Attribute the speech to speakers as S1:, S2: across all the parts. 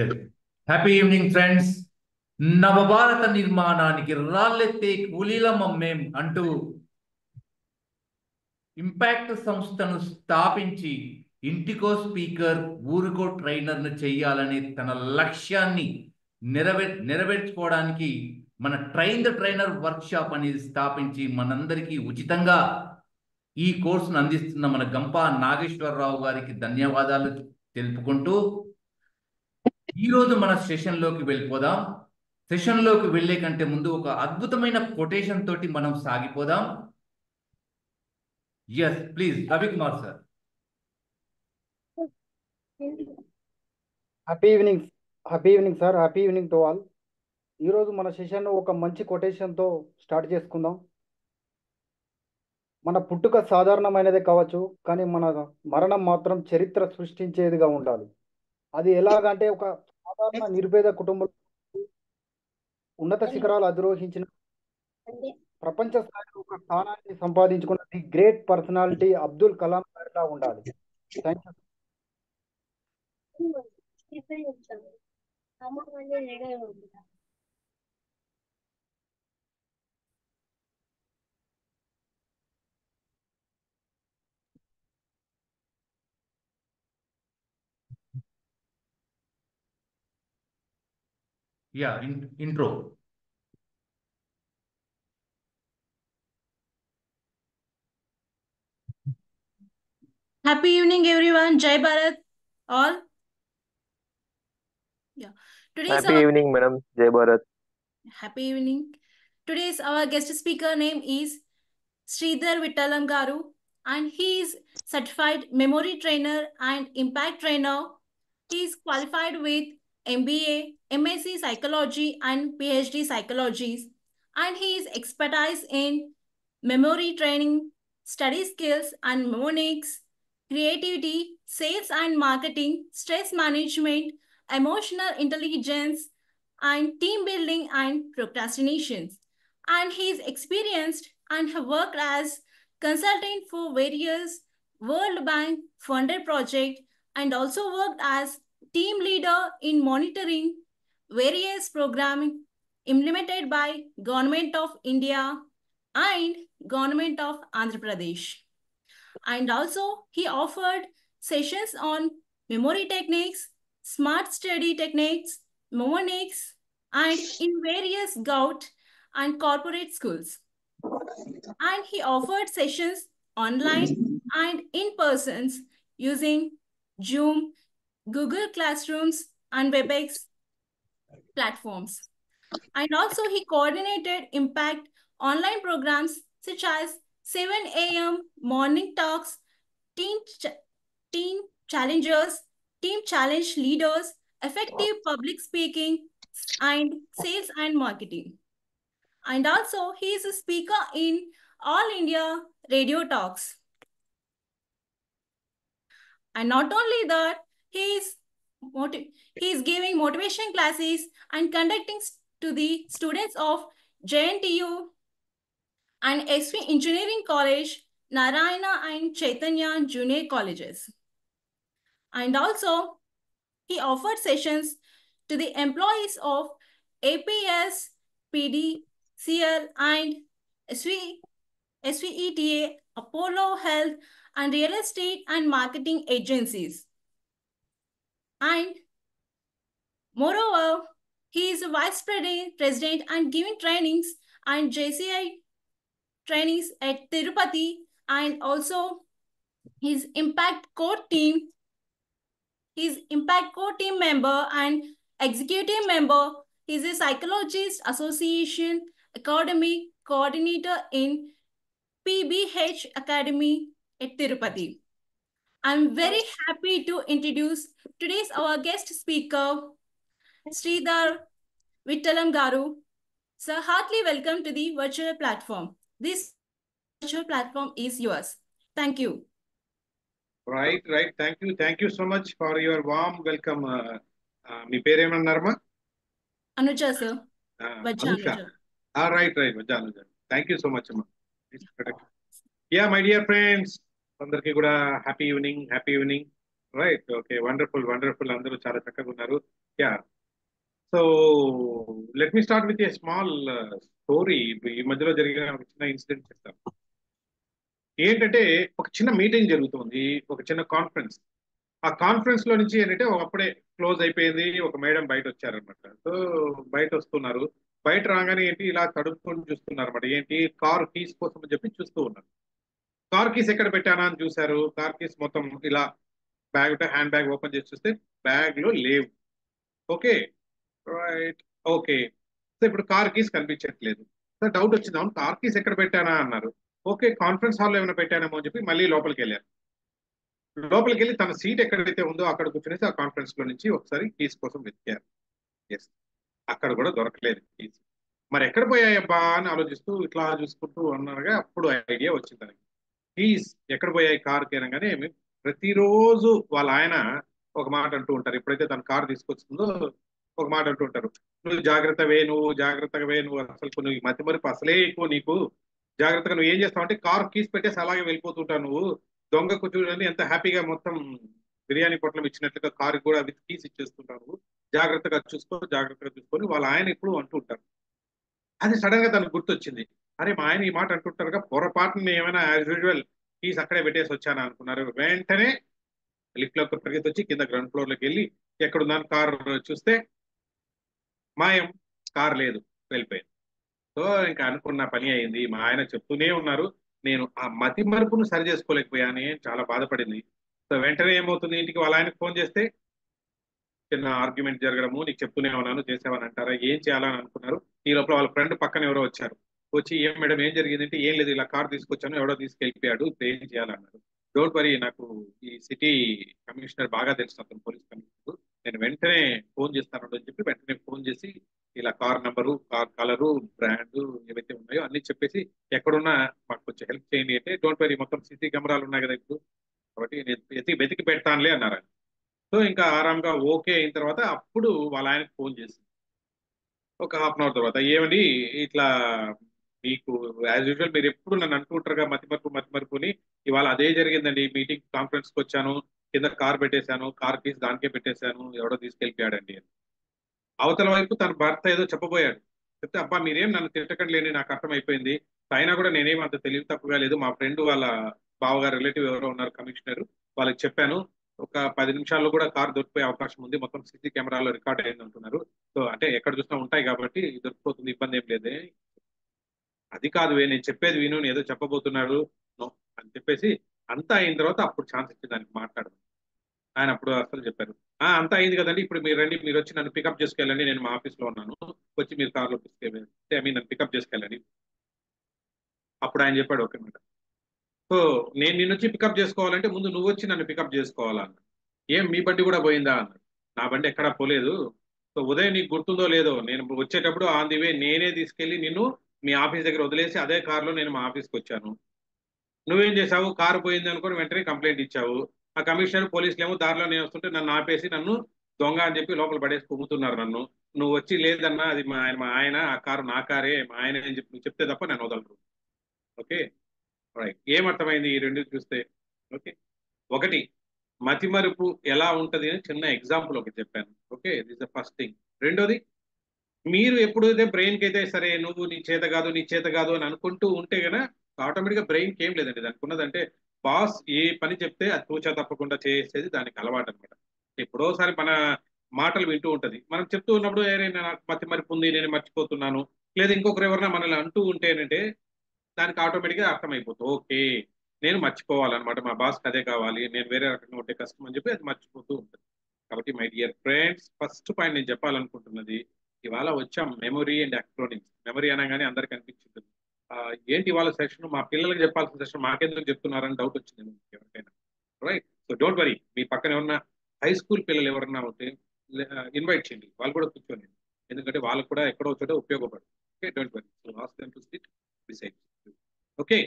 S1: Yes. Happy evening friends. నవభారత నిర్మాణానికి రాళ్ళెత్తే కూలీలమం మేం అంటూ ఇంపాక్ట్ సంస్థను స్థాపించి ఇంటికో స్పీకర్ ఊరికో ట్రైనర్ను చేయాలనే తన లక్ష్యాన్ని నెరవేర్చుకోవడానికి మన ట్రైన్ ద ట్రైనర్ వర్క్షాప్ అనేది స్థాపించి మనందరికీ ఉచితంగా ఈ కోర్సును అందిస్తున్న మన గంపా నాగేశ్వరరావు గారికి ధన్యవాదాలు తెలుపుకుంటూ ఈరోజు మన సెషన్లోకి వెళ్ళిపోదాం. సెషన్లోకి వెళ్ళే కంటే ముందు ఒక అద్భుతమైన కొటేషన్ తోటి మనం సాగిపోదాం. Yes please Ravikumar sir.
S2: Happy evening sir. Happy evening to all. ఈరోజు మన సెషన్ ఒక మంచి కొటేషన్తో స్టార్ట్ చేసుకుందాం. మన పుట్టుక సాధారణమైనదే కావచ్చు, కానీ మన మరణం మాత్రం చరిత్ర సృష్టించేదిగా ఉండాలి. అది ఎలాగంటే ఒక సాధారణ నిర్భేద కుటుంబంలో ఉన్నత శిఖరాలు అధిరోహించిన ప్రపంచ స్థాయిలో ఒక స్థానాన్ని సంపాదించుకున్న the great personality Abdul Kalam గారిలా ఉండాలి. Thank you.
S1: Ya intro.
S3: Happy evening, everyone. Jai Bharat, all. Yeah. Today's
S4: Happy evening, madam. Jai Bharat.
S3: Happy evening. Today's our guest speaker name is Sridhar Vittalam Garu, and he is certified memory trainer and impact trainer. He is qualified with MBA, MSc Psychology, and PhD Psychologies, and he is expertise in memory training, study skills and mnemonics, creativity, sales and marketing, stress management, emotional intelligence, and team building and procrastinations. And he is experienced and have worked as consultant for various World Bank funded projects, and also worked as team leader in monitoring various programs implemented by Government of India and Government of Andhra Pradesh. And also he offered sessions on memory techniques, smart study techniques, mnemonics, and in various gout and corporate schools. And he offered sessions online and in persons using Zoom, Google Classrooms, and WebEx platforms. And also he coordinated impact online programs such as 7 a.m. morning talks, teen challengers, team challenge leaders, effective public speaking, and sales and marketing. And also he is a speaker in All India Radio Talks. And not only that, he is giving motivation classes and conducting to the students of JNTU and SV Engineering College, Narayana and Chaitanya Junior Colleges. And also, he offered sessions to the employees of APS, PDCL, and SVETA, Apollo Health, and real estate and marketing agencies. And moreover, he is a vice president and giving trainings and JCI trainings at Tirupati, and also his Impact Core team member and executive member. He is a Psychologist Association Academy coordinator in PBH Academy at Tirupati. I'm very happy to introduce today's our guest speaker, Sridhar Vittalam Garu. Sir, heartily welcome to the virtual platform. This virtual platform is yours. Thank you.
S5: Right. Thank you so much for your warm welcome. మీ పేరేమన్నారమ్మా?
S3: Anuja, sir. Vajja
S5: Anusha.
S3: Anuja.
S5: Right. Vajja Anuja. Thank you so much, అమ్మా. Yeah, my dear friends, అందరికీ కూడా happy evening. Right, okay, wonderful wonderful, అందరూ చాలా చక్కగా ఉన్నారు. Yeah, so let me start with a small story. ఈ మధ్యలో జరిగిన ఒక చిన్న ఇన్సిడెంట్ చెప్తాను. ఏంటంటే ఒక చిన్న మీటింగ్ జరుగుతుంది, ఒక చిన్న కాన్ఫరెన్స్. ఆ కాన్ఫరెన్స్ లో నుంచి ఏంటంటే అప్పుడే క్లోజ్ అయిపోయింది. ఒక మేడం బయట వచ్చారనమాట. సో బయట వస్తున్నారు. బయట రాగానే ఏంటి ఇలా తడుపుకొని చూస్తున్నారు అనమాట. ఏంటి, కార్ కీస్ కోసం అని చెప్పి చూస్తూ ఉన్నారు. కార్ కీస్ ఎక్కడ పెట్టానా అని చూశారు. కార్ కీస్ మొత్తం ఇలా బ్యాగ్, హ్యాండ్ బ్యాగ్ ఓపెన్ చేసి చూస్తే బ్యాగ్ లో లేవు. Okay, right, okay. సో ఇప్పుడు కార్ కీస్ కనిపించట్లేదు. సో డౌట్ వచ్చింది, అవును కార్ కీస్ ఎక్కడ పెట్టానా అన్నారు. ఓకే, కాన్ఫరెన్స్ హాల్లో ఏమైనా పెట్టానేమో అని చెప్పి మళ్ళీ లోపలికి వెళ్ళారు. లోపలికి వెళ్ళి తన సీట్ ఎక్కడైతే ఉందో అక్కడ కూర్చునేసి ఆ కాన్ఫరెన్స్ లో నుంచి ఒకసారి కీస్ కోసం వెతికారు. ఎస్, అక్కడ కూడా దొరకలేదు కీస్. మరి ఎక్కడ పోయాయబ్బా అని ఆలోచిస్తూ ఇట్లా చూసుకుంటూ ఉన్నారుగా అప్పుడు ఐడియా వచ్చింది తనకి. కీస్ ఎక్కడ పోయాయి కార్ అనగానే ప్రతిరోజు వాళ్ళ ఆయన ఒక మాట అంటూ ఉంటారు. ఎప్పుడైతే తన కార్ తీసుకొస్తుందో ఒక మాట అంటూ ఉంటారు, నువ్వు జాగ్రత్తగా వే, నువ్వు అసలు నువ్వు మతి మరుపు అసలే ఎక్కువ నీకు. జాగ్రత్తగా నువ్వు ఏం చేస్తావు అంటే కార్ కీస్ పెట్టేసి అలాగే వెళ్ళిపోతుంటావు నువ్వు. దొంగకు చూడండి ఎంత హ్యాపీగా మొత్తం బిర్యానీ పొట్లం ఇచ్చినట్లుగా కారు కూడా విత్ కీస్ ఇచ్చేస్తుంటావు నువ్వు. జాగ్రత్తగా చూసుకొని వాళ్ళ ఆయన ఇప్పుడు అంటూ ఉంటారు. అది సడన్ గా తనకు గుర్తొచ్చింది. అరే మా ఆయన ఈ మాట అంటుంటారుగా, పొరపాటున ఏమైనా యాజ్ యూజువల్ కీస్ అక్కడే పెట్టేసి వచ్చాను అనుకున్నారు. వెంటనే లిఫ్ట్ లో పరిగెత్తి వచ్చి కింద గ్రౌండ్ ఫ్లోర్ లోకి వెళ్ళి ఎక్కడున్నాను కార్ చూస్తే మాయం, కార్ లేదు, వెళ్ళిపోయింది. సో ఇంకా అనుకున్న పని అయింది. మా ఆయన చెప్తూనే ఉన్నారు, నేను ఆ మతి మరుపును సరి చేసుకోలేకపోయాను, చాలా బాధపడింది. సో వెంటనే ఏమవుతుంది, ఇంటికి వాళ్ళ ఆయనకు ఫోన్ చేస్తే చిన్న ఆర్గ్యుమెంట్ జరగడము, నీకు చెప్తూనే ఉన్నాను చేసావని అంటారా, ఏం చేయాలని అనుకున్నారు. ఈ లోపల వాళ్ళ ఫ్రెండ్ పక్కన ఎవరో వచ్చారు. వచ్చి ఏం మేడం ఏం జరిగిందంటే, ఏం లేదు ఇలా కార్ తీసుకొచ్చాను, ఎవడో తీసుకెళ్ళిపోయాడు, ఇప్పుడు ఏం చేయాలన్నారు. డోంట్ వరీ, నాకు ఈ సిటీ కమిషనర్ బాగా తెలుసు, అతను పోలీస్ కమిషనర్, నేను వెంటనే ఫోన్ చేస్తాను అని చెప్పి వెంటనే ఫోన్ చేసి ఇలా car number, car colour, brand ఏవైతే ఉన్నాయో అన్ని చెప్పేసి ఎక్కడున్నా మాకు కొంచెం హెల్ప్ చేయండి అంటే, డోంట్ వరీ మొత్తం సిటీ కెమెరాలు ఉన్నాయి కదా ఇప్పుడు, కాబట్టి నేను వెతికి పెడతానులే అన్నారు. సో ఇంకా ఆరాంగా ఓకే అయిన తర్వాత అప్పుడు వాళ్ళ ఆయనకు ఫోన్ చేసింది ఒక హాఫ్ అన్ అవర్ తర్వాత, ఏమండి ఇట్లా మీకు యాజ్ యూజువల్ మీరు ఎప్పుడు నన్ను అంటుంటారుగా మతి మరుపుని, ఇవాళ అదే జరిగిందండి. మీటింగ్ కాన్ఫరెన్స్కి వచ్చాను, కింద కార్ పెట్టేశాను, కార్ కీస్ దానికే పెట్టేశాను, ఎవడో తీసుకెళ్ళిపోయాడండి అని. అవతల వైపు తన భర్త ఏదో చెప్పబోయాడు. చెప్తే అబ్బా మీరేం నన్ను తిట్టకండి లేని, నాకు అర్థమైపోయింది, అయినా కూడా నేనేం అంత తెలివి తక్కువగా లేదు, మా ఫ్రెండ్ వాళ్ళ బావగారు రిలేటివ్ ఎవరో ఉన్నారు కమిషనర్, వాళ్ళకి చెప్పాను, ఒక 10 నిమిషాల్లో కూడా కార్ దొరికిపోయే అవకాశం ఉంది, మొత్తం సీసీ కెమెరాలో రికార్డ్ అయింది అంటున్నారు. సో అంటే ఎక్కడ చూసినా ఉంటాయి కాబట్టి దొరికిపోతుంది, ఇబ్బంది ఏం లేదే. అది కాదు నేను చెప్పేది విను, నేను ఏదో చెప్పబోతున్నాడు నో అని చెప్పేసి అంతా అయిన తర్వాత అప్పుడు ఛాన్స్ ఇచ్చి దానికి మాట్లాడదు. ఆయన అప్పుడు అసలు చెప్పారు, అంతా అయింది కదండి, ఇప్పుడు మీరు రండి, మీరు వచ్చి నన్ను పికప్ చేసుకెళ్ళండి, నేను మా ఆఫీస్ లో ఉన్నాను, వచ్చి మీరు కార్లో తీసుకెళ్ళండి, ఐ మీన్ నన్ను పికప్ చేసుకెళ్ళండి. అప్పుడు ఆయన చెప్పాడు, ఓకే మేడం, సో నేను నిన్ను వచ్చి పికప్ చేసుకోవాలంటే ముందు నువ్వు వచ్చి నన్ను పికప్ చేసుకోవాలన్న. ఏం మీ బండి కూడా పోయిందా అన్నాడు. నా బండి ఎక్కడా పోలేదు. సో ఉదయం నీకు గుర్తుందో లేదో, నేను వచ్చేటప్పుడు ఆన్ ది వే నేనే తీసుకెళ్లి నిన్ను మీ ఆఫీస్ దగ్గర వదిలేసి అదే కారులో నేను మా ఆఫీస్కి వచ్చాను. నువ్వేం చేశావు, కారు పోయింది అనుకుని వెంటనే కంప్లైంట్ ఇచ్చావు. ఆ కమిషనర్ పోలీసులు ఏమో దారిలో నేను వస్తుంటే నన్ను ఆపేసి నన్ను దొంగ అని చెప్పి లోపల పడేసి పొమ్ముతున్నారు నన్ను. నువ్వు వచ్చి లేదన్నా అది మా ఆయన ఆ కారు నా కారే, మా ఆయన అని చెప్పి నువ్వు చెప్తే తప్ప నేను వదలరు. ఓకే, రైట్, ఏమర్థమైంది ఈ రెండు చూస్తే? ఓకే, ఒకటి మతిమరుపు ఎలా ఉంటది అని చిన్న ఎగ్జాంపుల్ ఒకటి చెప్పాను. Okay, this the first thing. రెండోది, మీరు ఎప్పుడైతే బ్రెయిన్ కి అయితే సరే నువ్వు నీ చేత కాదు అని అనుకుంటూ ఉంటే గన ఆటోమేటిక్ గా బ్రెయిన్ కి ఏం లేదండి, దానికి ఉన్నదంటే బాస్ ఏ పని చెప్తే అది తూచా తప్పకుండా చేసేది దానికి అలవాటు అనమాట. ఎప్పుడోసారి మన మాటలు వింటూ ఉంటది, మనం చెప్తూ ఉన్నప్పుడు ఏరే నాకు మతి మరిపు ఉంది, నేను మర్చిపోతున్నాను, లేదా ఇంకొకరు ఎవరైనా మనల్ని అంటూ ఉంటేనంటే దానికి ఆటోమేటిక్ గా అర్థమైపోతుంది, ఓకే నేను మర్చిపోవాలన్నమాట, మా బాస్కి అదే కావాలి, నేను వేరే రకంగా ఉంటే కష్టం అని చెప్పి అది మర్చిపోతూ ఉంటుంది. కాబట్టి my dear friends, first point నేను చెప్పాలనుకుంటున్నది, ఇవాళ వచ్చాం మెమొరీ అండ్ అక్రోనిమ్స్. మెమరీ అనగానే అందరికి అనిపించింది ఏంటి ఇవాళ సెషన్, మా పిల్లలకి చెప్పాల్సిన సెషన్ మాకెందుకు చెప్తున్నారని డౌట్ వచ్చింది ఎవరికైనా. రైట్, సో డోంట్ వరీ, మీ పక్కన ఎవరన్నా హై స్కూల్ పిల్లలు ఎవరన్నా ఉంటే ఇన్వైట్ చేయండి, వాళ్ళు కూడా కూర్చోండి, ఎందుకంటే వాళ్ళకు కూడా ఎక్కడో చోట ఉపయోగపడు. Okay, don't worry, so ask them to sit beside. Okay,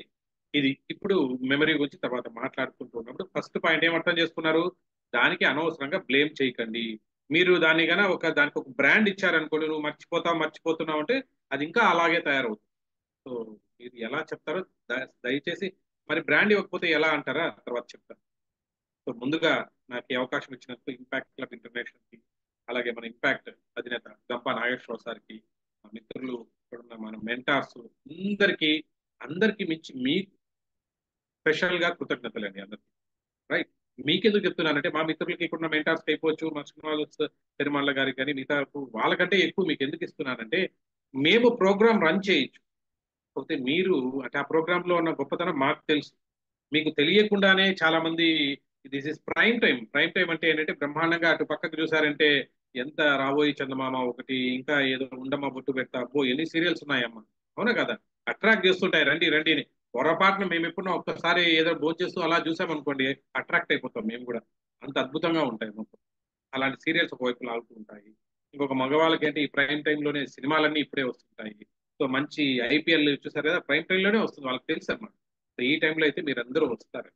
S5: ఇది ఇప్పుడు మెమరీ గురించి తర్వాత మాట్లాడుకుంటూ ఉన్నప్పుడు ఫస్ట్ పాయింట్ ఏం అర్థం చేసుకున్నారు, దానికి అనవసరంగా బ్లేమ్ చేయకండి. మీరు దానికి ఒక బ్రాండ్ ఇచ్చారనుకోండి, నువ్వు మర్చిపోతున్నావు అంటే అది ఇంకా అలాగే తయారవుతుంది. సో మీరు ఎలా చెప్తారో దయచేసి, మరి బ్రాండ్ ఇవ్వకపోతే ఎలా అంటారా తర్వాత చెప్తాను. సో ముందుగా నాకు ఈ అవకాశం ఇచ్చినందుకు ఇంపాక్ట్ క్లబ్ ఇంటర్నేషనల్ కి, అలాగే మన ఇంపాక్ట్ అధినేత గంపా నాగేశ్వరరావు సార్కి, మా మిత్రులు, ఇక్కడ ఉన్న మన మెంటార్స్ అందరికీ మించి మీకు స్పెషల్ గా కృతజ్ఞతలండి అందరికీ. రైట్, మీకెందుకు చెప్తున్నానంటే మా మిత్రులకి ఇక్కడ మెంటార్స్ అయిపోవచ్చు, మా శ్రీనివాస్ పెరుమాళ్ళ గారికి కానీ మిగతా వాళ్ళకంటే ఎక్కువ మీకు ఎందుకు ఇస్తున్నానంటే, మేము ప్రోగ్రామ్ రన్ చేయొచ్చు, కాకపోతే మీరు అంటే ఆ ప్రోగ్రామ్ లో ఉన్న గొప్పతనం మాకు తెలుసు. మీకు తెలియకుండానే చాలా మంది this is prime time. Prime time అంటే ఏంటంటే బ్రహ్మాండంగా అటు పక్కకు చూసారంటే ఎంత రాబోయి చందమామ ఒకటి, ఇంకా ఏదో ఉండమ్మ బొట్టు పెడతా, అబ్బో ఎన్ని సీరియల్స్ ఉన్నాయమ్మా, అవునా కదా, అట్రాక్ట్ చేస్తుంటాయి రండి రండి అని. పొరపాటున మేము ఎప్పుడో ఒక్కసారి ఏదో భోజనం చేస్తూ అలా చూసామనుకోండి, అట్రాక్ట్ అయిపోతాం మేము కూడా. అంత అద్భుతంగా ఉంటాయి మొత్తం. అలాంటి సీరియల్స్ ఒకవైపు లాగుతూ ఉంటాయి. ఇంకొక మగవాళ్ళకి అంటే ఈ ప్రైమ్ టైంలోనే సినిమాలన్నీ ఇప్పుడే వస్తుంటాయి. సో మంచి ఐపీఎల్ చూసారు కదా, ప్రైమ్ టైంలోనే వస్తుంది, వాళ్ళకి తెలుసు అన్నమాట. సో ఈ టైంలో అయితే మీరు అందరూ వస్తారు.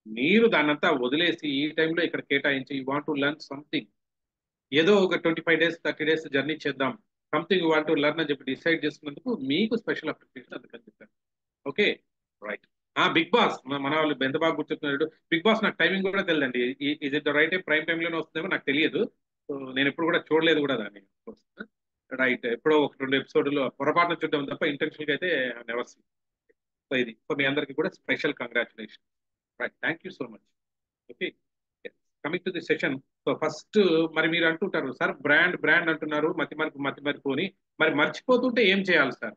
S5: మీరు దాన్నంతా వదిలేసి ఈ టైంలో ఇక్కడ కేటాయించి you want to learn something, ఏదో ఒక 25 days 30 days జర్నీ చేద్దాం, something you want to learn అని చెప్పి డిసైడ్ చేసుకున్నందుకు మీకు స్పెషల్ అప్రిషియేషన్ అందుకని చెప్పాను. Okay, right. బిగ్ బాస్ మన వాళ్ళు ఎంత బాగా గుర్తున్నారు. బిగ్ బాస్ నాకు టైమింగ్ కూడా తెలియదండి. ఇది ఇట్ రైట్ టైం, ప్రైమ్ టైంలోనే వస్తుందేమో నాకు తెలియదు. సో నేను ఎప్పుడు కూడా చూడలేదు కూడా దాన్ని. రైట్, ఎప్పుడో ఒక 2 episodes పొరపాటున చూడడం తప్ప ఇంటెన్షనల్ గా అయితే నెవర్ సీ. సో ఇది, సో మీ అందరికీ కూడా special congratulation. Right, thank you so much. Okay, coming to the session. So first మరి మీరు అంటుంటారు సార్ బ్రాండ్ బ్రాండ్ అంటున్నారు, మతి మరిపోని మరి మర్చిపోతుంటే ఏం చేయాలి సార్,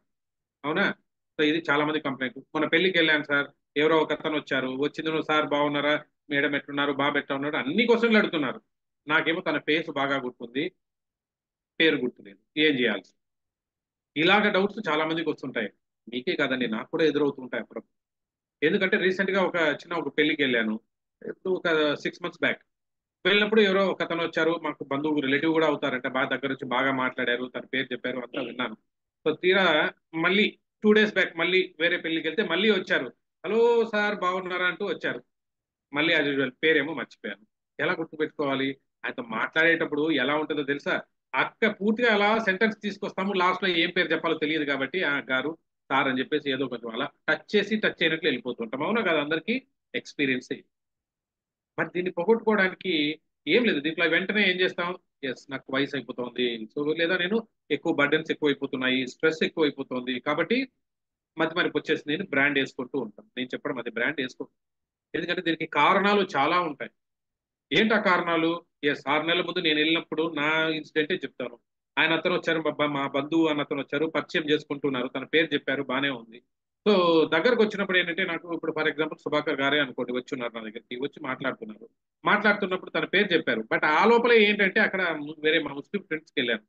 S5: అవునా? సో ఇది చాలా మంది కంప్లైంట్. మన పెళ్లికి వెళ్ళాను సార్, ఎవరో ఒక అతను వచ్చారు, వచ్చింది సార్ బాగున్నారా, మేడం ఎట్లున్నారు, బాబు ఎట్లా ఉన్నారు, అన్ని క్వశ్చన్లు అడుగుతున్నారు. నాకేమో తన ఫేస్ బాగా గుర్తుంది, పేరు గుర్తులేదు, ఏం చేయాలి? ఇలాగ డౌట్స్ చాలా మందికి వస్తుంటాయి. మీకే కాదండి, నాకు కూడా ఎదురవుతుంటాయి అప్పుడు. ఎందుకంటే రీసెంట్ గా ఒక పెళ్లికి వెళ్ళాను, ఇప్పుడు ఒక 6 months బ్యాక్. వెళ్ళినప్పుడు ఎవరో ఒక అతను వచ్చారు, మాకు బంధువు రిలేటివ్ కూడా అవుతారంట, బాగా దగ్గర వచ్చి బాగా మాట్లాడారు, తన పేరు చెప్పారు, అంతా విన్నాను. సో తీరా మళ్ళీ 2 days బ్యాక్ మళ్ళీ వేరే పెళ్లికి వెళ్తే మళ్ళీ వచ్చారు, హలో సార్ బాగున్నారా అంటూ వచ్చారు. మళ్ళీ యాజ్ యూజువల్ పేరేమో మర్చిపోయాను. ఎలా గుర్తుపెట్టుకోవాలి? ఆయనతో మాట్లాడేటప్పుడు ఎలా ఉంటుందో తెలుసా? అక్క పూర్తిగా అలా సెంటెన్స్ తీసుకొస్తాము, లాస్ట్ లో ఏం పేరు చెప్పాలో తెలియదు కాబట్టి ఆ గారు సార్ అని చెప్పేసి ఏదో కొంచెం అలా టచ్ అయినట్లు వెళ్ళిపోతుంటాం, అవునా కదా, అందరికీ ఎక్స్పీరియన్స్. మరి దీన్ని పోగొట్టుకోవడానికి ఏం లేదు, దీంట్లో వెంటనే ఏం చేస్తాం, ఎస్ నాకు వయసు అయిపోతుంది, సో లేదా నేను ఎక్కువ బర్డెన్స్ ఎక్కువైపోతున్నాయి, స్ట్రెస్ ఎక్కువైపోతుంది కాబట్టి మరికి వచ్చేసి నేను బ్రాండ్ వేసుకుంటూ ఉంటాను. నేను చెప్పడం అది బ్రాండ్ వేసుకుంటాను, ఎందుకంటే దీనికి కారణాలు చాలా ఉంటాయి. ఏంటి ఆ కారణాలు? ఎస్, 6 నెలల ముందు నేను వెళ్ళినప్పుడు నా ఇన్సిడెంటే చెప్తాను. ఆయన అతను వచ్చారు, మా బంధువు అన్న అతను వచ్చారు, పరిచయం చేసుకుంటున్నారు, తన పేరు చెప్పారు, బానే ఉంది. సో దగ్గరకు వచ్చినప్పుడు ఏంటంటే, నాకు ఇప్పుడు ఫర్ ఎగ్జాంపుల్ సుభాకర్ గారే అనుకోండి వచ్చున్నారు నా దగ్గరికి, వచ్చి మాట్లాడుతున్నప్పుడు తన పేరు చెప్పారు. బట్ ఆ లోపలే ఏంటంటే అక్కడ వేరే మా ముస్లిం ఫ్రెండ్స్కి వెళ్ళాను,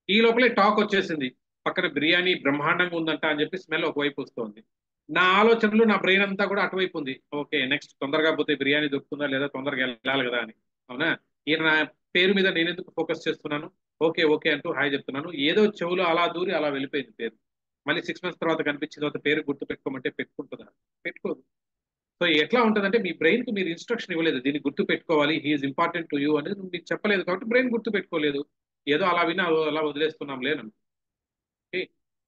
S5: ఈ లోపలే టాక్ వచ్చేసింది, పక్కన బిర్యానీ బ్రహ్మాండంగా ఉందంట అని చెప్పి స్మెల్ ఒకవైపు వస్తుంది. నా ఆలోచనలు, నా బ్రెయిన్ అంతా కూడా అటువైపు ఉంది. ఓకే, నెక్స్ట్ తొందరగా పోతే బిర్యానీ దొరుకుతుందా లేదా, తొందరగా వెళ్ళాలి కదా అని. అవునా, ఈయన నా పేరు మీద నేను ఎందుకు ఫోకస్ చేస్తున్నాను, ఓకే ఓకే అంటూ హాయ్ చెప్తున్నాను, ఏదో చెవులో అలా దూరి అలా వెళ్ళిపోయింది పేరు. మళ్ళీ 6 months తర్వాత కనిపించిన తర్వాత పేరు గుర్తు పెట్టుకోమంటే పెట్టుకుంటుందా? పెట్టుకోదు. సో ఎట్లా ఉంటుందంటే, మీ బ్రెయిన్ కి మీరు ఇన్స్ట్రక్షన్ ఇవ్వలేదు, దీన్ని గుర్తు పెట్టుకోవాలి, హీఈస్ ఇంపార్టెంట్ టు యూ అనేది మీకు చెప్పలేదు కాబట్టి బ్రెయిన్ గుర్తు పెట్టుకోలేదు, ఏదో అలా విని అలా వదిలేస్తున్నాం లేను.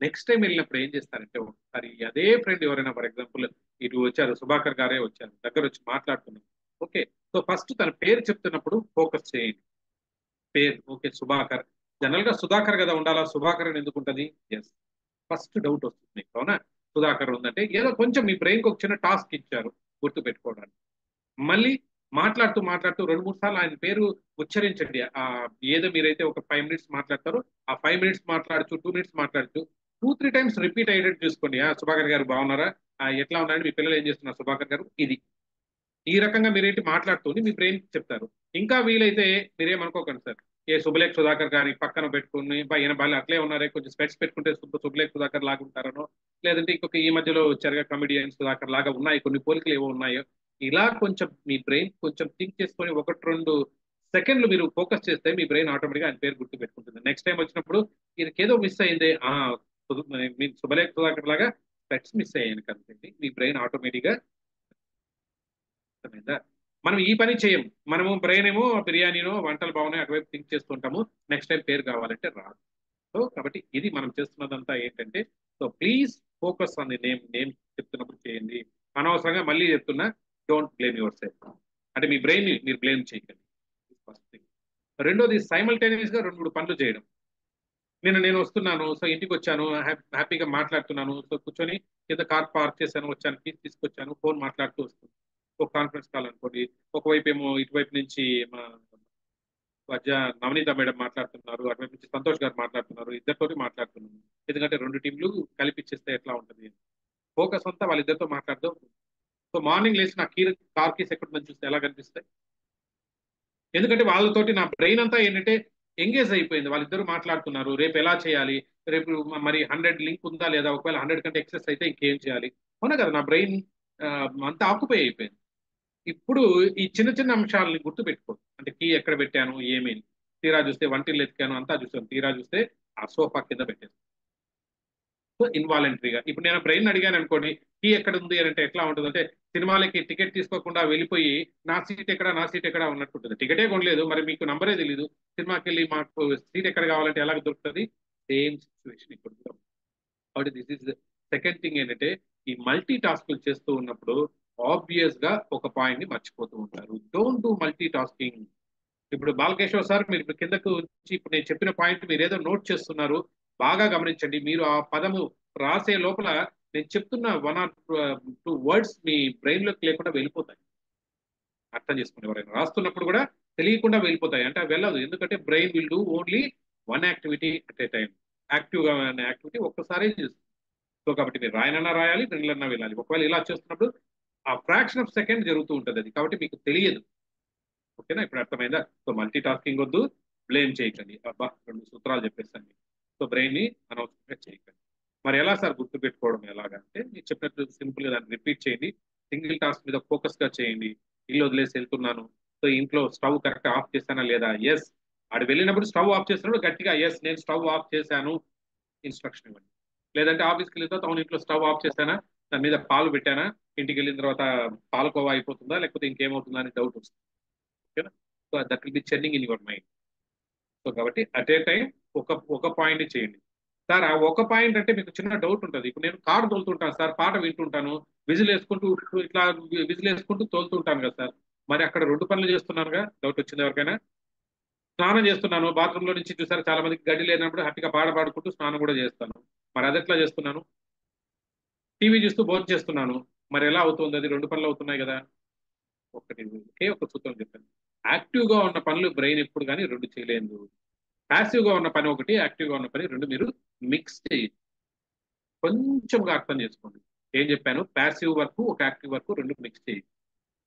S5: నెక్స్ట్ టైం వెళ్ళినప్పుడు ఏం చేస్తారంటే, ఒకసారి అదే ఫ్రెండ్ ఎవరైనా ఫర్ ఎగ్జాంపుల్ ఇటు వచ్చారు, సుభాకర్ గారే వచ్చారు, దగ్గర వచ్చి మాట్లాడుతున్నారు. ఓకే, సో ఫస్ట్ తన పేరు చెప్తున్నప్పుడు ఫోకస్ చేయండి. పేరు ఓకే సుభాకర్, జనరల్ గా సుధాకర్ కదా ఉండాలా, సుభాకర్ అని ఎందుకు ఉంటుంది? ఎస్, ఫస్ట్ డౌట్ వస్తుంది మీకు, అవునా? సుధాకర్ ఉందంటే ఏదో కొంచెం మీ బ్రెయిన్కి ఒక చిన్న టాస్క్ ఇచ్చారు గుర్తు పెట్టుకోవడానికి. మళ్ళీ మాట్లాడుతూ 2-3 సార్లు ఆయన పేరు ఉచ్చరించండి. ఏదో మీరైతే ఒక 5 minutes మాట్లాడతారో ఆ 5 minutes మాట్లాడచ్చు, 2 minutes మాట్లాడచ్చు, 2-3 times రిపీట్ అయ్యేటట్టు చూసుకోండి. సుభాకర్ గారు బాగున్నారా, ఎట్లా ఉన్నారండి, మీ పిల్లలు ఏం చేస్తున్నారు సుభాకర్ గారు, ఇది ఈ రకంగా మీరేంటి మాట్లాడుతూనే మీ బ్రెయిన్ చెప్తారు. ఇంకా వీలైతే మీరేమనుకోకండి సార్, ఏ శుభలేఖ సుధాకర్ గారి పక్కన పెట్టుకుని ఈయన బాగా అట్లే ఉన్నారే, కొంచెం స్పెట్స్ పెట్టుకుంటే శుభలేఖ సుధాకర్ లాగా ఉంటారనో, లేదంటే ఇంకొక ఈ మధ్యలో వచ్చారుగా కమెడియన్ సుధాకర్ లాగా ఉన్నాయి, కొన్ని పోలికలు ఏవో ఉన్నాయో, ఇలా కొంచెం మీ బ్రెయిన్ కొంచెం థింక్ చేసుకొని 1-2 సెకండ్లు మీరు ఫోకస్ చేస్తే మీ బ్రెయిన్ ఆటోమేటిక్గా ఆయన పేరు గుర్తు పెట్టుకుంటుంది. నెక్స్ట్ టైం వచ్చినప్పుడు ఏదో మిస్ అయింది, మీ శుభలేఖ సుధాకర్ లాగా స్పెట్స్ మిస్ అయ్యాను కదండి, మీ బ్రెయిన్ ఆటోమేటిక్గా. అర్థమైందా? మనం ఈ పని చేయం, మనము బ్రెయిన్ ఏమో బిర్యానీనో వంటలు బాగున్నాయి అటువైపు థింక్ చేస్తుంటాము, నెక్స్ట్ టైం పేరు కావాలంటే రాదు. సో కాబట్టి ఇది మనం చేస్తున్నదంతా ఏంటంటే, so please focus on the name చెప్తున్నప్పుడు చేయండి. అనవసరంగా మళ్ళీ చెప్తున్నా, డోంట్ బ్లేమ్ యువర్ సెల్ఫ్. అంటే మీ బ్రెయిన్ మీరు బ్లేమ్ చేయకండి. First thing. రెండోది సైమల్టేనియస్ గా 2-3 పనులు చేయడం. నేను వస్తున్నాను, సో ఇంటికి వచ్చాను, హ్యాపీగా మాట్లాడుతున్నాను, సో కూర్చొని కింద కార్ పార్క్ చేశాను, వచ్చాను, తీసుకొచ్చాను, ఫోన్ మాట్లాడుతూ వస్తుంది. ఒక కాన్ఫరెన్స్ కాల్ అనుకోండి, ఒకవైపు ఏమో ఇటువైపు నుంచి మా మధ్య నవనీత మేడం మాట్లాడుతున్నారు, అటువైపు నుంచి సంతోష్ గారు మాట్లాడుతున్నారు, ఇద్దరితోటి మాట్లాడుతున్నాను. ఎందుకంటే 2 టీంలు కలిపిచ్చేస్తే ఎట్లా ఉంటుంది, ఫోకస్ అంతా వాళ్ళిద్దరితో మాట్లాడుతూ. సో మార్నింగ్ లేచి నా కార్ కీస్ ఎక్కడుందని చూస్తే ఎలా కనిపిస్తాయి? ఎందుకంటే వాళ్ళతోటి నా బ్రెయిన్ అంతా ఏంటంటే ఎంగేజ్ అయిపోయింది. వాళ్ళిద్దరూ మాట్లాడుతున్నారు, రేపు ఎలా చేయాలి, రేపు మరి 100 లింక్ ఉందా లేదా, ఒకవేళ 100 కంటే ఎక్సెస్ అయితే ఇంకేం చేయాలి, అవునా కదా, నా బ్రెయిన్ అంతా ఆక్యుపై అయిపోయింది. ఇప్పుడు ఈ చిన్న చిన్న అంశాలని గుర్తు పెట్టుకో, అంటే కీ ఎక్కడ పెట్టాను, ఏమీ, తీరా చూస్తే వంటిల్లు ఎత్తికాను, అంతా చూస్తాను, తీరా చూస్తే ఆ సోఫా కింద పెట్టాను. సో ఇన్వాలంటరీగా ఇప్పుడు నేను బ్రెయిన్ అడిగాను అనుకోండి, కీ ఎక్కడ ఉంది అని అంటే ఎట్లా ఉంటుంది అంటే, సినిమాలకి టికెట్ తీసుకోకుండా వెళ్ళిపోయి నా సీట్ ఎక్కడ ఉన్నట్టు ఉంటుంది. టికెటే కొనలేదు, మరి మీకు నంబరే తెలీదు, సినిమాకి వెళ్ళి మాకు సీట్ ఎక్కడ కావాలంటే ఎలా దొరుకుతుంది? సేమ్ సిచ్యువేషన్ ఇప్పుడు కూడా. కాబట్టి దిస్ ఇస్ సెకండ్ థింగ్ ఏంటంటే, ఈ మల్టీ టాస్కులు చేస్తూ ఉన్నప్పుడు ఆబ్వియస్ గా ఒక పాయింట్ ని మర్చిపోతూ ఉంటారు. Don't do multi tasking. ఇప్పుడు బాలకేశ్వర్ సార్, మీరు ఇప్పుడు కిందకు వచ్చి ఇప్పుడు నేను చెప్పిన పాయింట్ మీరు ఏదో నోట్ చేస్తున్నారు, బాగా గమనించండి. మీరు ఆ పదము రాసే లోపల నేను చెప్తున్న 1 or 2 వర్డ్స్ మీ బ్రెయిన్ లోకి లేకుండా వెళ్ళిపోతాయి. అర్థం చేసుకుని ఎవరైనా రాస్తున్నప్పుడు కూడా తెలియకుండా వెళ్ళిపోతాయి. అంటే అవి వెళ్ళదు, ఎందుకంటే brain will do only 1 activity at a time. Active గా ఉన్న యాక్టివిటీ ఒక్కసారి చేస్తుంది. సో కాబట్టి మీరు రాయనన్నా రాయాలి, రెండులన్నా వెళ్ళాలి. ఒకవేళ ఇలా చేస్తున్నప్పుడు ఆ ఫ్రాక్షన్ ఆఫ్ సెకండ్ జరుగుతూ ఉంటుంది అది, కాబట్టి మీకు తెలియదు. ఓకేనా, ఇప్పుడు అర్థమైందా? సో మల్టీ టాస్కింగ్ వద్దు, బ్లేమ్ చేయకండి. అబ్బా 2 సూత్రాలు చెప్పేస్తాను. సో బ్రెయిన్ ని అనవసరంగా చేయకండి. మరి ఎలా సార్ గుర్తు పెట్టుకోవడం ఎలాగా అంటే, మీరు చెప్పినట్టు సింపుల్ గా దాన్ని రిపీట్ చేయండి. సింగిల్ టాస్క్ మీద ఫోకస్ గా చేయండి. ఇల్లు వదిలేసి వెళ్తున్నాను, సో ఇంట్లో స్టవ్ కరెక్ట్ ఆఫ్ చేశానా లేదా, ఎస్. ఆడు వెళ్ళినప్పుడు స్టవ్ ఆఫ్ చేస్తున్నప్పుడు గట్టిగా ఎస్ నేను స్టవ్ ఆఫ్ చేశాను ఇన్స్ట్రక్షన్ ఇవ్వండి. లేదంటే ఆఫీస్కి వెళ్ళిన తర్వాత అవును ఇంట్లో స్టవ్ ఆఫ్ చేశానా, దాని మీద పాలు పెట్టానా, ఇంటికి వెళ్ళిన తర్వాత పాలకోవా అయిపోతుందా లేకపోతే ఇంకేమవుతుందా అని డౌట్ వస్తుంది. ఓకేనా, so that will be chaining in your mind. So కాబట్టి అట్ ఏ టైం ఒక ఒక పాయింట్ చేయండి. సార్ ఆ ఒక పాయింట్ అంటే మీకు చిన్న డౌట్ ఉంటుంది. ఇప్పుడు నేను కారు తోలుతుంటాను సార్, పాట వింటుంటాను, విజిల్ వేసుకుంటూ ఇట్లా విజిల్ వేసుకుంటూ తోలుతుంటాను కదా సార్, మరి అక్కడ 2 పనులు చేస్తున్నానుగా. డౌట్ వచ్చింది ఎవరికైనా? స్నానం చేస్తున్నాను, బాత్రూమ్ లో నుంచి చూసారు చాలా మందికి గడ్డి లేనప్పుడు హ్యాపీగా పాట పాడుకుంటూ స్నానం కూడా చేస్తాను, మరి అది ఎట్లా చేస్తున్నాను? టీవీ చూస్తూ భోజనం చేస్తున్నాను, మరి ఎలా అవుతుంది? అది 2 పనులు అవుతున్నాయి కదా. ఒకే ఒక సూత్రం చెప్పాను, యాక్టివ్ గా ఉన్న పనులు బ్రెయిన్ ఎప్పుడు కానీ 2 చేయలేదు. ప్యాసివ్ గా ఉన్న పని ఒకటి, యాక్టివ్ గా ఉన్న పని 2 మీరు మిక్స్ చేయండి. కొంచెంగా అర్థం చేసుకోండి ఏం చెప్పాను. ప్యాసివ్ వర్క్ ఒక యాక్టివ్ వర్క్ 2 మిక్స్ చేయండి.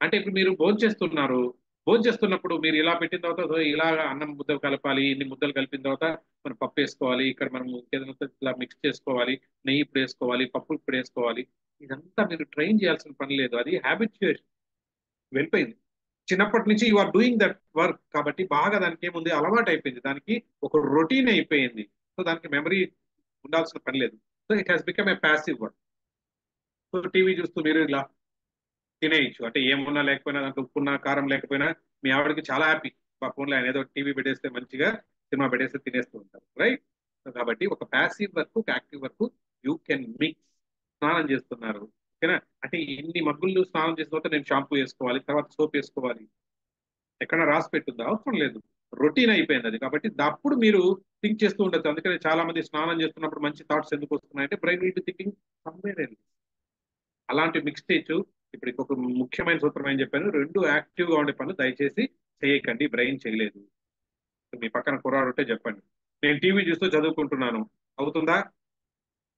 S5: అంటే ఇప్పుడు మీరు భోజనం చేస్తున్నారు, భోజనం చేస్తున్నప్పుడు మీరు ఇలా పెట్టిన తర్వాత సో ఇలా అన్నం ముద్దలు కలపాలి, ఇన్ని ముద్దలు కలిపిన తర్వాత మనం పప్పు వేసుకోవాలి, ఇక్కడ మనం ఏదైనా ఇలా మిక్స్ చేసుకోవాలి, నెయ్యి ఇప్పుడు వేసుకోవాలి, పప్పు ఇప్పుడు వేసుకోవాలి. ఇదంతా మీరు ట్రైన్ చేయాల్సిన పని లేదు, అది హ్యాబిచ్యుయేషన్ వెళ్ళిపోయింది. చిన్నప్పటి నుంచి you are doing that work, కాబట్టి బాగా దానికి ఏముంది అలవాటు అయిపోయింది, దానికి ఒక రొటీన్ అయిపోయింది. సో దానికి మెమరీ ఉండాల్సిన పని లేదు. So it has become a passive work. So TV చూస్తూ మీరు ఇలా తినేయచ్చు, అంటే ఏమున్నా లేకపోయినా, దాంట్లో ఉప్పున్నా కారం లేకపోయినా మీ ఆవిడకి చాలా హ్యాపీ. మా ఫోన్లో ఆయన ఏదో టీవీ పెట్టేస్తే మంచిగా సినిమా పెట్టేస్తే తినేస్తూ ఉంటారు, రైట్? కాబట్టి ఒక ప్యాసివ్ వర్క్ ఒక active work you can mix. స్నానం చేస్తున్నారు, ఓకేనా, అంటే ఇన్ని మగ్గులు స్నానం చేసిన తర్వాత నేను షాంపూ వేసుకోవాలి, తర్వాత సోప్ వేసుకోవాలి, ఎక్కడ రాసి పెట్టుందా? అవసరం లేదు, రొటీన్ అయిపోయింది అది. కాబట్టి అప్పుడు మీరు థింక్ చేస్తూ ఉండొచ్చు. అందుకని చాలా మంది స్నానం చేస్తున్నప్పుడు మంచి థాట్స్ ఎందుకు వస్తున్నాయంటే brain will be thinking somewhere else. అలాంటి మిక్స్ చేయొచ్చు. ఇప్పుడు ఇంకొక ముఖ్యమైన సూత్రం ఏం చెప్పాను, 2 యాక్టివ్ గా ఉండే పనులు దయచేసి చేయకండి, బ్రెయిన్ చేయలేదు. మీ పక్కన కుర్రాడు ఉంటే చెప్పండి, నేను టీవీ చూస్తూ చదువుకుంటున్నాను, అవుతుందా?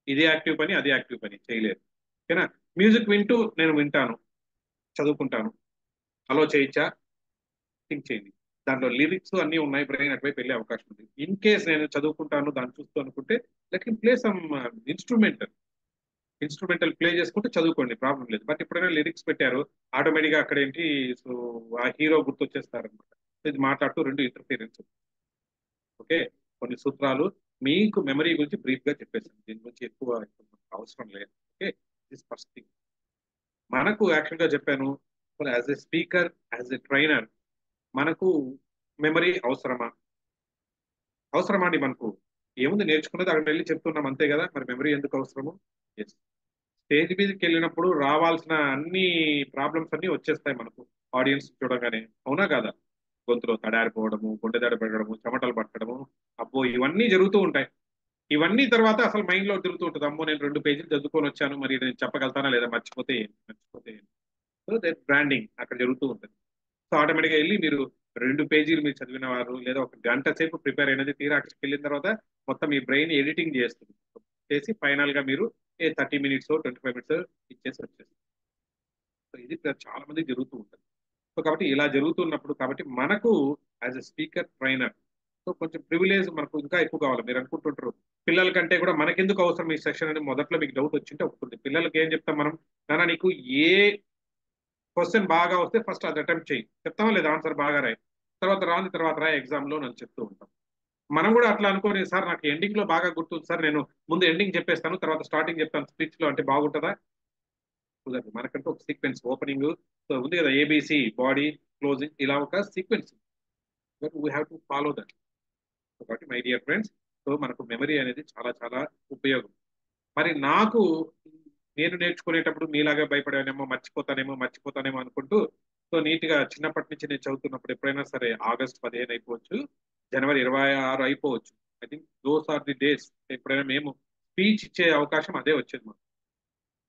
S5: ఇది యాక్టివ్ పని, అది యాక్టివ్ పని, చేయలేదు. ఓకేనా, మ్యూజిక్ వింటూ నేను వింటాను, చదువుకుంటాను, అలో చేయొచ్చా? థింక్ చేయండి. దాంట్లో లిరిక్స్ అన్ని ఉన్నాయి, బ్రెయిన్ అటువైపు వెళ్ళే అవకాశం ఉంది. ఇన్ కేస్ నేను చదువుకుంటాను దాన్ని చూస్తూ అనుకుంటే let him play some instrumental instrumental play చేసుకుంటూ చదువుకోండి, ప్రాబ్లం లేదు. బట్ ఎప్పుడైనా లిరిక్స్ పెట్టారు ఆటోమేటిక్ గా అక్కడ ఏంటి, సో ఆ హీరో గుర్తొచ్చేస్తారు అనమాట. ఇది మాట్లాడుతూ 2 ఇంటర్ఫీరెన్స్. ఓకే, కొన్ని సూత్రాలు మీకు మెమరీ గురించి బ్రీఫ్ గా చెప్పేసాను, దీని గురించి ఎక్కువ అవసరం లేదు. Okay, this first thing. మనకు యాక్చువల్ గా చెప్పాను, as a speaker, as a trainer, మనకు మెమరీ అవసరమా? అవసరమా అండి మనకు? ఏముంది నేర్చుకున్నది అక్కడ వెళ్ళి చెప్తున్నాం అంతే కదా, మరి మెమరీ ఎందుకు అవసరము? ఎస్, స్టేజ్ మీదకి వెళ్ళినప్పుడు రావాల్సిన అన్ని ప్రాబ్లమ్స్ అన్ని వచ్చేస్తాయి మనకు ఆడియన్స్ చూడగానే, అవునా కాదా? గొంతులో తడారిపోవడము, గుండె దడ పెట్టడము, చెమటలు పట్టడము, అబ్బో ఇవన్నీ జరుగుతూ ఉంటాయి. ఇవన్నీ తర్వాత అసలు మైండ్ లో తిరుగుతూ ఉంటుంది, అమ్మో నేను 2 పేజీలు చదువుకొని వచ్చాను, మరి నేను చెప్పగలుగుతానా లేదా, మర్చిపోతే సో దట్ బ్రాండింగ్ అక్కడ జరుగుతూ ఉంటుంది. సో ఆటోమేటిక్గా వెళ్ళి మీరు 2 పేజీలు మీరు చదివిన వారు లేదా ఒక గంట సేపు ప్రిపేర్ అయినది తీరా అక్కడికి వెళ్ళిన తర్వాత మొత్తం మీ బ్రెయిన్ ఎడిటింగ్ చేస్తుంది, చేసి ఫైనల్ గా మీరు 30 మినిట్స్ 25 మినిట్స్ ఇచ్చేసి వచ్చేస్తారు. సో ఇది చాలా మంది జరుగుతూ ఉంటుంది. సో కాబట్టి ఇలా జరుగుతున్నప్పుడు కాబట్టి మనకు as a speaker trainer so కొంచెం ప్రివిలేజ్ మనకు ఇంకా ఎక్కువ కావాలి. మీరు అనుకుంటుంటారు పిల్లల కంటే కూడా మనకెందుకు అవసరం ఈ సెషన్ అని మొదట్లో మీకు డౌట్ వచ్చింటే ఒకటి. పిల్లలకి ఏం చెప్తాం మనం, నాన్న నీకు ఏ క్వశ్చన్ బాగా వస్తే ఫస్ట్ అది అటెంప్ట్ చేయి, చెప్తామా లేదా, ఆన్సర్ బాగా రాయి, తర్వాత రాని తర్వాత రాయి ఎగ్జామ్ లో అని చెప్తూ ఉంటాం. మనం కూడా అట్లా అనుకోని సార్ నాకు ఎండింగ్ లో బాగా గుర్తుంది సార్, నేను ముందు ఎండింగ్ చెప్పేస్తాను తర్వాత స్టార్టింగ్ చెప్తాను స్పీచ్ లో అంటే బాగుంటుందా? కుదరదు. మనకంటూ ఒక సీక్వెన్స్ ఓపెనింగ్ సో ఉంది కదా, ఏబిసి బాడీ క్లోజింగ్ ఇలా ఒక sequence, we have to follow that. కాబట్టి మై డియర్ ఫ్రెండ్స్, సో మనకు మెమరీ అనేది చాలా చాలా ఉపయోగం. మరి నాకు నేను నేర్చుకునేటప్పుడు మీలాగా మర్చిపోతానేమో అనుకుంటూ సో నీట్ గా చిన్నప్పటి నుంచి నేను చదువుతున్నప్పుడు ఎప్పుడైనా సరే ఆగస్ట్ 15 అయిపోవచ్చు, జనవరి 26 అయిపోవచ్చు, I think those are the days ఎప్పుడైనా మేము స్పీచ్ ఇచ్చే అవకాశం అదే వచ్చేది మాకు.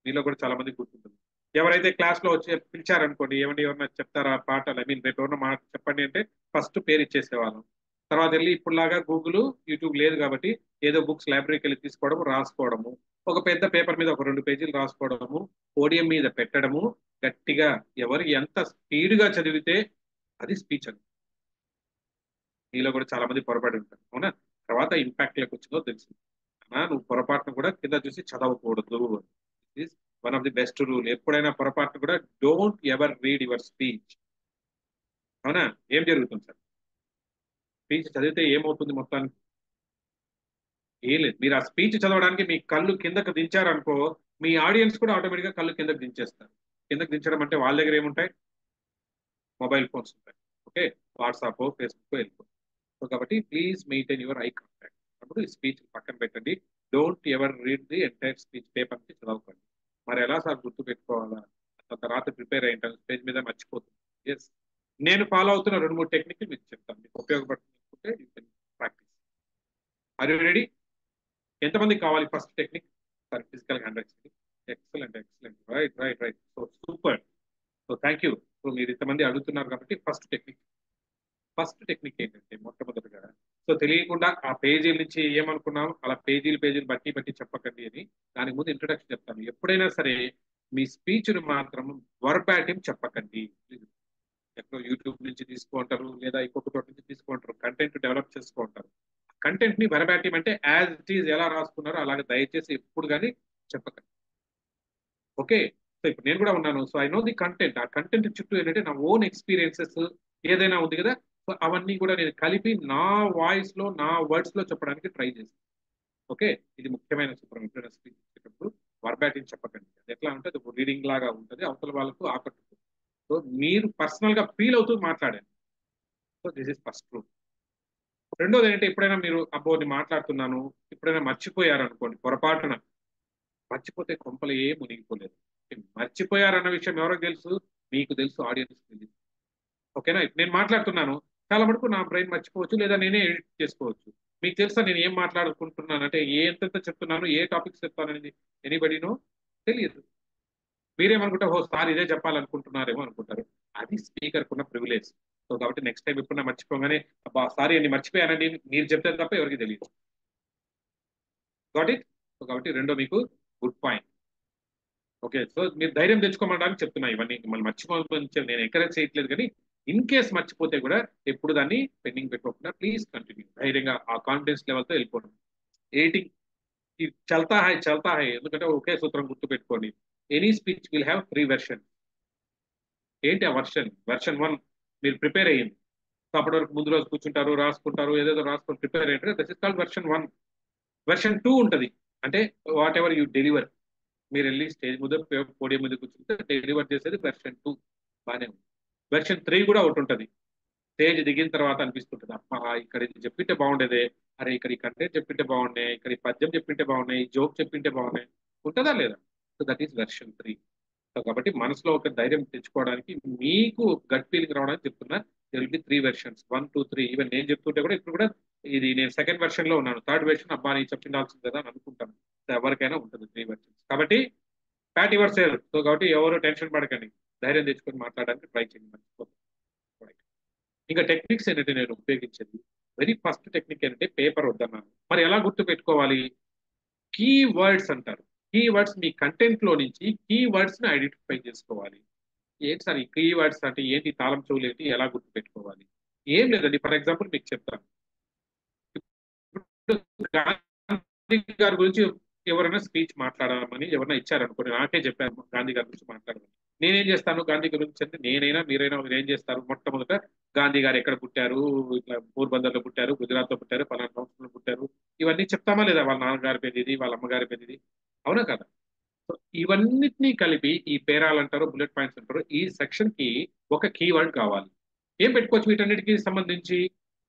S5: మీలో కూడా చాలా మంది గుర్తుంటుంది. ఎవరైతే క్లాస్ లో వచ్చి పిలిచారనుకోండి, ఏమండి ఎవరన్నా చెప్తారా పాటలు, ఐ మీన్ రేపు ఎవరన్నా మాట చెప్పండి అంటే ఫస్ట్ పేరు ఇచ్చేసేవాళ్ళం. తర్వాత వెళ్ళి ఇప్పుడులాగా గూగుల్ యూట్యూబ్ లేదు కాబట్టి ఏదో బుక్స్ లైబ్రరీకి వెళ్ళి తీసుకోవడము, రాసుకోవడము, ఒక పెద్ద పేపర్ మీద ఒక 2 పేజీలు రాసుకోవడము, పోడియం మీద పెట్టడము, గట్టిగా ఎవరు ఎంత స్పీడ్ గా చదివితే అది స్పీచ్ అని. మీలో కూడా చాలా మంది పొరపాటు ఉంటారు, అవునా? తర్వాత ఇంపాక్ట్ లోకి వచ్చిందో తెలిసింది, నువ్వు పొరపాటును కూడా కింద చూసి చదవకూడదు. One of the best rule. ఎప్పుడైనా పొరపాటును కూడా don't ever read your speech, అవునా? ఏం జరుగుతుంది సార్, స్పీచ్ చదివితే ఏమవుతుంది మొత్తానికి? ఏం లేదు. మీరు ఆ స్పీచ్ చదవడానికి మీ కళ్ళు కిందకు దించారనుకో, మీ ఆడియన్స్ కూడా ఆటోమేటిక్ గా కళ్ళు కిందకు దించేస్తారు. కిందకు దించడం అంటే వాళ్ళ దగ్గర ఏముంటాయి, మొబైల్ ఫోన్స్ ఉంటాయి, ఓకే, వాట్సాప్ ఫేస్బుక్ వెళ్ళిపో. సో కాబట్టి please maintain your eye contact. అప్పుడు ఈ స్పీచ్ పక్కన పెట్టండి. Don't ever read the entire speech paper నుంచి చదవకండి. మరి ఎలా సార్ గుర్తు పెట్టుకోవాలా, తర్వాత ప్రిపేర్ అయ్యింటాను స్టేజ్ మీద మర్చిపోతుంది. ఎస్, నేను ఫాలో అవుతున్న 2-3 టెక్నిక్లు మీకు చెప్తాను, మీకు ఉపయోగపడుతుంటే you can practice. Are you ready? ఎంతమందికి కావాలి first technique? Sir physical hand writing. Excellent excellent, right right right, so super. So thank you. So మీరు ఇంతమంది అడుగుతున్నారు కాబట్టి ఫస్ట్ టెక్నిక్ ఏంటంటే మొట్టమొదటిగా సో తెలియకుండా ఆ పేజీల నుంచి ఏమనుకున్నాం అలా పేజీలు బట్టి బట్టి చెప్పకండి అని దానికి ముందు ఇంట్రొడక్షన్ చెప్తాను. ఎప్పుడైనా సరే మీ స్పీచ్ ను మాత్రం వర్బాటిం చెప్పకండి. ఎక్కడో యూట్యూబ్ నుంచి తీసుకుంటారు లేదా ఇంకొక చోట నుంచి తీసుకుంటారు, కంటెంట్ డెవలప్ చేసుకుంటారు. కంటెంట్ ని వర్బాటిం అంటే యాజ్ ఇట్ ఈజ్ ఎలా రాసుకున్నారో అలాగే దయచేసి ఎప్పుడు కానీ చెప్పకండి, ఓకే? సో ఇప్పుడు నేను కూడా ఉన్నాను, so I know the content. ఆ కంటెంట్ చుట్టూ ఏంటంటే నా ఓన్ ఎక్స్పీరియన్సెస్ ఏదైనా ఉంది కదా, సో అవన్నీ కూడా నేను కలిపి నా వాయిస్ లో నా వర్డ్స్ లో చెప్పడానికి ట్రై చేస్తాను, ఓకే? ఇది ముఖ్యమైన సూత్రం. ఎప్పుడైనా స్పీచ్ ఇచ్చేటప్పుడు వర్బాటింగ్ చెప్పకండి. అది ఎట్లా అంటే అది రీడింగ్ లాగా ఉంటుంది, అవతల వాళ్ళకు ఆకట్టుకుంటుంది. సో మీరు పర్సనల్ గా ఫీల్ అవుతూ మాట్లాడండి. So this is first rule. రెండోది ఏంటంటే ఎప్పుడైనా మీరు అబ్బో నేను మాట్లాడుతున్నాను ఎప్పుడైనా మర్చిపోయారు అనుకోండి, పొరపాటున మర్చిపోతే కొంపలు ఏ మునిగిపోలేదు. మర్చిపోయారన్న విషయం ఎవరికి తెలుసు? మీకు తెలుసు, ఆడియన్స్ తెలియదు, ఓకేనా? నేను మాట్లాడుతున్నాను, చాలా మటుకు నా బ్రెయిన్ మర్చిపోవచ్చు లేదా నేనే ఎడిట్ చేసుకోవచ్చు. మీకు తెలుసా నేను ఏం మాట్లాడుకుంటున్నాను అంటే, ఎంతెంత చెప్తున్నాను, ఏ టాపిక్స్ చెప్తాననేది ఎనీబడీనో తెలియదు. మీరేమనుకుంటారు, ఓ సార్ ఇదే చెప్పాలనుకుంటున్నారేమో అనుకుంటారు. అది స్పీకర్ కున్న ప్రివిలేజ్. సో కాబట్టి నెక్స్ట్ టైం ఎప్పుడన్నా మర్చిపోగానే అబ్బా సారీ అండి మర్చిపోయానండి మీరు చెప్తే తప్ప ఎవరికి తెలియదు. Got it? సో కాబట్టి రెండో మీకు గుడ్ పాయింట్, ఓకే? సో మీరు ధైర్యం తెచ్చుకోమడానికి చెప్తున్నా ఇవన్నీ, మిమ్మల్ని మర్చిపోవచ్చు నేను ఎంకరేజ్ చేయట్లేదు, కానీ ఇన్ కేస్ మర్చిపోతే కూడా ఎప్పుడు దాన్ని పెండింగ్ పెట్టుకోకుండా ప్లీజ్ కంటిన్యూ, ధైర్యంగా ఆ కాన్ఫిడెన్స్ లెవెల్తో వెళ్ళిపోండి. ఎయిటింగ్ చల్తా హై ఎందుకంటే ఒకే సూత్రం గుర్తు పెట్టుకోండి. Any speech will have 3 version. ఏంటి ఆ వెర్షన్ 1 మీరు ప్రిపేర్ అయ్యింది, సో అప్పటి వరకు ముందు రోజు కూర్చుంటారు, రాసుకుంటారు, ఏదేదో రాసుకొని ప్రిపేర్ అయ్యారు, that is called version 1. Version 2 ఉంటుంది, అంటే వాట్ ఎవర్ యూ డెలివర్. మీరు వెళ్ళి స్టేజ్ మీద పోడియం మీద కూర్చుంటే డెలివర్ చేసేది వెర్షన్ 2, బాగానే ఉంది. వెర్షన్ 3 కూడా ఒకటి ఉంటుంది, స్టేజ్ దిగిన తర్వాత అనిపిస్తుంటుంది అప్ప ఇక్కడ ఇది చెప్పింటే బాగుండేదే, అరే ఇక్కడ ఈ కంటెంట్ చెప్పింటే బాగున్నాయి, ఇక్కడ ఈ పద్యం చెప్పింటే బాగున్నాయి, ఈ జోక్ చెప్పింటే బాగున్నాయి, ఉంటుందా లేదా? So that is version 3. So కాబట్టి మనసులో ఒక ధైర్యం తెచ్చుకోవడానికి మీకు గట్ ఫీలింగ్ రావడానికి చెప్తున్నా. They will be 3 versions, 1, 2, 3. Even నేను చెప్తుంటే కూడా ఇప్పుడు కూడా ఇది నేను సెకండ్ వెర్షన్ లో ఉన్నాను. థర్డ్ వెర్షన్ అబ్బా నేను చెప్పిండాల్సింది కదా అని అనుకుంటాను. సో ఎవరికైనా ఉంటుంది 3 వెర్షన్స్. కాబట్టి ప్యాట్ యువర్ సెల్ఫ్. సో కాబట్టి ఎవరు టెన్షన్ పడకండి, ధైర్యం తెచ్చుకొని మాట్లాడడానికి ట్రై చేయండి. మర్చిపోతుంది. ఇంకా టెక్నిక్స్ ఏంటంటే నేను ఉపయోగించేది వెరీ ఫస్ట్ టెక్నిక్ ఏంటంటే పేపర్ వద్దన్నాను. మరి ఎలా గుర్తు పెట్టుకోవాలి? కీ వర్డ్స్ అంటారు. కీ వర్డ్స్ మీ కంటెంట్ లో నుంచి కీ వర్డ్స్ ని ఐడెంటిఫై చేసుకోవాలి. ఏంటి సార్ ఈ కీ వర్డ్స్ అంటే ఏంటి, తాళం చెవులు ఏంటి, ఎలా గుర్తు పెట్టుకోవాలి? ఏం లేదండి, ఫర్ ఎగ్జాంపుల్ మీకు చెప్తాను. గాంధీ గారి గురించి ఎవరైనా స్పీచ్ మాట్లాడమని ఎవరైనా ఇచ్చారనుకోండి, నాకే చెప్పారు గాంధీ గారి గురించి మాట్లాడమని. నేనేం చేస్తాను గాంధీ గురించి అంటే, నేనైనా మీరైనా మీరు ఏం చేస్తారు? మొట్టమొదట గాంధీ గారు ఎక్కడ పుట్టారు, ఇట్లా పోర్బందర్లో పుట్టారు, గుజరాత్ లో పుట్టారు, పలానా సంవత్సరంలో పుట్టారు, ఇవన్నీ చెప్తామా లేదా? వాళ్ళ నాన్నగారి పేరు ఇది, వాళ్ళ అమ్మగారి పేరు ఇది, అవునా కదా? సో ఇవన్నిటినీ కలిపి ఈ పేరాలు అంటారు, బుల్లెట్ పాయింట్స్ అంటారు. ఈ సెక్షన్ కి ఒక కీవర్డ్ కావాలి. ఏం పెట్టుకోవచ్చు వీటన్నిటికి సంబంధించి?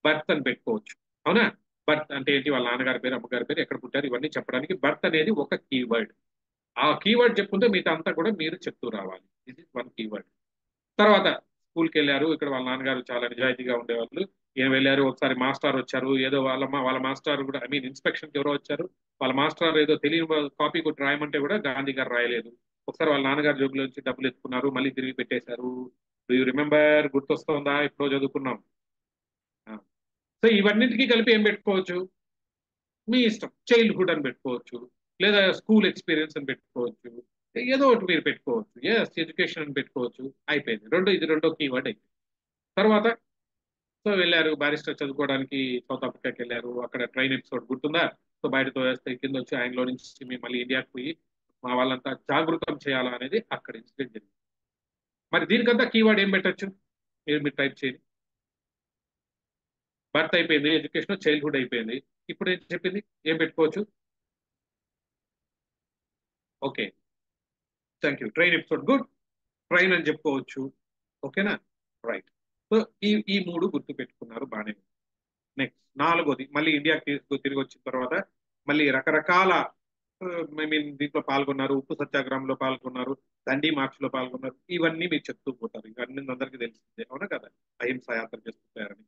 S5: బర్త్ అని పెట్టుకోవచ్చు, అవునా? బర్త్ అంటే ఏంటి? వాళ్ళ నాన్నగారి పేరు, అమ్మగారి పేరు, ఎక్కడ పుట్టారు, ఇవన్నీ చెప్పడానికి బర్త్ అనేది ఒక కీవర్డ్. ఆ కీవర్డ్ చెప్పుకుంటే మిగతా అంతా కూడా మీరు చెప్తూ రావాలి. ఇది 1 కీవర్డ్. తర్వాత స్కూల్కి వెళ్ళారు, ఇక్కడ వాళ్ళ నాన్నగారు చాలా నిజాయితీగా ఉండేవాళ్ళు, ఈయన వెళ్ళారు, ఒకసారి మాస్టర్ వచ్చారు, ఏదో వాళ్ళ మాస్టర్ కూడా ఇన్స్పెక్షన్కి ఎవరో వచ్చారు, వాళ్ళ మాస్టర్ ఏదో తెలియని కాపీ కొట్టి రాయమంటే కూడా గాంధీ గారు రాయలేదు. ఒకసారి వాళ్ళ నాన్నగారు జోబులో నుంచి డబ్బులు ఎత్తుకున్నారు, మళ్ళీ తిరిగి పెట్టేశారు. Do you remember? గుర్తొస్తుందా? ఎప్పుడో చదువుకున్నాం. సో ఇవన్నింటికి కలిపి ఏం పెట్టుకోవచ్చు? మీ ఇష్టం. చైల్డ్హుడ్ అని పెట్టుకోవచ్చు, లేదా స్కూల్ ఎక్స్పీరియన్స్ అని పెట్టుకోవచ్చు, ఏదో ఒకటి మీరు పెట్టుకోవచ్చు. ఎస్, ఎడ్యుకేషన్ అని పెట్టుకోవచ్చు. అయిపోయింది. ఇది రెండో కీవర్డ్ అయిపోయింది. తర్వాత సో వెళ్ళారు బారిస్టర్ చదువుకోవడానికి, సౌత్ ఆఫ్రికాకి వెళ్ళారు. అక్కడ ట్రైన్ ఎపిసోడ్ గుర్తుందా? సో బయటతో వేస్తే కింద వచ్చి ఆయనలో నుంచి మేము మళ్ళీ ఇండియాకి పోయి మా వాళ్ళంతా జాగృతం చేయాలా అనేది అక్కడ ఇన్సిడెంట్ జరిగింది. మరి దీనికంతా కీవర్డ్ ఏం పెట్టచ్చు? మీరు టైప్ చేయండి. బర్త్ అయిపోయింది, ఎడ్యుకేషన్, చైల్డ్హుడ్ అయిపోయింది. ఇప్పుడు ఏం చెప్పింది? ఏం పెట్టుకోవచ్చు? Okay, thank you. Train episode, good. Train అని చెప్పుకోవచ్చు. ఓకేనా? రైట్. సో ఈ 3 గుర్తు పెట్టుకున్నారు, బాగానే. నెక్స్ట్ 4వది, మళ్ళీ ఇండియాకి తిరిగి వచ్చిన తర్వాత మళ్ళీ రకరకాల దీంట్లో పాల్గొన్నారు, ఉప్పు సత్యాగ్రహంలో పాల్గొన్నారు, దండి మార్చ్ లో పాల్గొన్నారు. ఇవన్నీ మీరు చెప్తూ పోతారు. ఇవన్నీ అందరికీ తెలిసిందే, అవునా కదా? అహింస యాత్ర చేస్తుంటారని.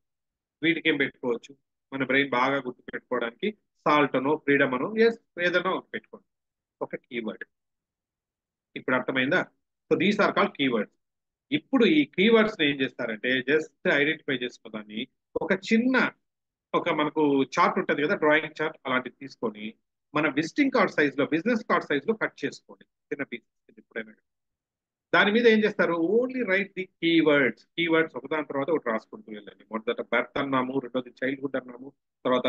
S5: వీటికి ఏం పెట్టుకోవచ్చు? మన బ్రెయిన్ బాగా గుర్తు పెట్టుకోవడానికి సాల్ట్ అనో, ఫ్రీడమ్ అనో, ఎస్ ఏదనో పెట్టుకోండి, ఒక కీవర్డ్. ఇప్పుడు అర్థమైందా? So these are called keywords. ఇప్పుడు ఈ కీవర్డ్స్ ఏం చేస్తారంటే జస్ట్ ఐడెంటిఫై చేసుకోదాన్ని ఒక చిన్న మనకు చార్ట్ ఉంటుంది కదా, డ్రాయింగ్ చార్ట్, అలాంటిది తీసుకొని మన విజిటింగ్ కార్డ్ సైజ్ లో, బిజినెస్ కార్డ్ సైజ్ లో కట్ చేసుకోండి, చిన్న పీస్. ఎప్పుడైనా దాని మీద ఏం చేస్తారు? ఓన్లీ రైట్ ది కీవర్డ్స్ ఒకదాని తర్వాత ఒకటి రాసుకుంటూ వెళ్ళండి. మొదట బర్త్ అన్నాము, రెండోది చైల్డ్హుడ్ అన్నాము, తర్వాత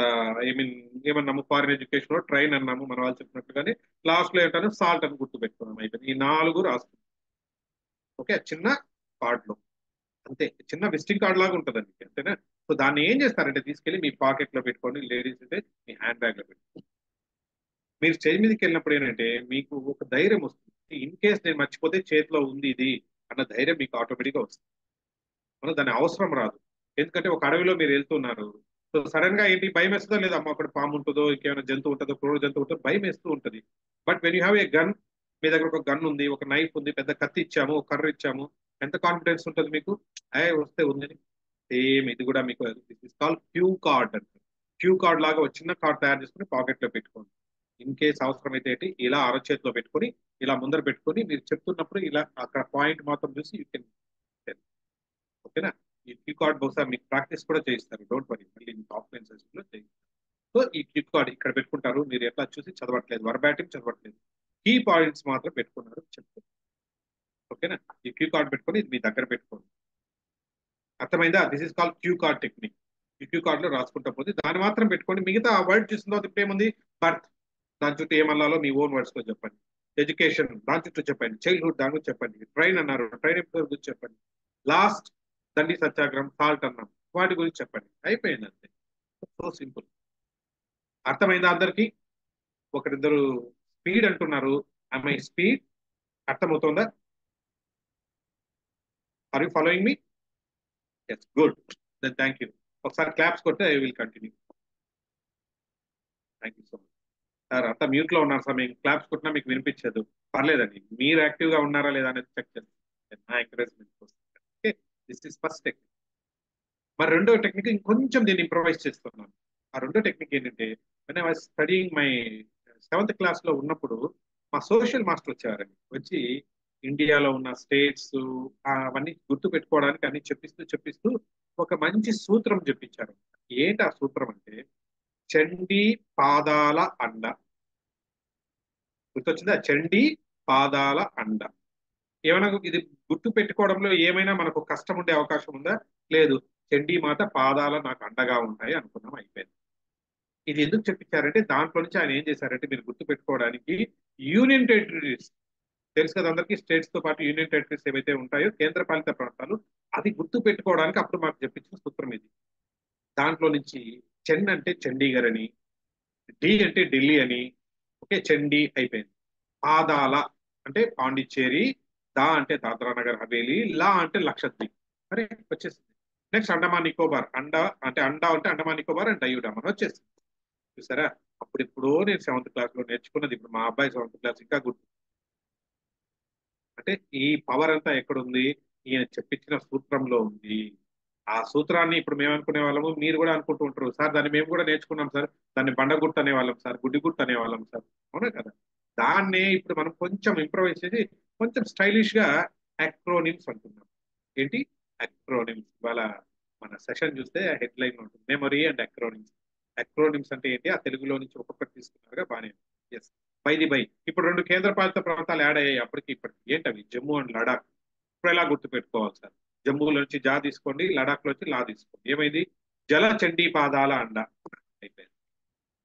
S5: ఏమన్నాము? ఫారిన్ ఎడ్యుకేషన్, ట్రైన్ అన్నాము మన వాళ్ళు చెప్పినట్టుగానే. లాస్ట్ లో ఏంటంటే సాల్ట్ అని గుర్తు పెట్టుకున్నాం. అయిపోయింది. ఈ 4 రాసుకుంటాం. ఓకే, చిన్న కార్డ్ లో, అంతే. చిన్న విజిటింగ్ కార్డ్ లాగా ఉంటుందండి, అంతేనా? సో దాన్ని ఏం చేస్తారంటే తీసుకెళ్లి మీ పాకెట్ లో పెట్టుకోండి, లేడీస్ అయితే మీ హ్యాండ్ బ్యాగ్ లో పెట్టుకోండి. మీరు స్టేజ్ మీదకి వెళ్ళినప్పుడు ఏంటంటే మీకు ఒక ధైర్యం వస్తుంది. ఇన్ కేస్ నేను మర్చిపోతే చేతిలో ఉంది ఇది అన్న ధైర్యం మీకు ఆటోమేటిక్గా వస్తుంది. మనం దాని అవసరం రాదు. ఎందుకంటే ఒక అడవిలో మీరు వెళ్తున్నారు, సో సడన్ గా ఏంటి భయం వేస్తుందో లేదా, అమ్మ అక్కడ పాము ఉంటుందో, ఇంకేమైనా జంతువు ఉంటుందో, క్రూర జంతువు ఉంటుందో, భయం వేస్తూ ఉంటుంది. But when you have a gun, మీ దగ్గర ఒక గన్ ఉంది, ఒక నైఫ్ ఉంది, పెద్ద కత్తి ఇచ్చాము, ఒక కర్ర ఇచ్చాము, ఎంత కాన్ఫిడెన్స్ ఉంటుంది మీకు? వస్తే ఉందని. సేమ్ ఇది కూడా మీకు కాల్ క్యూ కార్డ్ అంటారు. క్యూ కార్డ్ లాగా ఒక చిన్న కార్డ్ తయారు చేసుకుని పాకెట్ లో పెట్టుకోండి. ఇన్ కేస్ అవసరమైతే ఏంటి, ఇలా అరచేతిలో పెట్టుకొని ఇలా ముందర పెట్టుకొని మీరు చెప్తున్నప్పుడు ఇలా అక్కడ పాయింట్ మాత్రం చూసి యూ కెన్. ఓకేనా? ఈ క్యూ కార్డ్ బహుశా మీకు ప్రాక్టీస్ కూడా చేయిస్తారు, డోంట్ వరీ, మళ్ళీ మీకు ఆఫ్లైన్ సెషన్ లో చేయిస్తారు. సో ఈ క్యూ కార్డ్ ఇక్కడ పెట్టుకుంటారు. మీరు ఎట్లా చూసి చదవట్లేదు, వర్బాటిం చదవట్లేదు, కీ పాయింట్స్ మాత్రం పెట్టుకున్నారు చెప్తారు. ఓకేనా? ఈ క్యూ కార్డ్ పెట్టుకొని ఇది మీ దగ్గర పెట్టుకోండి. అర్థమైందా? This is call cue card technique. ఈ క్యూ కార్డ్ లో రాసుకుంటా పోతే దాన్ని మాత్రం పెట్టుకోండి. మిగతా ఆ వర్డ్ చూసిన తర్వాత ఇప్పుడు ఏముంది? బర్త్, దాని చుట్టూ ఏమన్నాలో మీ ఓన్ వర్డ్స్ లో చెప్పండి. ఎడ్యుకేషన్, దాని చుట్టూ చెప్పండి. చైల్డ్హుడ్, దాని గురించి చెప్పండి. ట్రైన్ అన్నారు, ట్రైన్ ఎపిసోడ్ గురించి చెప్పండి. లాస్ట్ దండి సత్యాగ్రహం, సాల్ట్ అన్నాం, వాటి గురించి చెప్పండి. అయిపోయింది, అంతే. So simple. అర్థమైందా అందరికి? ఒకరిద్దరు స్పీడ్ అంటున్నారు, ఐ స్పీడ్ అర్థమవుతుందా? Are you following me? Yes, good. Then thank you. ఒకసారి క్లాప్స్ కొడితే I will continue. Thank you so much. Sir అంతా మ్యూట్ లో ఉన్నారు సార్, మేము క్లాప్స్ కొట్టినా మీకు వినిపించదు, పర్లేదండి మీరు యాక్టివ్ గా ఉన్నారా లేదా అనేది చెక్ చేస్తాను, నా ఎంకరేజ్మెంట్ కోసం. Okay, this is first technique. మరి రెండో టెక్నిక్ ఇంకొంచెం దీన్ని ఇంప్రొవైజ్ చేస్తున్నాను. ఆ రెండో టెక్నిక్ ఏంటంటే, when I was studying my 7th class లో ఉన్నప్పుడు మా సోషల్ మాస్టర్ వచ్చేవారండి. వచ్చి ఇండియాలో ఉన్న స్టేట్స్ అవన్నీ గుర్తు పెట్టుకోవడానికి అన్ని చెప్పిస్తూ ఒక మంచి సూత్రం చెప్పించారు. ఏంటి ఆ సూత్రం అంటే, చండీ పాదాల అండ. గుర్తొచ్చిందా? చండీ పాదాల అండ. ఏమైనా ఇది గుర్తు పెట్టుకోవడంలో ఏమైనా మనకు కష్టం ఉండే అవకాశం ఉందా? లేదు. చండీ మాత పాదాల నాకు అండగా ఉంటాయి అనుకున్నాం, అయిపోయింది. ఇది ఎందుకు చెప్పించారంటే, దాంట్లో నుంచి ఆయన ఏం చేశారంటే, మీరు గుర్తు పెట్టుకోవడానికి యూనియన్ టెరిటరీస్ తెలుసు కదా అందరికీ, స్టేట్స్ తో పాటు యూనియన్ టెరిటరీస్ ఏవైతే ఉంటాయో కేంద్రపాలిత ప్రాంతాలు, అది గుర్తు పెట్టుకోవడానికి అప్పుడు మాకు చెప్పించిన సూత్రం ఇది. దాంట్లో నుంచి చెన్ అంటే చండీగఢ్ అని, డి అంటే ఢిల్లీ అని, ఓకే చండీ అయిపోయింది. పాదాల అంటే పాండిచ్చేరి, దా అంటే దాద్రా నగర్ హవేలీ, లా అంటే లక్షద్వీప్. అరే వచ్చేసింది. నెక్స్ట్ అండమాన్ నికోబార్, అండ అంటే అండమాన్ నికోబార్ అండ్ డయూడామన్ వచ్చేసింది. చూసారా? అప్పుడు ఎప్పుడో నేను 7th క్లాస్ లో నేర్చుకున్నది, ఇప్పుడు మా అబ్బాయి 7th క్లాస్ ఇంకా గుర్తు. అంటే ఈ పవర్ అంతా ఎక్కడుంది? ఈయన చెప్పించిన సూత్రంలో ఉంది. ఆ సూత్రాన్ని ఇప్పుడు మేము అనుకునే వాళ్ళము, మీరు కూడా అనుకుంటూ ఉంటారు, సార్ దాన్ని మేము కూడా నేర్చుకున్నాం సార్, దాన్ని బండగుర్తు అనేవాళ్ళం సార్, గుడ్డి గుర్తు అనేవాళ్ళం సార్. అవునా కదా? దాన్నే ఇప్పుడు మనం కొంచెం ఇంప్రూవైజ్ చేసి కొంచెం స్టైలిష్ గా అక్రోనిమ్స్ అంటున్నాం. ఏంటి? అక్రోనిమ్స్. ఇవాళ మన సెషన్ చూస్తే హెడ్ లైన్ ఉంటుంది, మెమరీ అండ్ అక్రోనిమ్స్. అక్రోనిమ్స్ అంటే ఏంటి? ఆ తెలుగులో నుంచి ఒక్కొక్కటి తీసుకున్నారుగా, బాగానే. ఎస్. బై ఇప్పుడు 2 కేంద్రపాలిత ప్రాంతాలు యాడ్ అయ్యాయి అప్పటికి ఇప్పటికి. ఏంటవి? జమ్మూ అండ్ లడాక్. ఇప్పుడు ఎలా గుర్తు పెట్టుకోవాలి సార్? జమ్మూలో నుంచి జా తీసుకోండి, లడాక్ లో నుంచి లా తీసుకోండి. ఏమైంది? జల చండీ పాదాల అండ అయిపోయింది.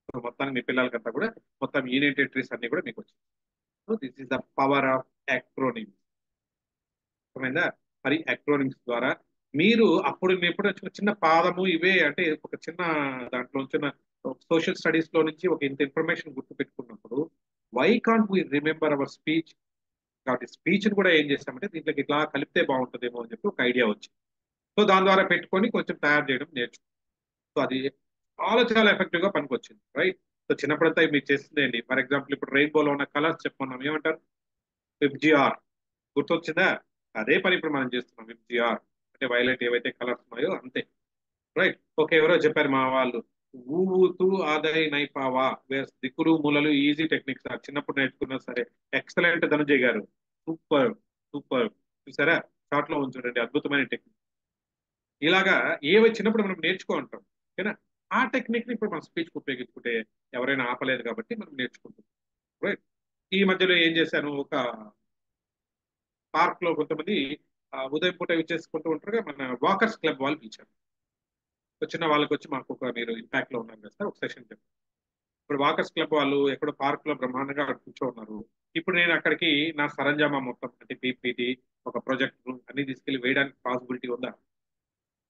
S5: సో మొత్తానికి మీ పిల్లలకంతా కూడా మొత్తం యూనియన్ టెరిటరీస్ అన్ని కూడా మీకు వచ్చింది. So this is the power of acronyms. అర్థమైందా? మరి అక్రోనిమ్స్ ద్వారా మీరు అప్పుడు ఎప్పుడు చిన్న పాదము ఇవే అంటే ఒక చిన్న దాంట్లో చిన్న సోషల్ స్టడీస్ లో నుంచి ఒక ఇంత ఇన్ఫర్మేషన్ గుర్తు పెట్టుకున్నప్పుడు, why can't we remember our speech? కాబట్టి స్పీచ్ కూడా ఏం చేస్తామంటే దీంట్లోకి ఇట్లా కలిపితే బాగుంటుందేమో అని చెప్పి ఒక ఐడియా వచ్చింది. సో దాని ద్వారా పెట్టుకొని కొంచెం తయారు చేయడం నేర్చుకున్నాం. సో అది చాలా ఎఫెక్టివ్ గా పనికొచ్చింది, రైట్? సో చిన్నప్పుడంతా మీరు చేసింది ఏంటి? ఫర్ ఎగ్జాంపుల్ ఇప్పుడు రెయిన్బోలో ఉన్న కలర్స్ చెప్పుకున్నాం, ఏమంటారు? FGR. గుర్తొచ్చిందా? అదే పని ఇప్పుడు మనం చేస్తున్నాం. FGR అంటే వైలెట్ ఏవైతే కలర్స్ ఉన్నాయో అంతే, రైట్? ఓకే, ఎవరో చెప్పారు మా వాళ్ళు, ఊతూ ఆదాయ నైపావా వేస్ దిక్కులు మూలలు ఈజీ టెక్నిక్స్ చిన్నప్పుడు నేర్చుకున్నా సరే. ఎక్సలెంట్ ధనుంజయ్ గారు, సూపర్ సూపర్. చూసారా? షార్ట్ లో ఉంచుండండి, అద్భుతమైన టెక్నిక్. ఇలాగా ఏవై చిన్నప్పుడు మనం నేర్చుకో ఉంటాం, ఓకేనా? ఆ టెక్నిక్ ని ఇప్పుడు మన స్పీచ్ ఉపయోగించుకుంటే ఎవరైనా ఆపలేదు కాబట్టి మనం నేర్చుకుంటాం, రైట్? ఈ మధ్యలో ఏం చేశాను, ఒక పార్క్ లో కొంతమంది ఉదయం పూట చేసుకుంటూ ఉంటారుగా, మన వాకర్స్ క్లబ్ వాళ్ళు పిలిచారు. వచ్చిన వాళ్ళకి వచ్చి మాకు ఒక, మీరు ఇంపాక్ట్ లో ఉన్నారు కదా సార్, ఒక సెషన్ చెప్పారు. ఇప్పుడు వాకర్స్ క్లబ్ వాళ్ళు ఎక్కడో పార్క్ లో బ్రహ్మాండంగా కూర్చో ఉన్నారు. ఇప్పుడు నేను అక్కడికి నా సరంజామా మొత్తం అంటే పీపీటీ, ఒక ప్రాజెక్ట్ అన్ని తీసుకెళ్లి వేయడానికి పాసిబిలిటీ ఉందా?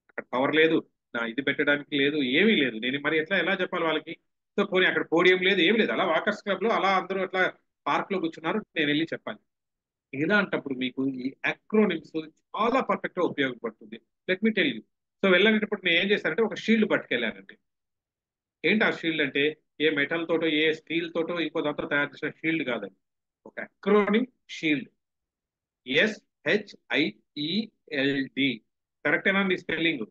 S5: అక్కడ పవర్ లేదు, నా ఇది పెట్టడానికి లేదు, ఏమీ లేదు. నేను మరి ఎలా చెప్పాలి వాళ్ళకి? సో పోనీ అక్కడ పోడియం లేదు, ఏం లేదు, అలా వాకర్స్ క్లబ్ లో అలా అందరూ అట్లా పార్క్ లో కూర్చున్నారు, నేను వెళ్ళి చెప్పాలి. ఇలాంటప్పుడు మీకు ఈ అక్రోనిమ్స్ చాలా పర్ఫెక్ట్ గా ఉపయోగపడుతుంది. Let me tell you. So వెళ్ళేటప్పుడు నేను ఏం చేశానంటే ఒక షీల్డ్ పట్టుకెళ్ళానండి. ఏంటి ఆ షీల్డ్ అంటే, ఏ మెటల్ తోటో ఏ స్టీల్ తోటో ఇంకో దాంతో తయారు చేసిన షీల్డ్ కాదండి, ఒక అక్రోనిమ్ షీల్డ్. SHIELD. కరెక్టేనా నీ spelling?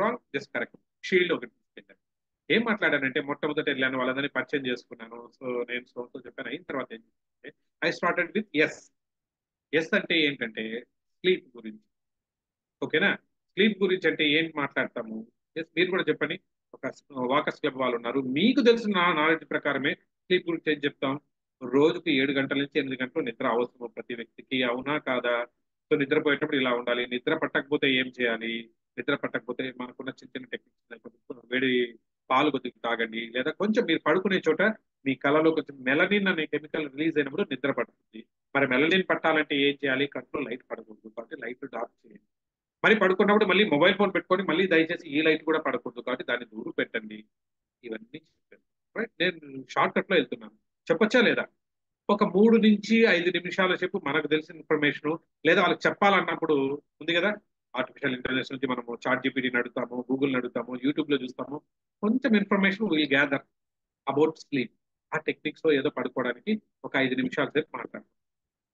S5: Wrong, just correct. Shield ఒకటి తీసుకెళ్ళాను. ఏం మాట్లాడానంటే, మొట్టమొదటి వెళ్ళాను, వాళ్ళందరినీ పరిచయం చేసుకున్నాను. సో నేను సోతో చెప్పాను. అయిన తర్వాత ఏం చేస్తే, I started with S. S అంటే ఏంటంటే స్లీప్ గురించి, ఓకేనా? స్లీప్ గురించి అంటే ఏంటి మాట్లాడతాము? ఎస్, మీరు కూడా చెప్పండి. ఒక వాకర్స్ క్లబ్ వాళ్ళు ఉన్నారు, మీకు తెలిసిన నాలెడ్జ్ ప్రకారమే స్లీప్ గురించి ఏం చెప్తాం? రోజుకు 7 గంటల నుంచి 8 గంటలు నిద్ర అవసరం ప్రతి వ్యక్తికి, అవునా కాదా? సో నిద్రపోయేటప్పుడు ఇలా ఉండాలి, నిద్ర పట్టకపోతే ఏం చేయాలి? నిద్ర పట్టకపోతే మనకున్న చిన్న చిన్న టెక్నిక్స్, వేడి పాలు కొద్దిగా తాగండి, లేదా కొంచెం మీరు పడుకునే చోట మీ కలలో కొంచెం మెలనిన్ అనే కెమికల్ రిలీజ్ అయినప్పుడు నిద్ర పడుతుంది. మరి మెలనిన్ పట్టాలంటే ఏం చేయాలి? కంట్లో లైట్ పడకూడదు కాబట్టి లైట్ డార్క్ చేయండి. మరి పడుకున్నప్పుడు మళ్ళీ మొబైల్ ఫోన్ పెట్టుకొని మళ్ళీ దయచేసి ఈ లైట్ కూడా పడకూడదు కాబట్టి దాన్ని దూరం పెట్టండి. ఇవన్నీ చెప్పాను, రైట్? నేను షార్ట్ కట్ లో వెళ్తున్నాను, చెప్పొచ్చా లేదా? ఒక 3 నుంచి 5 నిమిషాల సేపు మనకు తెలిసిన ఇన్ఫర్మేషన్, లేదా వాళ్ళకి చెప్పాలన్నప్పుడు ఉంది కదా, ఆర్టిఫిషియల్ ఇంటెలిజెన్స్ నుంచి మనము చాట్ జీపీటీని అడుగుతాము, గూగుల్ని అడుగుతాము, యూట్యూబ్ లో చూస్తాము, కొంచెం information will gather about sleep. ఆ టెక్నిక్స్ లో ఏదో పడుకోవడానికి ఒక 5 నిమిషాల సేపు మాట్లాడతాం.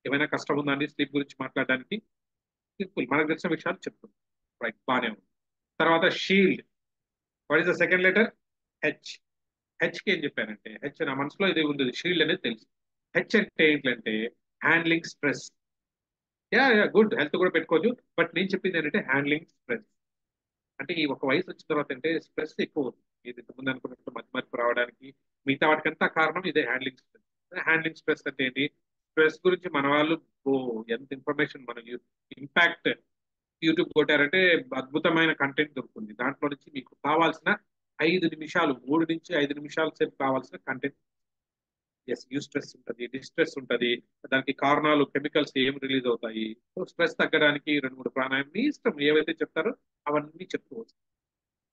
S5: ఏమైనా కష్టం ఉందండి స్లీప్ గురించి మాట్లాడడానికి? సింపుల్, మనకు తెలిసిన విషయాలు చెప్తుంది. రైట్, బాగానే ఉంది. తర్వాత shield. What is the second letter? H. H కి ఏం చెప్పానంటే, హెచ్ నా మనసులో ఇది ఉంది, షీల్డ్ అనేది తెలుసు. హెచ్ అంటే ఏంటంటే handling stress. Yeah yeah good, health కూడా పెట్టుకోవచ్చు. బట్ నేను చెప్పింది ఏంటంటే హ్యాండ్లింగ్ స్ట్రెస్. అంటే ఈ ఒక వయసు వచ్చిన తర్వాత అంటే స్ట్రెస్ ఎక్కువ అవుతుంది. ఇది ఇంతకుముందు అనుకున్నట్టు మధ్య మధ్య రావడానికి మిగతా వాటికంతా కారణం ఇదే హ్యాండ్లింగ్ స్ట్రెస్. హ్యాండ్లింగ్ స్ట్రెస్ అంటే ఏంటి? స్ట్రెస్ గురించి మన వాళ్ళు ఓ ఎంత ఇన్ఫర్మేషన్ మన ఇంపాక్ట్ యూట్యూబ్ కొట్టారంటే అద్భుతమైన కంటెంట్ దొరుకుతుంది. దాంట్లో నుంచి మీకు కావాల్సిన 5 నిమిషాలు, 3 నుంచి 5 నిమిషాల సేపు కావాల్సిన కంటెంట్. ఎస్, యూ స్ట్రెస్ ఉంటుంది, డిస్ట్రెస్ ఉంటుంది, దానికి కారణాలు కెమికల్స్ ఏం రిలీజ్ అవుతాయి. సో స్ట్రెస్ తగ్గడానికి 2-3 ప్రాణాయామం మీ ఇష్టం ఏవైతే చెప్తారో అవన్నీ చెప్పుకోవచ్చు.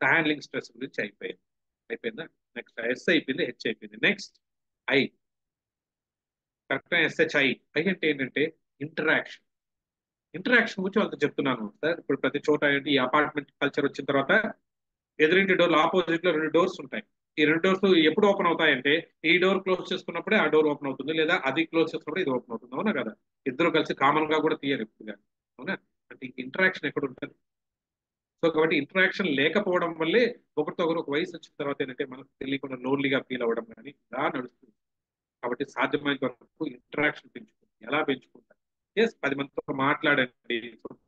S5: హ్యాండ్లింగ్ స్ట్రెస్ గురించి అయిపోయిందా? నెక్స్ట్ ఎస్ అయిపోయింది, హెచ్ అయిపోయింది. Next I. కరెక్ట్, ఎస్హెచ్ఐ. ఐ అంటే ఏంటంటే ఇంటరాక్షన్. ఇంటరాక్షన్ గురించి వాళ్ళతో చెప్తున్నాను సార్. ఇప్పుడు ప్రతి చోట ఏంటి, ఈ అపార్ట్మెంట్ కల్చర్ వచ్చిన తర్వాత ఎదురింటి డోర్లు ఆపోజిట్ లో 2 డోర్స్ ఉంటాయి. ఈ 2 డోర్స్ ఎప్పుడు ఓపెన్ అవుతాయంటే ఈ డోర్ క్లోజ్ చేసుకున్నప్పుడే ఆ డోర్ ఓపెన్ అవుతుంది, లేదా అది క్లోజ్ చేసుకున్నప్పుడు ఇది ఓపెన్ అవుతుంది. అవునా కదా? ఇద్దరు కలిసి కామన్ గా కూడా తీయరు ఎప్పుడు. అవునా? అంటే ఇంటరాక్షన్ ఎక్కడ ఉంటుంది? సో కాబట్టి ఇంటరాక్షన్ లేకపోవడం వల్లే ఒకరితో ఒకరు ఒక వయసు వచ్చిన తర్వాత ఏంటంటే మనకు తెలియకుండా లోన్లీగా ఫీల్ అవ్వడం కానీ ఇలా నడుస్తుంది. కాబట్టి సాధ్యమైనంత వరకు ఇంటరాక్షన్ పెంచుకోండి. ఎలా పెంచుకుంటారు? ఎస్, 10 మందితో మాట్లాడండి,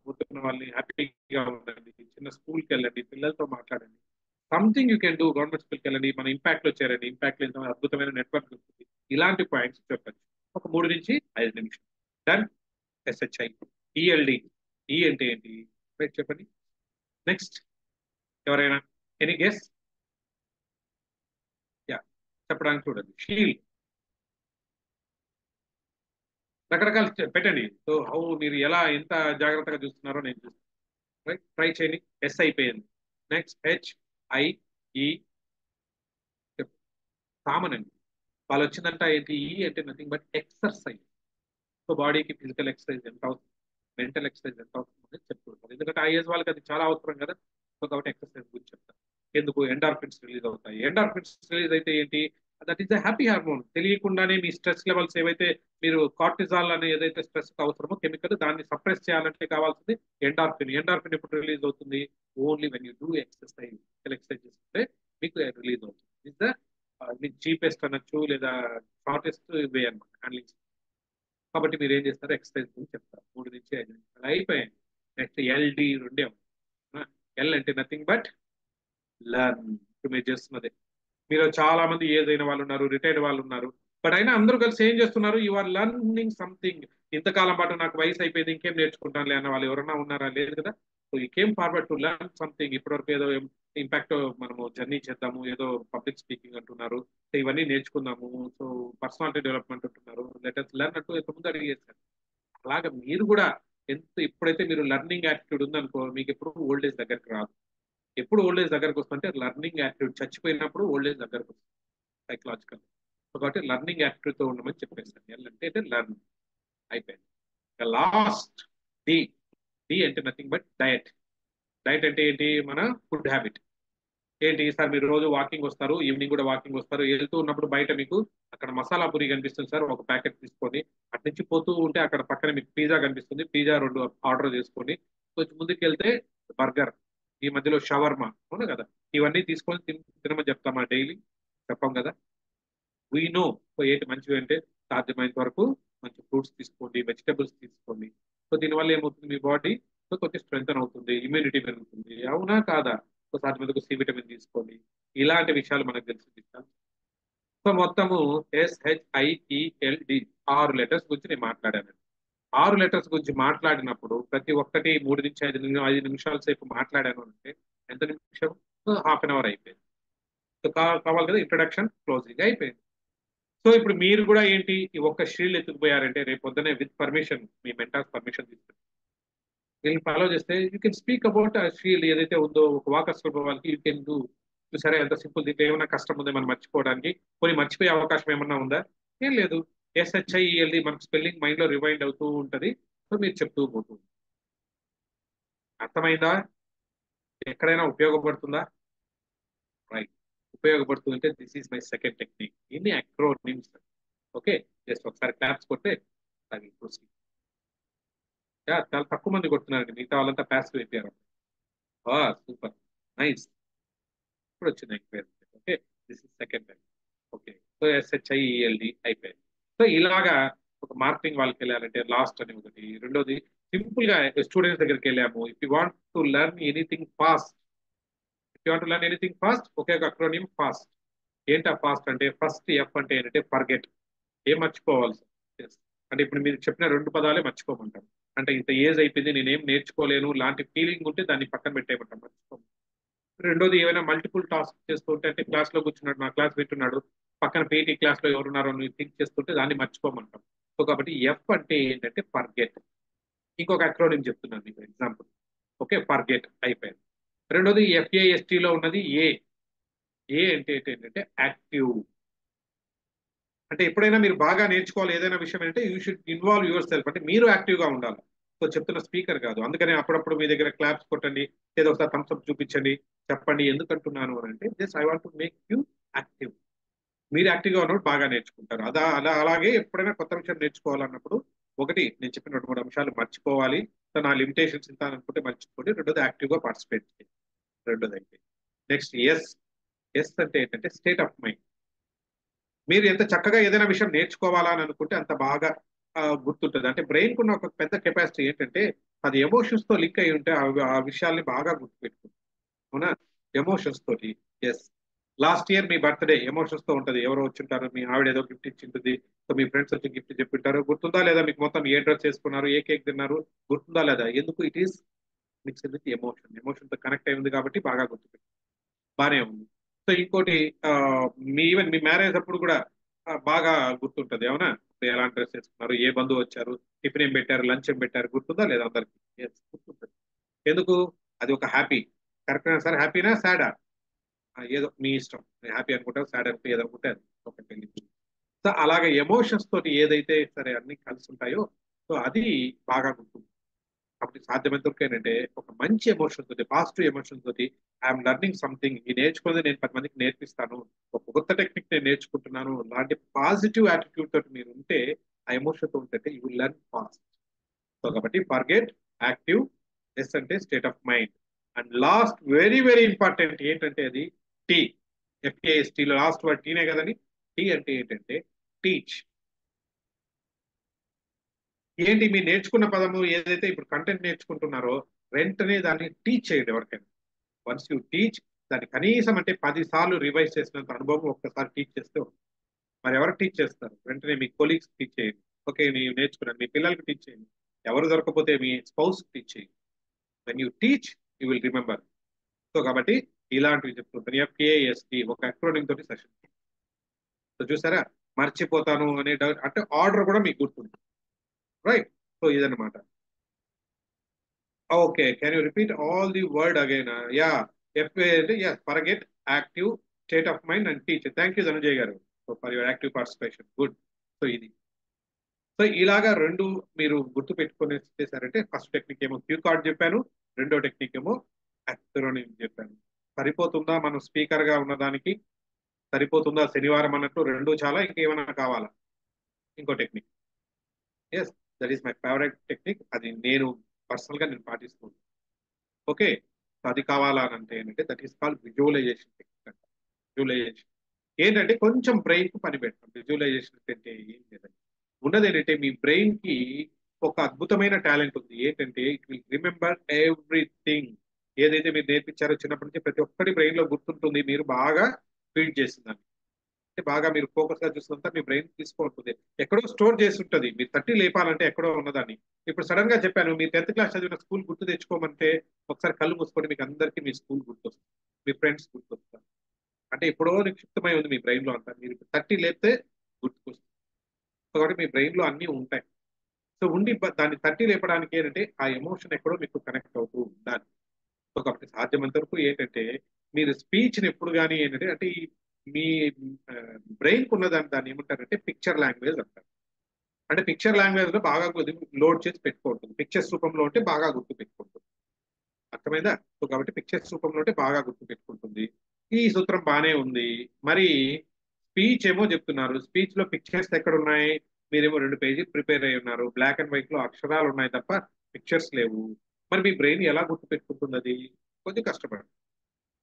S5: కూర్చున్న వాళ్ళని హ్యాపీగా ఉండండి, చిన్న స్కూల్కి వెళ్ళండి, పిల్లలతో మాట్లాడండి. Something you can do. Government స్కూల్కి వెళ్ళండి, మన ఇంపాక్ట్ లో చేరండి, ఇంపాక్ట్ లో అద్భుతమైన నెట్వర్క్ ఉంటుంది. ఇలాంటి పాయింట్స్ చెప్పండి. ఒక 3 నుంచి 5 నిమిషాలు. డన్. ఎస్హెచ్ఐ. ఈఎల్డి. ఈ అంటే ఏంటి? రైట్, చెప్పండి. నెక్స్ట్ ఎవరైనా ఎనీ గెస్? యా, చెప్పడానికి చూడండి. షీల్డ్. రకరకాలు పెట్టండి. సో హౌ మీరు ఎలా ఎంత జాగ్రత్తగా చూస్తున్నారో నేను చూస్తాను. రైట్, ట్రై చేయండి. ఎస్ అయిపోయింది. నెక్స్ట్ హెచ్, ఐ, ఈ. కామన్ అండి. వాళ్ళు వచ్చిందంట ఏంటి? ఈ అంటే నథింగ్ బట్ ఎక్సర్సైజ్. సో బాడీకి ఫిజికల్ ఎక్సర్సైజ్ ఎంత అవుతుంది, మెంటల్ ఎక్సర్సైజ్ ఎంత అవుతుంది అని చెప్తూ ఉంటారు. ఎందుకంటే ఆ ఏజ్ వాళ్ళకి అది చాలా అవసరం కదా. సో కాబట్టి ఎక్సర్సైజ్ గురించి చెప్తారు. ఎందుకు? ఎండార్ఫిన్స్ రిలీజ్ అవుతాయి. ఎండార్ఫిన్స్ రిలీజ్ అయితే ఏంటి? That is the happy hormone. తెలియకుండానే మీ స్ట్రెస్ లెవెల్స్ ఏవైతే, మీరు కార్టిజాల్ అనే ఏదైతే స్ట్రెస్ అవసరమో కెమికల్, దాన్ని సప్రెస్ చేయాలంటే కావాల్సింది ఎండార్ఫిన్. ఎండార్ఫిన్ ఎప్పుడు రిలీజ్ అవుతుంది? Only when you do exercise. Exercise చేస్తే మీకు రిలీజ్ అవుతుంది. ఇస్ ద మీకు చీపెస్ట్ అనొచ్చు, లేదా షార్టెస్ట్ వే అనమాట హ్యాండ్లింగ్. కాబట్టి మీరు ఏం చేస్తారు? ఎక్సర్సైజ్ గురించి చెప్తారు. 3 నుంచి 5 నిమిషాలు అయిపోయాయి. Next LD 2. ఎల్ అంటే నథింగ్ బట్ లర్న్. మీరు చేస్తున్నదే. మీరు చాలా మంది ఏజ్ అయిన వాళ్ళు ఉన్నారు, రిటైర్డ్ వాళ్ళు ఉన్నారు. బట్ అయినా అందరూ కలిసి ఏం చేస్తున్నారు? You are learning something. ఇంతకాలం పాటు నాకు వయసు అయిపోయింది, ఇంకేం నేర్చుకుంటానులే అన్న వాళ్ళు ఎవరన్నా ఉన్నారా? లేదు కదా. So you came forward to learn something. ఇప్పటివరకు ఏదో ఇంపాక్ట్ మనము జర్నీ చేద్దాము, ఏదో పబ్లిక్ స్పీకింగ్ అంటున్నారు, సో ఇవన్నీ నేర్చుకుందాము, సో పర్సనాలిటీ డెవలప్మెంట్ అంటున్నారు, లెటర్స్ లెర్న్ అంటూ ఎంతమంది అడిగేస్తారు. అలాగా మీరు కూడా ఎప్పుడైతే మీరు లర్నింగ్ యాటిట్యూడ్ ఉందనుకో, మీకు ఎప్పుడు ఓల్డ్ ఏజ్ దగ్గరికి రాదు. ఎప్పుడు ఓల్డ్ ఏజ్ దగ్గరకు వస్తుంటే లర్నింగ్ యాటిట్యూడ్ చచ్చిపోయినప్పుడు ఓల్డ్ ఏజ్ దగ్గరకు వస్తుంది సైకలాజికల్. కాబట్టి లర్నింగ్ యాటిట్యూడ్ తో ఉండమని చెప్పేస్తాను. ఎల్ అంటే లర్న్. అయిపోయింది. Last D. డి అంటే నథింగ్ బట్ డయట్. డయట్ అంటే ఏంటి? మన ఫుడ్ హ్యాబిట్. ఏంటి సార్? మీరు రోజు వాకింగ్ వస్తారు, ఈవినింగ్ కూడా వాకింగ్ వస్తారు, వెళ్తూ ఉన్నప్పుడు బయట మీకు అక్కడ మసాలా పూరి కనిపిస్తుంది సార్, ఒక ప్యాకెట్ తీసుకొని అటు నుంచి పోతూ ఉంటే అక్కడ పక్కన మీకు పిజ్జా కనిపిస్తుంది, పిజ్జా 2 ఆర్డర్ చేసుకొని కొంచెం ముందుకు వెళ్తే బర్గర్, ఈ మధ్యలో షవర్మా, అవును కదా, ఇవన్నీ తీసుకొని తినమని చెప్తామా డైలీ? చెప్పాం కదా. We know. సో ఏంటి మంచివి అంటే సాధ్యమైనంత వరకు మంచి ఫ్రూట్స్ తీసుకోండి, వెజిటబుల్స్ తీసుకోండి. సో దీనివల్ల ఏమవుతుంది? మీ బాడీ సో కొంచెం స్ట్రెంగ్ అవుతుంది, ఇమ్యూనిటీ పెరుగుతుంది. అవునా కాదా? సో సాధ్యమైనంత సి విటమిన్ తీసుకోండి. ఇలాంటి విషయాలు మనకు తెలిసి. సో మొత్తము ఎస్హెచ్ఐఈఎల్డి 6 లెటర్స్ గురించి నేను మాట్లాడాను. 6 లెటర్స్ గురించి మాట్లాడినప్పుడు ప్రతి ఒక్కటి 3 నుంచి 5 నిమిషాల సేపు మాట్లాడాను అంటే ఎంత నిమిషం? హాఫ్ అన్ అవర్ అయిపోయింది. సో కావాలి కదా, ఇంట్రొడక్షన్, క్లోజింగ్ అయిపోయింది. సో ఇప్పుడు మీరు కూడా ఏంటి, ఈ ఒక్క షీల్డ్ ఎత్తుకుపోయారంటే రేపు పొద్దునే with permission, me mentors permission తీసుకుని వీళ్ళని ఫాలో చేస్తే యూ కెన్ స్పీక్ అబౌట్ ఆ షీల్డ్ ఏదైతే ఉందో. ఒక వాకర్స్ వాళ్ళకి యూ కెన్ డూ. సరే, ఎంత సింపుల్. దీంట్లో ఏమైనా కష్టం ఉందా మనం మర్చిపోవడానికి? కొన్ని మర్చిపోయే అవకాశం ఏమన్నా ఉందా? ఏం లేదు. ఎస్హెచ్ఐఈఎల్డి మనకు స్పెల్లింగ్ మైండ్ లో రివైండ్ అవుతూ ఉంటది. సో మీరు చెప్తూ పోతుంది. అర్థమైందా? ఎక్కడైనా ఉపయోగపడుతుందా? రైట్. ఉపయోగపడుతుందంటే this is my second technique. ఇన్ని అక్రోనిమ్స్. ఓకే, జస్ట్ ఒకసారి క్లాప్స్ కొడితే అది ప్రొసీడ్. చాలా తక్కువ మంది కొడుతున్నారండి, మిగతా వాళ్ళంతా ప్యాసివ్ అయిపోయారు. Super, nice. ఇప్పుడు వచ్చింది enquiry. Okay, this is second time. Okay, so SHIELD అయిపోయింది. సో ఇలాగా ఒక మార్కెటింగ్ వాళ్ళకి వెళ్ళాలంటే లాస్ట్ అని ఒకటి. రెండోది సింపుల్ గా స్టూడెంట్స్ దగ్గరికి వెళ్ళాము. If you want to learn anything fast, ఒకే ఒక అక్రోనియం ఫాస్ట్. ఏంటా ఫాస్ట్ అంటే ఫస్ట్ F అంటే ఏంటంటే ఫర్గెట్. ఏం మర్చిపోవాలి సార్? Yes. అంటే ఇప్పుడు మీరు చెప్పిన 2 పదాలే మర్చిపోమంటారు. అంటే ఇంత ఏజ్ అయిపోయింది నేనేం నేర్చుకోలేను లాంటి ఫీలింగ్ ఉంటే దాన్ని పక్కన పెట్టేయమంటాం, మర్చిపో. రెండోది ఏమైనా మల్టిపుల్ టాస్క్ చేస్తుంటే, అంటే క్లాస్ లో కూర్చున్నాడు, నా క్లాస్ వింటున్నాడు, పక్కన పీటీ క్లాస్ లో ఎవరున్నారో నువ్వు థింక్ చేస్తుంటే దాన్ని మర్చిపోమంటాం. సో కాబట్టి F అంటే ఏంటంటే ఫర్గెట్. ఇంకొక అక్రోనియం చెప్తున్నాను మీకు ఎగ్జాంపుల్. ఓకే, ఫర్గెట్ అయిపోయింది. రెండోది FAST లో ఉన్నది ఏ అంటే ఏంటంటే యాక్టివ్. అంటే ఎప్పుడైనా మీరు బాగా నేర్చుకోవాలి ఏదైనా విషయం అంటే you should involve your self, అంటే మీరు యాక్టివ్ గా ఉండాలి. సో చెప్తున్న స్పీకర్ కాదు. అందుకని అప్పుడప్పుడు మీ దగ్గర క్లాప్స్ కొట్టండి, ఏదో ఒకసారి థమ్స్ అప్ చూపించండి, చెప్పండి ఎందుకు అంటున్నాను అని అంటే just I want to make you active. మీరు యాక్టివ్ గా ఉన్నప్పుడు బాగా నేర్చుకుంటారు. అలాగే ఎప్పుడైనా కొత్త విషయం నేర్చుకోవాలన్నప్పుడు ఒకటి నేను చెప్పిన 2-3 అంశాలు మర్చిపోవాలి. సో నా లిమిటేషన్స్ ఇంత అనుకుంటే మర్చిపోండి. రెండోది యాక్టివ్ గా పార్టిసిపేట్ చేయండి. రెండోది అయితే నెక్స్ట్ ఎస్ అంటే ఏంటంటే స్టేట్ ఆఫ్ మైండ్. మీరు ఎంత చక్కగా ఏదైనా విషయం నేర్చుకోవాలా అని అనుకుంటే అంత బాగా గుర్తుంటుంది. అంటే బ్రెయిన్ కున్న ఒక పెద్ద కెపాసిటీ ఏంటంటే అది ఎమోషన్స్ తో లింక్ అయి ఉంటే ఆ విషయాల్ని బాగా గుర్తుపెట్టుకుంటుంది. అవునా? ఎమోషన్స్ తోటి. ఎస్, లాస్ట్ ఇయర్ మీ బర్త్డే ఎమోషన్స్ తో ఉంటది. ఎవరో వచ్చింటారు, మీ ఆవిడ ఏదో గిఫ్ట్ ఇచ్చింటుంది, సో మీ ఫ్రెండ్స్ వచ్చి గిఫ్ట్ చెప్పింటారు, గుర్తుందా లేదా? మీకు మొత్తం ఏ డ్రెస్ చేసుకున్నారు, ఏ కేక్ తిన్నారు, గుర్తుందా లేదా? ఎందుకు? It is mixed with emotion తో కనెక్ట్ అయి ఉంది కాబట్టి బాగా గుర్తుపెట్టు. బానే ఉంది. సో ఇంకోటి ఈవెన్ మీ మ్యారేజ్ అప్పుడు కూడా బాగా గుర్తుంటది. అవునా? ఎలాంటి డ్రెస్ వేసుకున్నారు, ఏ బంధువు వచ్చారు, టిఫిన్ ఏం పెట్టారు, లంచ్ ఏం పెట్టారు, గుర్తుందా లేదా అందరికి? గుర్తుంటది. ఎందుకు? అది ఒక హ్యాపీ. Correct sir? హ్యాపీనా సాడా? ఏదో మీ ఇష్టం, హ్యాపీ అనుకుంటారు, సాడ్ అనుకుంటే ఏదనుకుంటే అది ఒకటి. సో అలాగే ఎమోషన్స్ తోటి ఏదైతే సరే అన్ని కలిసి ఉంటాయో సో అది బాగా గుర్తుంది. కాబట్టి సాధ్యమైనంత వరకు ఏంటంటే ఒక మంచి ఎమోషన్ తోటి, పాజిటివ్ ఎమోషన్ తోటి ఐఎమ్ లెర్నింగ్ సంథింగ్, ఈ నేర్చుకున్నది నేను 10 మందికి నేర్పిస్తాను, ఒక కొత్త టెక్నిక్ నేను నేర్చుకుంటున్నాను లాంటి పాజిటివ్ యాటిట్యూడ్ తోటి మీరు ఉంటే, ఆ ఎమోషన్ తో ఉంటే you will learn fast. So కాబట్టి ఫర్గెట్, యాక్టివ్, ఎస్ అంటే state of mind. And last very very important ఏంటంటే అది టీ. FAST లో లాస్ట్ వర్డ్ టీనే కదండి. టీ అంటే ఏంటంటే టీచ్. ఏంటి మీరు నేర్చుకున్న పదము ఏదైతే ఇప్పుడు కంటెంట్ నేర్చుకుంటున్నారో వెంటనే దాన్ని టీచ్ చేయండి ఎవరికైనా. వన్స్ యూ టీచ్, దాన్ని కనీసం అంటే 10 సార్లు రివైజ్ చేసినంత అనుభవం ఒక్కసారి టీచ్ చేస్తే మరి ఎవరికి టీచ్ చేస్తారు? వెంటనే మీ కొలీగ్స్ టీచ్ చేయండి. ఓకే, నేను నేర్చుకున్నాను, మీ పిల్లలకి టీచ్ చేయండి. ఎవరు దొరకపోతే మీ స్పౌస్ టీచ్ చేయండి. When you teach you will remember. So కాబట్టి ఇలాంటివి చెప్తుంటాను. FAST ఒక అక్రోనిం తోటి సెషన్. సో చూసారా, మర్చిపోతాను అనే అంటే ఆర్డర్ కూడా మీకు గుర్తుంది. రైట్? సో ఇదన్నమాట. Okay, can you repeat all the word again? Ya, FA అంటే ya forget, active, state of mind and teach. Thank you Dhananjay గారు for your active participation. Good. So ఇది. సో ఇలాగా 2 మీరు గుర్తు పెట్టుకుని చేశారంటే ఫస్ట్ టెక్నిక్ ఏమో క్యూ కార్డ్ చెప్పాను, రెండో టెక్నిక్ ఏమో అక్రోనిం చెప్పాను. సరిపోతుందా మనం స్పీకర్ గా ఉన్నదానికి? సరిపోతుందా శనివారం అన్నట్టు? 2 చాలా, ఇంకేమైనా కావాలా? ఇంకో technique. Yes, that is my favourite technique. అది నేను పర్సనల్ గా నేను పాటిస్తున్నాను. ఓకే, అది కావాలా అని అంటే ఏంటంటే that is called visualisation technique. Visualisation ఏంటంటే కొంచెం బ్రెయిన్ కు పని పెట్టడం. విజువలైజేషన్ అంటే ఏం లేదండి, ఉన్నది ఏంటంటే మీ బ్రెయిన్ కి ఒక అద్భుతమైన టాలెంట్ ఉంది. ఏంటంటే ఇట్ విల్ రిమెంబర్ ఎవ్రీథింగ్. ఏదైతే మీరు నేర్పించారో చిన్నప్పటి నుంచి ప్రతి ఒక్కటి బ్రెయిన్ లో గుర్తుంటుంది, మీరు బాగా ఫీడ్ చేసిందని. అంటే బాగా మీరు ఫోకస్ గా చూస్తుంటే మీ బ్రెయిన్ తీసుకుంటుంది, ఎక్కడో స్టోర్ చేసి ఉంటుంది. మీరు తట్టి లేపాలంటే ఎక్కడో ఉన్నదాన్ని. ఇప్పుడు సడన్ గా చెప్పాను, మీ 10th క్లాస్ చదివిన స్కూల్ గుర్తు తెచ్చుకోమంటే ఒకసారి కళ్ళు మూసుకోండి, మీకు అందరికీ మీ స్కూల్ గుర్తొస్తుంది, మీ ఫ్రెండ్స్ గుర్తొస్తారు. అంటే ఎప్పుడో నిక్షిప్తమై ఉంది మీ బ్రెయిన్ లో అంతా, మీరు తట్టి లేపితే గుర్తుకొస్తుంది. కాబట్టి మీ బ్రెయిన్ లో అన్ని ఉంటాయి. సో ఉండి దాన్ని తట్టి లేపడానికి ఏంటంటే ఆ ఎమోషన్ ఎక్కడో మీకు కనెక్ట్ అవుతూ ఉండాలి. సో కాబట్టి సాధ్యమైనంత వరకు ఏంటంటే మీరు స్పీచ్ ని ఎప్పుడు కానీ ఏంటంటే అంటే మీ బ్రెయిన్ కు ఉన్నదాన్ని దాన్ని ఏమంటారంటే పిక్చర్ లాంగ్వేజ్ అంటారు. అంటే పిక్చర్ లాంగ్వేజ్ లో బాగా లోడ్ చేసి పెట్టుకుంటుంది, పిక్చర్స్ రూపంలో ఉంటే బాగా గుర్తు పెట్టుకుంటుంది. అర్థమైందా? సో కాబట్టి పిక్చర్స్ రూపంలో ఉంటే బాగా గుర్తు పెట్టుకుంటుంది. ఈ సూత్రం బానే ఉంది. మరి స్పీచ్ ఏమో చెప్తున్నారు. స్పీచ్ లో పిక్చర్స్ ఎక్కడ ఉన్నాయి? మీరేమో 2 పేజీలు ప్రిపేర్ అయి ఉన్నారు. బ్లాక్ అండ్ వైట్ లో అక్షరాలు ఉన్నాయి తప్ప పిక్చర్స్ లేవు. మరి మీ బ్రెయిన్ ఎలా గుర్తు పెట్టుకుంటుంది? అది కొంచెం కష్టపడండి.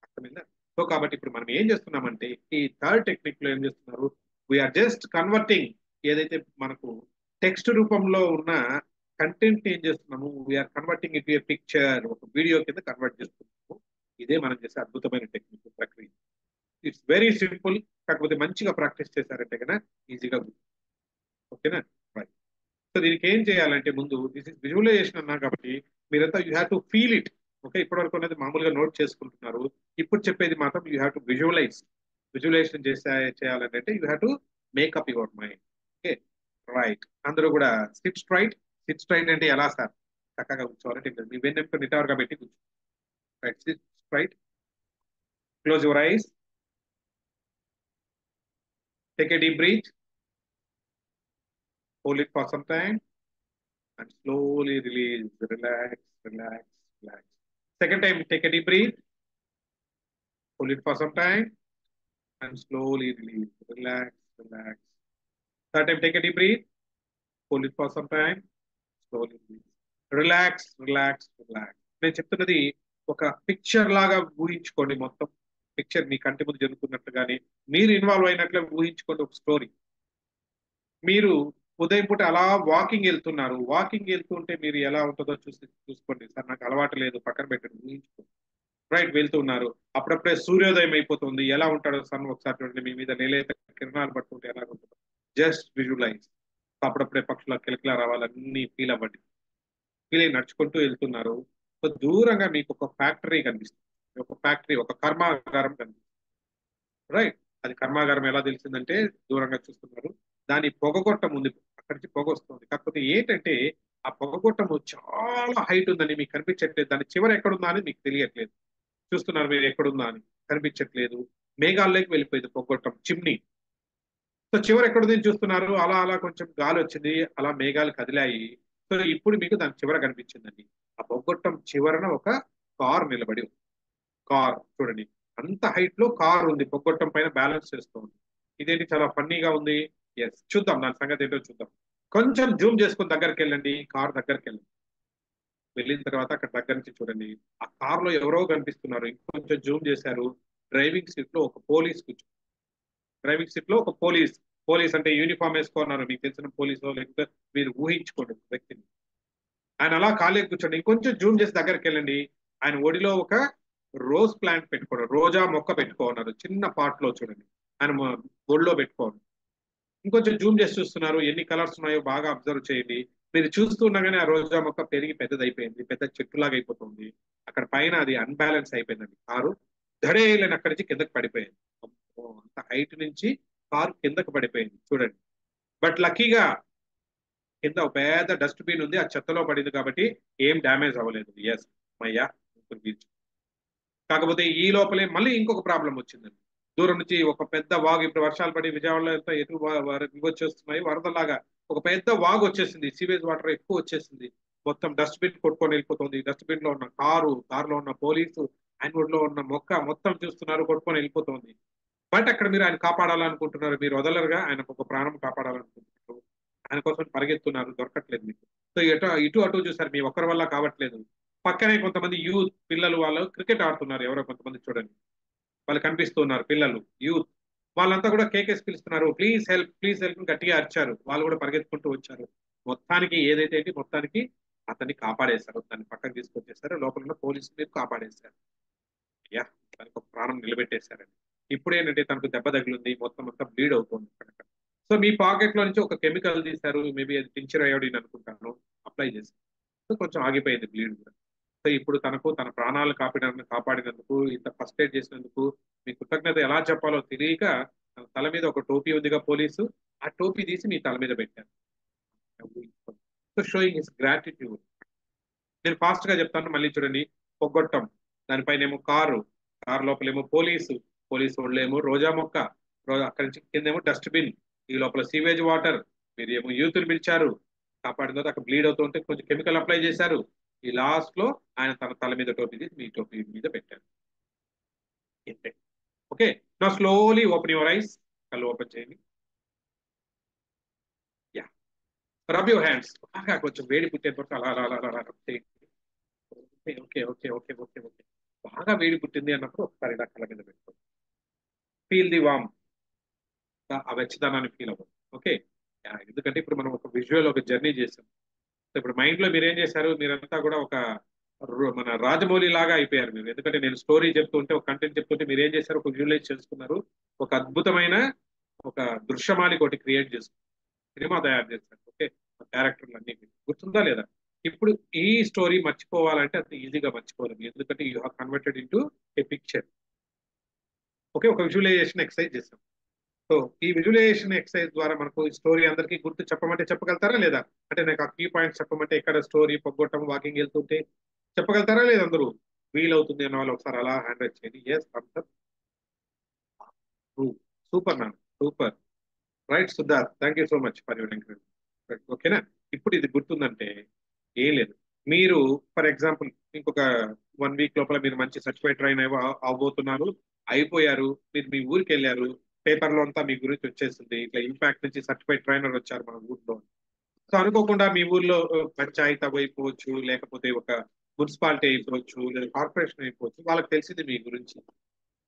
S5: అర్థమైందా? సో కాబట్టి ఇప్పుడు మనం ఏం చేస్తున్నామంటే ఈ థర్డ్ టెక్నిక్ లో ఏం చేస్తున్నారు? వీఆర్ జస్ట్ కన్వర్టింగ్ ఏదైతే మనకు టెక్స్ట్ రూపంలో ఉన్న కంటెంట్ ఏం చేస్తున్నాము? We're converting it a picture, ఒక వీడియో కింద కన్వర్ట్ చేస్తున్నాము. ఇదే మనం చేసే అద్భుతమైన టెక్నిక్ ప్రక్రియ. It's very simple. కాకపోతే మంచిగా ప్రాక్టీస్ చేశారంటే కన్నా ఈజీగా ఓకేనా? రైట్. సో దీనికి ఏం చేయాలంటే ముందు దిస్ ఇస్ విజువలైజేషన్ అన్నా కాబట్టి మీరంతా you have to feel it. Okay, ఇప్పటి వరకు అనేది మామూలుగా నోట్ చేసుకుంటున్నారు. ఇప్పుడు చెప్పేది మాత్రం you have to visualise. Visualisation చేయాలంటే you have to make up your mind. Okay, right. అందరూ కూడా సిట్ స్ట్రైట్. సిట్ స్ట్రైట్ అంటే ఎలా సార్? చక్కగా కూర్చోవాలంటే మీ వెన్నెంపు నిటారుగా పెట్టి కూర్చో. Right, sit straight. Close your eyes. Take a deep breath. Hold it for some time and slowly release. Relax, relax, relax. Second time, take a deep breath. Hold it for some time and slowly release. Relax, relax. Third time, take a deep breath. Hold it for some time. Slowly release. Relax, relax, relax. నేను చెప్తున్నది ఒక picture లాగా ఊహించుకోండి. మొత్తం picture మీ కంటి ముందు జరుగుతున్నట్టుగానే మీరు involve అయినట్లే ఊహించుకోండి. ఒక స్టోరీ. మీరు ఉదయం పూట అలా వాకింగ్ వెళ్తున్నారు. వాకింగ్ వెళ్తుంటే మీరు ఎలా ఉంటుందో చూసుకోండి. సార్ నాకు అలవాటు లేదు, పక్కన పెట్టండి, ఊహించుకోండి. రైట్, వెళ్తున్నారు. అప్పుడప్పుడే సూర్యోదయం అయిపోతుంది. ఎలా ఉంటాడో సన్ ఒకసారి చూడండి. మీ మీద నేలైతే కిరణాలు పట్టుకుంటే ఎలా ఉంటుందో జస్ట్ విజువలైజ్. అప్పుడప్పుడే పక్షుల కిలకిల రావాలన్నీ ఫీల్ అవ్వండి. ఫీల్ అయి నడుచుకుంటూ వెళ్తున్నారు. సో దూరంగా మీకు ఒక ఫ్యాక్టరీ కనిపిస్తుంది. ఒక ఫ్యాక్టరీ, ఒక కర్మాగారం కనిపిస్తుంది. రైట్, అది కర్మాగారం ఎలా తెలిసిందంటే దూరంగా చూస్తున్నారు. దాని పొగగొట్టం ఉంది, అక్కడి నుంచి పొగ వస్తుంది. కాకపోతే ఏంటంటే ఆ పొగగొట్టము చాలా హైట్ ఉందని మీకు కనిపించట్లేదు. దాని చివరి ఎక్కడుందా అని మీకు తెలియట్లేదు. చూస్తున్నారు మీరు ఎక్కడుందా అని, కనిపించట్లేదు. మేఘాల్లోకి వెళ్ళిపోయింది పొగగొట్టం, చిమ్నీ. సో చివరి ఎక్కడుంది చూస్తున్నారు. అలా అలా కొంచెం గాలి వచ్చింది, అలా మేఘాలు కదిలాయి. సో ఇప్పుడు మీకు దాని చివర కనిపించిందండి. ఆ పొగగొట్టం చివరన ఒక కార్ నిలబడి ఉంది. కార్ చూడండి, అంత హైట్ లో కార్ ఉంది, పొగొట్టం పైన బ్యాలెన్స్ చేస్తూ ఉంది. ఇదేంటి చాలా ఫన్నీగా ఉంది. ఎస్, చూద్దాం దాని సంగతి ఏంటో చూద్దాం. కొంచెం జూమ్ చేసుకుని దగ్గరికి వెళ్ళండి. కార్ దగ్గరికి వెళ్ళండి. వెళ్ళిన తర్వాత అక్కడ దగ్గర నుంచి చూడండి. ఆ కార్ లో ఎవరో కనిపిస్తున్నారు. ఇంకొంచెం జూమ్ చేశారు. డ్రైవింగ్ సీట్ లో ఒక పోలీస్ కూర్చో. డ్రైవింగ్ సీట్ లో ఒక పోలీస్. పోలీస్ అంటే యూనిఫామ్ వేసుకున్నారు. మీకు తెలిసిన పోలీసు లేకపోతే మీరు ఊహించుకోండి వ్యక్తిని. ఆయన అలా ఖాళీ కూర్చోండి. ఇంకొంచెం జూమ్ చేసి దగ్గరికి వెళ్ళండి. ఆయన ఒడిలో ఒక రోజ్ ప్లాంట్ పెట్టుకోండి, రోజా మొక్క పెట్టుకోన్నారు. చిన్న పాట్ లో చూడండి. ఆయన ఒడిలో పెట్టుకోండి. ఇంకొంచెం జూమ్ చేసి చూస్తున్నారు. ఎన్ని కలర్స్ ఉన్నాయో బాగా అబ్జర్వ్ చేయండి. మీరు చూస్తూ ఉండగానే ఆ రోజా మొక్క పెరిగి పెద్దదైపోయింది, పెద్ద చెట్టులాగా అయిపోతుంది. అక్కడ పైన అది అన్బ్యాలెన్స్ అయిపోయిందండి. కారు ధడేలని అక్కడి నుంచి కిందకి పడిపోయింది. అంత హైట్ నుంచి కారు కిందకి పడిపోయింది చూడండి. బట్ లక్కీగా కింద ఒక పెద్ద డస్ట్బిన్ ఉంది, ఆ చెత్తలో పడింది కాబట్టి ఏం డ్యామేజ్ అవ్వలేదు. ఎస్ మయ్యా. కాకపోతే ఈ లోపలే మళ్ళీ ఇంకొక ప్రాబ్లం వచ్చిందండి. దూరం నుంచి ఒక పెద్ద వాగు, ఇప్పుడు వర్షాలు పడి విజయవాడలో ఎంత ఎటు ఇవి వచ్చేస్తున్నాయి వరదలాగా, ఒక పెద్ద వాగు వచ్చేసింది. సీవేజ్ వాటర్ ఎక్కువ వచ్చేసింది. మొత్తం డస్ట్బిన్ కొట్టుకొని వెళ్ళిపోతుంది. డస్ట్బిన్ లో ఉన్న కారులో ఉన్న పోలీసు, ఆయన లో ఉన్న మొక్క మొత్తం చూస్తున్నారు, కొట్టుకొని వెళ్ళిపోతుంది. బట్ అక్కడ మీరు ఆయన కాపాడాలనుకుంటున్నారు, మీరు వదలరుగా. ఆయన ఒక ప్రాణం కాపాడాలనుకుంటున్నారు. ఆయన కోసం పరిగెత్తున్నారు, దొరకట్లేదు మీకు. సో ఇటు అటు చూసారు, మీ ఒక్కరి వల్ల కావట్లేదు. పక్కనే కొంతమంది యూత్ పిల్లలు వాళ్ళు క్రికెట్ ఆడుతున్నారు. ఎవరో కొంతమంది చూడండి, వాళ్ళు కనిపిస్తున్నారు పిల్లలు, యూత్. వాళ్ళంతా కూడా కేకేసి పిలుస్తున్నారు, ప్లీజ్ హెల్ప్, ప్లీజ్ హెల్ప్ గట్టిగా అరిచారు. వాళ్ళు కూడా పరిగెత్తుకుంటూ వచ్చారు. మొత్తానికి ఏదైతే ఏంటి, మొత్తానికి అతన్ని కాపాడేశారు. దాన్ని పక్కన తీసుకొచ్చేసారు. లోపల ఉన్న పోలీసులు మీరు కాపాడేశారు. యా, తనకు ఒక ప్రాణం నిలబెట్టేశారండి. ఇప్పుడు ఏంటంటే తనకు దెబ్బ తగిలింది, మొత్తం అంతా బ్లీడ్ అవుతుంది అక్కడ. సో మీ పాకెట్ లో నుంచి ఒక కెమికల్ తీశారు, మేబీ అది టించర్ అయోడిన్ అనుకుంటాను, అప్లై చేశారు. సో కొంచెం ఆగిపోయింది బ్లీడ్ కూడా. సో ఇప్పుడు తనకు తన ప్రాణాలు కాపాడినందుకు, ఇంత ఫస్ట్ ఎయిడ్ చేసినందుకు మీ కృతజ్ఞత ఎలా చెప్పాలో తెలియక తన తల మీద ఒక టోపీ ఉందిగా పోలీసు, ఆ టోపీ తీసి మీ తల మీద పెట్టారు. So sowing his gratitude. నేను ఫాస్ట్ గా చెప్తాను, మళ్ళీ చూడండి. పొగొట్టం, దానిపైన ఏమో కారు లోపలేమో పోలీసు వాళ్ళేమో రోజా మొక్క, అక్కడి నుంచి కిందేమో డస్ట్బిన్, ఈ లోపల సీవేజ్ వాటర్. మీరు ఏమో యూతులు పిలిచారు, కాపాడిన తర్వాత అక్కడ బ్లీడ్ అవుతుంటే కొంచెం కెమికల్ అప్లై చేశారు. ఈ లాస్ట్ లో ఆయన తన తల మీద టోపీ తీసి మీ టోపీ మీద పెట్టారు. ఇంతే. నా స్లోలీ ఓపెన్ యువర్ ఐస్, కళ్ళు ఓపెన్ చేయండి. Yeah, rub your hands. బాగా కొంచెం వేడి పుట్టేంత వరకు అలా అలా అలా అలా రబ్ చేయండి. Okay okay okay okay okay okay. బాగా వేడి పుట్టింది అన్నప్పుడు ఒకసారి ఇలా కళ్ళ మీద పెట్టుకోండి. ఫీల్ ది వామ్, ఆ వెచ్చదనాన్ని ఫీల్ అవ్వండి. ఓకే. ఎందుకంటే ఇప్పుడు మనం ఒక విజువల్, ఒక జర్నీ చేసాం. సో ఇప్పుడు మైండ్ లో మీరు ఏం చేశారు, మీరంతా కూడా ఒక మన రాజమౌళి లాగా అయిపోయారు మీరు. ఎందుకంటే నేను స్టోరీ చెప్తుంటే, ఒక కంటెంట్ చెప్తుంటే మీరు ఏం చేశారు, ఒక విజువలైజ్ చేసుకున్నారు, ఒక అద్భుతమైన ఒక దృశ్యమాలిక ఒకటి క్రియేట్ చేసుకున్నారు, సినిమా తయారు చేశారు. ఓకే. క్యారెక్టర్లు అన్ని మీకు గుర్తుందా లేదా? ఇప్పుడు ఈ స్టోరీ మర్చిపోవాలంటే అంత ఈజీగా మర్చిపోలేము, ఎందుకంటే you have converted into A picture. Okay. ఒక విజువలైజేషన్ ఎక్సర్సైజ్ చేసాం. సో ఈ విజువలైజేషన్ ఎక్సర్సైజ్ ద్వారా మనకు ఈ స్టోరీ అందరికీ గుర్తు చెప్పమంటే చెప్పగలుగుతారా లేదా? అంటే నాకు ఆ కీ పాయింట్స్ చెప్పమంటే, ఇక్కడ స్టోరీ పొగ్గొట్టం, వాకింగ్ వెళ్తుంటే చెప్పగలుగుతారా లేదా? అందరూ వీలవుతుంది అన్న వాళ్ళు ఒకసారి అలా హ్యాండ్ రైజ్ చేయండి. Yes, super ma'am, super. Right Siddharth, thank you so much for your encouragement. ఓకేనా? ఇప్పుడు ఇది గుర్తుందంటే ఏం లేదు, మీరు ఫర్ ఎగ్జాంపుల్ ఇంకొక 1 వీక్ లోపల మీరు మంచి సర్టిఫైడ్ ట్రైన్ అవబోతున్నారు, అయిపోయారు, మీరు మీ ఊరికి వెళ్ళారు, పేపర్లో అంతా మీ గురించి వచ్చేసింది, ఇట్లా ఇంపాక్ట్ నుంచి సర్టిఫైడ్ ట్రైనర్ వచ్చారు మన ఊర్లో. సో అనుకోకుండా మీ ఊర్లో పంచాయతీ అయిపోవచ్చు, లేకపోతే ఒక మున్సిపాలిటీ అయిపోవచ్చు, లేదా కార్పొరేషన్ అయిపోవచ్చు, వాళ్ళకి తెలిసింది మీ గురించి.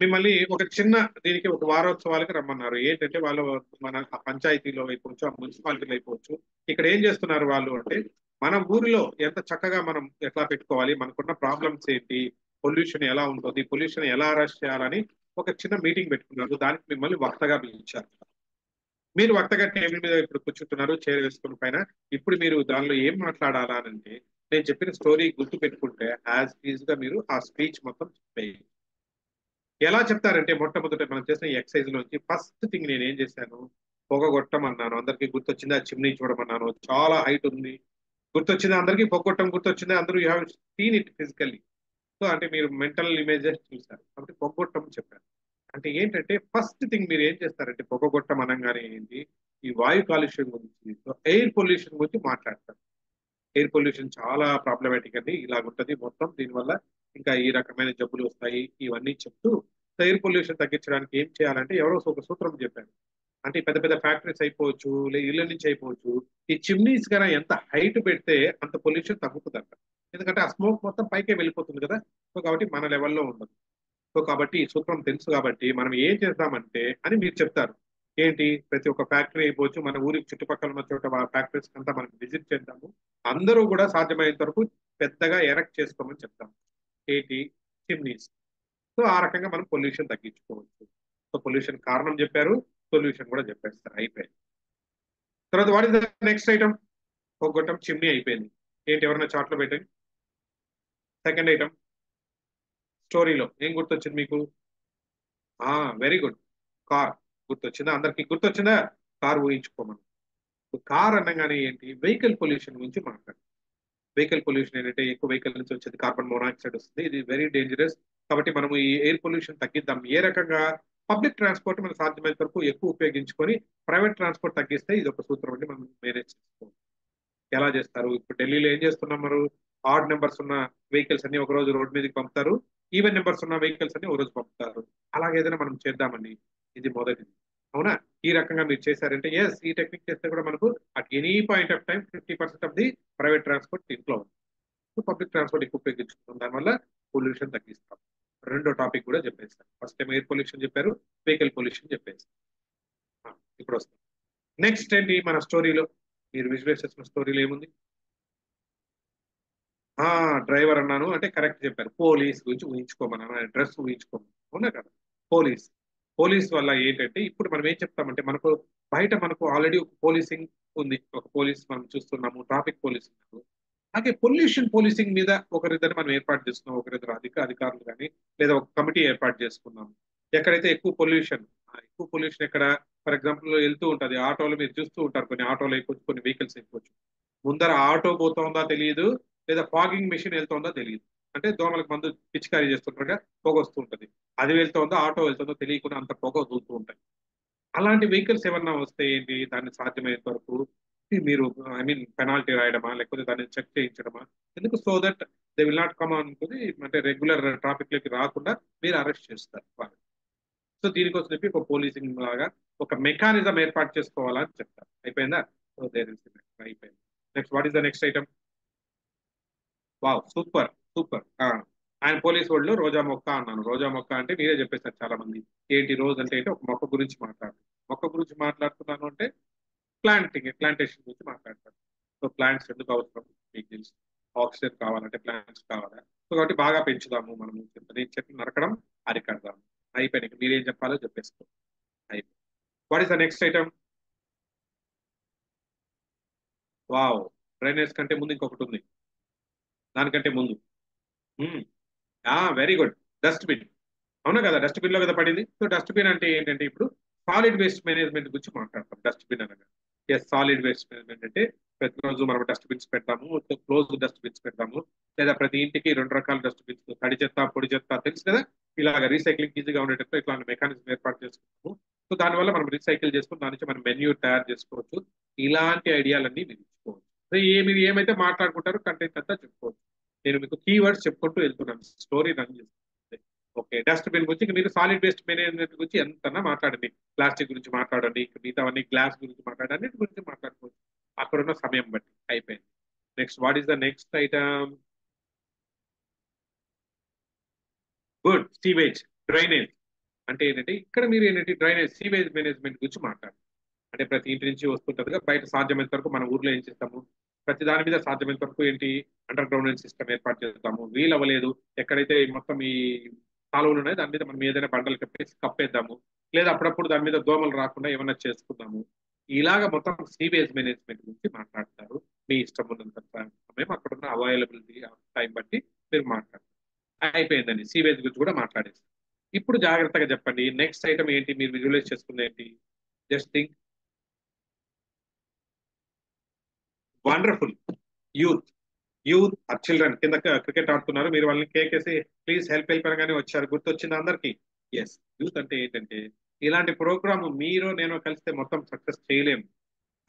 S5: మిమ్మల్ని ఒక చిన్న దీనికి ఒక వారోత్సవాలకి రమ్మన్నారు. ఏంటంటే వాళ్ళు మన ఆ పంచాయతీలో అయిపోవచ్చు, ఆ మున్సిపాలిటీలో అయిపోవచ్చు, ఇక్కడ ఏం చేస్తున్నారు వాళ్ళు అంటే, మన ఊరిలో ఎంత చక్కగా మనం ఎట్లా పెట్టుకోవాలి, మనకున్న ప్రాబ్లమ్స్ ఏంటి, పొల్యూషన్ ఎలా ఉంటుంది, పొల్యూషన్ ఎలా అరెస్ట్ చేయాలని ఒక చిన్న మీటింగ్ పెట్టుకున్నారు. దానికి మిమ్మల్ని వక్తగా పిలిచారు. మీరు వక్తగా టేబుల్ మీద ఇప్పుడు కూర్చుంటున్నారు, చైర్ వేసుకున్న పైన. ఇప్పుడు మీరు దానిలో ఏం మాట్లాడాలా అని అంటే, నేను చెప్పిన స్టోరీ గుర్తు పెట్టుకుంటే యాజ్ ఈజ్ గా మీరు ఆ స్పీచ్ మొత్తం చెప్పేయండి. ఎలా చెప్తారంటే, మొట్టమొదట మనం చేసిన ఎక్సర్సైజ్ లోంచి ఫస్ట్ థింగ్ నేను ఏం చేశాను, పొగగొట్టమన్నాను. అందరికీ గుర్తొచ్చింది, ఆ చిమ్నీ చూడమన్నాను, చాలా హైట్ ఉంది. గుర్తొచ్చింది అందరికీ, పొగొట్టం గుర్తొచ్చింది, అందరూ you have seen it physically. So అంటే మీరు మెంటల్ ఇమేజెస్ చూసారు కాబట్టి పొగొట్టం చెప్పారు. అంటే ఏంటంటే ఫస్ట్ థింగ్ మీరు ఏం చేస్తారంటే, పొగగొట్టం అనగానే ఏంటి, ఈ వాయు కాలుష్యం గురించి, ఎయిర్ పొల్యూషన్ గురించి మాట్లాడతారు. ఎయిర్ పొల్యూషన్ చాలా ప్రాబ్లమాటిక్ అండి, ఇలాగుంటది మొత్తం, దీనివల్ల ఇంకా ఈ రకమైన జబ్బులు వస్తాయి, ఇవన్నీ చెప్తూ ఎయిర్ పొల్యూషన్ తగ్గించడానికి ఏం చేయాలంటే ఎవరో ఒక సూత్రం చెప్పారు. అంటే పెద్ద పెద్ద ఫ్యాక్టరీస్ అయిపోవచ్చు, ఇళ్ళ నుంచి అయిపోవచ్చు, ఈ చిమ్నీస్ కన్నా ఎంత హైట్ పెడితే అంత పొల్యూషన్ తగ్గుతుందంట. ఎందుకంటే ఆ స్మోక్ మొత్తం పైకే వెళ్ళిపోతుంది కదా. సో కాబట్టి మన లెవెల్లో ఉండదు. సో కాబట్టి ఈ సూత్రం తెలుసు కాబట్టి మనం ఏం చేద్దామంటే అని మీరు చెప్తారు. ఏంటి, ప్రతి ఒక్క ఫ్యాక్టరీ అయిపోవచ్చు, మన ఊరికి చుట్టుపక్కల ఉన్న చోట ఫ్యాక్టరీస్ అంతా మనం విజిట్ చేద్దాము, అందరూ కూడా సాధ్యమైనంత వరకు పెద్దగా ఎరెక్ట్ చేసుకోమని చెప్తాము. ఏంటి, చిమ్నీస్. సో ఆ రకంగా మనం పొల్యూషన్ తగ్గించుకోవచ్చు. సో పొల్యూషన్ కారణం చెప్పారు, సొల్యూషన్ కూడా చెప్పేస్తారు, అయిపోయింది. తర్వాత what is the next item? పొగొట్టం, చిమ్నీ అయిపోయింది. ఏంటి, ఎవరైనా చాట్లో పెట్టండి. సెకండ్ ఐటమ్, స్టోరీలో ఏం గుర్తొచ్చింది మీకు? Very good, car. గుర్తొచ్చిందా అందరికి? గుర్తొచ్చిందా? కార్ ఊహించుకోమని. కార్ అనగానే ఏంటి, వెహికల్ పొల్యూషన్ గురించి మాట్లాడు. వెహికల్ పొల్యూషన్ ఏంటంటే, ఎక్కువ వెహికల్ నుంచి వచ్చేది కార్బన్ మోనాక్సైడ్ వస్తుంది, ఇది వెరీ డేంజరస్. కాబట్టి మనం ఈ ఎయిర్ పొల్యూషన్ తగ్గిద్దాం. ఏ రకంగా? పబ్లిక్ ట్రాన్స్పోర్ట్ మనం సాధ్యమైనంత వరకు ఎక్కువ ఉపయోగించుకొని ప్రైవేట్ ట్రాన్స్పోర్ట్ తగ్గిస్తే ఇది ఒక సూత్రం అండి, మనం మేనేజ్ చేసుకోవాలి. ఎలా చేస్తారు? ఇప్పుడు ఢిల్లీలో ఏం చేస్తున్నాం, మరి ఆడ్ నెంబర్స్ ఉన్న వెహికల్స్ అన్ని ఒక రోజు రోడ్ మీదకి పంపుతారు, ఈవెన్ నెంబర్స్ ఉన్న వెహికల్స్ అన్ని ఒక రోజు పంపుతారు. అలాగే ఏదైనా మనం చేద్దామండి, ఇది మొదటిది. అవునా? ఈ రకంగా మీరు చేశారంటే ఎస్, ఈ టెక్నిక్ చేస్తే కూడా మనకు at any point of time 50% of the private transport ఇంట్లో ఉంది. పబ్లిక్ ట్రాన్స్పోర్ట్ ఎక్కువ ఉపయోగించుకుంటాం, దానివల్ల పొల్యూషన్ తగ్గిస్తాం. రెండో టాపిక్ కూడా చెప్పేస్తాను. ఫస్ట్ టైం ఎయిర్ పొల్యూషన్ చెప్పారు, వెహికల్ పొల్యూషన్ చెప్పేస్తాను. ఇప్పుడు వస్తాం నెక్స్ట్ ఏంటి, మన స్టోరీలో మీరు విజువలైజ్ చేసిన స్టోరీలో ఏముంది? డ్రైవర్ అన్నాను అంటే కరెక్ట్ చెప్పారు. పోలీస్ గురించి ఊహించుకోమన్నాను, డ్రెస్ ఊహించుకోమని. అవునా కదా? పోలీస్. పోలీస్ వల్ల ఏంటంటే, ఇప్పుడు మనం ఏం చెప్తామంటే, మనకు బయట మనకు ఆల్రెడీ ఒక పోలీసింగ్ ఉంది, ఒక పోలీస్ మనం చూస్తున్నాము, ట్రాఫిక్ పోలీస్ ఉన్నారు. అలాగే పొల్యూషన్ పోలీసింగ్ మీద ఒకరిద్దరు మనం ఏర్పాటు చేస్తున్నాం, ఒకరిద్దరు అధికారులు కానీ, లేదా ఒక కమిటీ ఏర్పాటు చేసుకున్నాము. ఎక్కడైతే ఎక్కువ పొల్యూషన్ ఎక్కడ, ఫర్ ఎగ్జాంపుల్ వెళ్తూ ఉంటుంది ఆటోలు, మీరు చూస్తూ ఉంటారు, కొన్ని ఆటోలు అయిపోవచ్చు, కొన్ని వెహికల్స్ అయిపోవచ్చు, ముందర ఆటో పోతుందా తెలియదు, లేదా ఫాగింగ్ మెషిన్ వెళ్తుందో తెలియదు. అంటే దోమలకు మందు పిచికారీ చేస్తుంటారుగా, పొగ వస్తూ ఉంటుంది. అది వెళ్తుందో ఆటో వెళ్తుందో తెలియకుండా అంత పొగ వదులుతూ ఉంటాయి. అలాంటి వెహికల్స్ ఏమన్నా వస్తే ఏంటి, దాన్ని సాధ్యమైనంత వరకు మీరు పెనాల్టీ రాయడమా, లేకపోతే దాన్ని చెక్ చేయించడమా, ఎందుకు? So that they will not come అనుకుని, అంటే రెగ్యులర్ ట్రాఫిక్ లోకి రాకుండా మీరు అరెస్ట్ చేస్తారు వాళ్ళు. సో దీనికోసం చెప్పి ఒక పోలీసింగ్ లాగా ఒక మెకానిజం ఏర్పాటు చేసుకోవాలని చెప్తారు. అయిపోయిందా? సో అయిపోయింది. Next what is the next item? Wow, super super. ఆయన పోలీస్ వాళ్ళు రోజా మొక్క అన్నాను. రోజా మొక్క అంటే మీరే చెప్పేశారు చాలా మంది. ఏంటి రోజ్ అంటే ఏంటి? ఒక మొక్క గురించి మాట్లాడు. మొక్క గురించి మాట్లాడుతున్నాను అంటే ప్లాంటేషన్ గురించి మాట్లాడతారు. సో ప్లాంట్స్ ఎందుకు అవసరం మీకు తెలుసు. ఆక్సిజన్ కావాలంటే ప్లాంట్స్ కావాలా? సో కాబట్టి బాగా పెంచుదాము మనము. చెట్లు నరకడం అరికడదాము. అయిపోయినాయి. మీరేం చెప్పాలో చెప్పేసుకో. అయిపోయింది. What is the next item? Wow, drainage కంటే ముందు ఇంకొకటి ఉంది. దానికంటే ముందు వెరీ గుడ్, డస్ట్బిన్. అవునా కదా? డస్ట్బిన్ లో కదా పడింది. సో డస్ట్బిన్ అంటే ఏంటంటే ఇప్పుడు సాలిడ్ వేస్ట్ మేనేజ్మెంట్ గురించి మాట్లాడతాం. డస్ట్బిన్ అనగా సాలిడ్ వేస్ట్ మేనేజ్మెంట్ అంటే ప్రతిరోజు మనం డస్ట్బిన్స్ పెడతాము, క్లోజ్ డస్ట్బిన్స్ పెడతాము, లేదా ప్రతి ఇంటికి 2 రకాల డస్ట్బిన్స్, తడి చెత్త పొడి చెత్త తెలుసు కదా. ఇలాగ రీసైక్లింగ్ ఈజీగా ఉండేటట్టు ఇట్లాంటి మెకానిజం ఏర్పాటు చేసుకుంటాము. సో దానివల్ల మనం రీసైకిల్ చేసుకుని దాని నుంచి మనం మెన్యూర్ తయారు చేసుకోవచ్చు. ఇలాంటి ఐడియాలన్నీ మీరు ఇచ్చుకోవచ్చు. సో మీరు ఏమైతే మాట్లాడుకుంటారో కంటెంట్ అంతా చెప్పుకోవచ్చు. నేను మీకు కీవర్డ్స్ చెప్పుకుంటూ వెళ్తున్నాను, స్టోరీ రన్ చేస్తాను. ఓకే, డస్ట్బిన్ గురించి మీరు సాలిడ్ వేస్ట్ మేనేజ్మెంట్ గురించి ఎంతన్నా మాట్లాడండి. ప్లాస్టిక్ గురించి మాట్లాడండి, మిగతావన్నీ గ్లాస్ గురించి మాట్లాడండి, అన్నిటి గురించి మాట్లాడుకోవచ్చు అక్కడున్న సమయం బట్టి. అయిపోయింది. Next what is the next item? Good, sewage, drainage అంటే ఏంటంటే ఇక్కడ మీరు ఏంటంటే డ్రైనేజ్ సీవేజ్ మేనేజ్మెంట్ గురించి మాట్లాడారు. అంటే ప్రతి ఇంటి నుంచి వస్తుంటదిగా, బయట సాధ్యమైనంత వరకు మన ఊర్లో ఏం చేస్తాము, ప్రతి దాని మీద సాధ్యమైనంత వరకు ఏంటి అండర్ గ్రౌండ్ సిస్టమ్ ఏర్పాటు చేస్తాము. వీలు అవ్వలేదు ఎక్కడైతే మొత్తం ఈ కాలువలు ఉన్నాయి దాని మీద మనం ఏదైనా బండలు కప్పేద్దాము, లేదా అప్పుడప్పుడు దాని మీద దోమలు రాకుండా ఏమైనా చేసుకుందాము. ఇలాగ మొత్తం సీవేజ్ మేనేజ్మెంట్ గురించి మాట్లాడతారు. మీ ఇష్టం ఉన్నంత సమయం అక్కడ ఉన్న అవైలబిలిటీ టైం బట్టి మీరు మాట్లాడతారు. అయిపోయిందండి, సీవేజ్ గురించి కూడా మాట్లాడేసి. ఇప్పుడు జాగ్రత్తగా చెప్పండి, నెక్స్ట్ ఐటమ్ ఏంటి మీరు విజువలైజ్ చేసుకుంది ఏంటి? Just think. Wonderful. Youth. Youth or children కింద క్రికెట్ ఆడుతున్నారు, మీరు వాళ్ళని కేకేసి ప్లీజ్ హెల్ప్ అనగానే వచ్చారు. గుర్తొచ్చింది అందరికి? ఎస్, యూత్ అంటే ఏంటంటే ఇలాంటి ప్రోగ్రామ్ మీరు నేను కలిస్తే మొత్తం సక్సెస్ చేయలేము.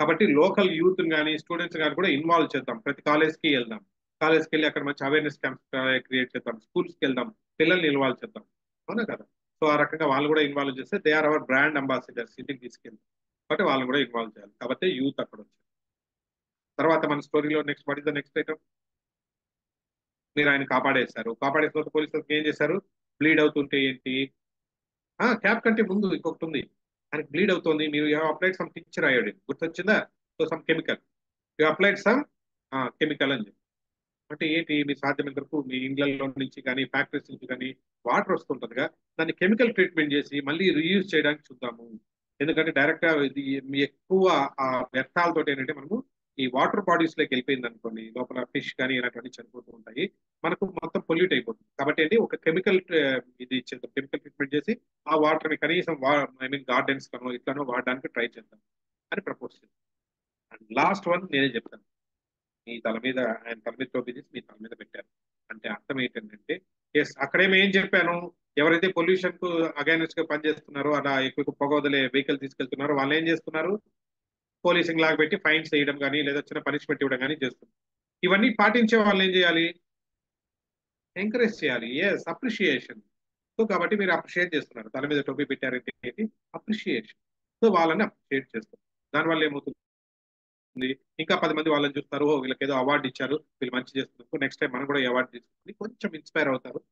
S5: కాబట్టి లోకల్ యూత్ కానీ స్టూడెంట్స్ కానీ కూడా ఇన్వాల్వ్ చేద్దాం. ప్రతి కాలేజ్కి వెళ్దాం, కాలేజ్కి వెళ్ళి అక్కడ మంచి అవేర్నెస్ క్యాంప్స్ క్రియేట్ చేద్దాం, స్కూల్స్కి వెళ్దాం, పిల్లల్ని ఇన్వాల్వ్ చేద్దాం. అవునా కదా? సో ఆ రకంగా వాళ్ళు కూడా ఇన్వాల్వ్ చేస్తే they are our brand ambassadors, ఇంటికి తీసుకెళ్తాం. కాబట్టి వాళ్ళని కూడా ఇన్వాల్వ్ చేయాలి. కాబట్టి యూత్ అక్కడ వచ్చారు. తర్వాత మన స్టోరీలో next what is the next item? మీరు ఆయన కాపాడేశారు. కాపాడేసిన తర్వాత పోలీసులకు ఏం చేశారు? బ్లీడ్ అవుతుంటే ఏంటి? క్యాప్ కంటే ముందు ఇంకొకటి ఉంది. ఆయనకి బ్లీడ్ అవుతుంది, మీరు అప్లైడ్ సమ్ టించర్ అయోడిన్, గుర్తొచ్చిందా? So some chemical, you applied some chemical అని చెప్పి. అంటే ఏంటి? మీ సాధ్యమైనంత వరకు మీ ఇండ్లలో నుంచి కానీ ఫ్యాక్టరీస్ నుంచి కానీ వాటర్ వస్తుంటదిగా, దాన్ని కెమికల్ ట్రీట్మెంట్ చేసి మళ్ళీ రీయూజ్ చేయడానికి చూద్దాము. ఎందుకంటే డైరెక్ట్ గా ఇది ఎక్కువ ఆ వ్యర్థాలతో ఏంటంటే మనము ఈ వాటర్ బాడీస్ లోకి వెళ్ళిపోయింది అనుకోండి, లోపల ఫిష్ కానీ ఇలాంటివన్నీ చనిపోతూ ఉంటాయి, మనకు మొత్తం పొల్యూట్ అయిపోతుంది. కాబట్టి ఏంటి ఒక కెమికల్ ఇది చేద్దాం, కెమికల్ ట్రీట్మెంట్ చేసి ఆ వాటర్ ని కనీసం ఐ మీన్ గార్డెన్స్ కనో ఇట్లానో వాడడానికి ట్రై చేద్దాం అని ప్రపోజ్ చేద్దాం. అండ్ లాస్ట్ వన్ నేనే చెప్తాను. మీ తల మీద ఆయన తల మీద టోపీ తీసి మీ తల మీద పెట్టారు అంటే అర్థం ఏంటంటే ఎస్, అక్కడేమో ఏం చెప్పాను, ఎవరైతే పొల్యూషన్ కు అగైనెస్ట్ గా పనిచేస్తున్నారో అలా ఎక్కువ పొగ వదిలే వెహికల్ తీసుకెళ్తున్నారో వాళ్ళు ఏం చేస్తున్నారు, పోలీసింగ్ లాగా పెట్టి ఫైన్స్ వేయడం కానీ లేదా చిన్న పనిష్మెంట్ ఇవ్వడం కానీ చేస్తున్నారు. ఇవన్నీ పాటించే వాళ్ళు ఏం చేయాలి? ఎంకరేజ్ చేయాలి. Yes, appreciation. సో కాబట్టి మీరు అప్రిషియేట్ చేస్తున్నారు, తల మీద టోపీ పెట్టారంటే ఏంటి? అప్రిషియేషన్. సో వాళ్ళని అప్రిషియేట్ చేస్తారు. దానివల్ల ఏమవుతుంది, ఇంకా 10 మంది వాళ్ళని చూస్తారు, వీళ్ళకి ఏదో అవార్డు ఇచ్చారు, వీళ్ళు మంచి చేస్తున్నారు, నెక్స్ట్ టైం మనం కూడా అవార్డు తీసుకుని కొంచెం ఇన్స్పైర్ అవుతారు.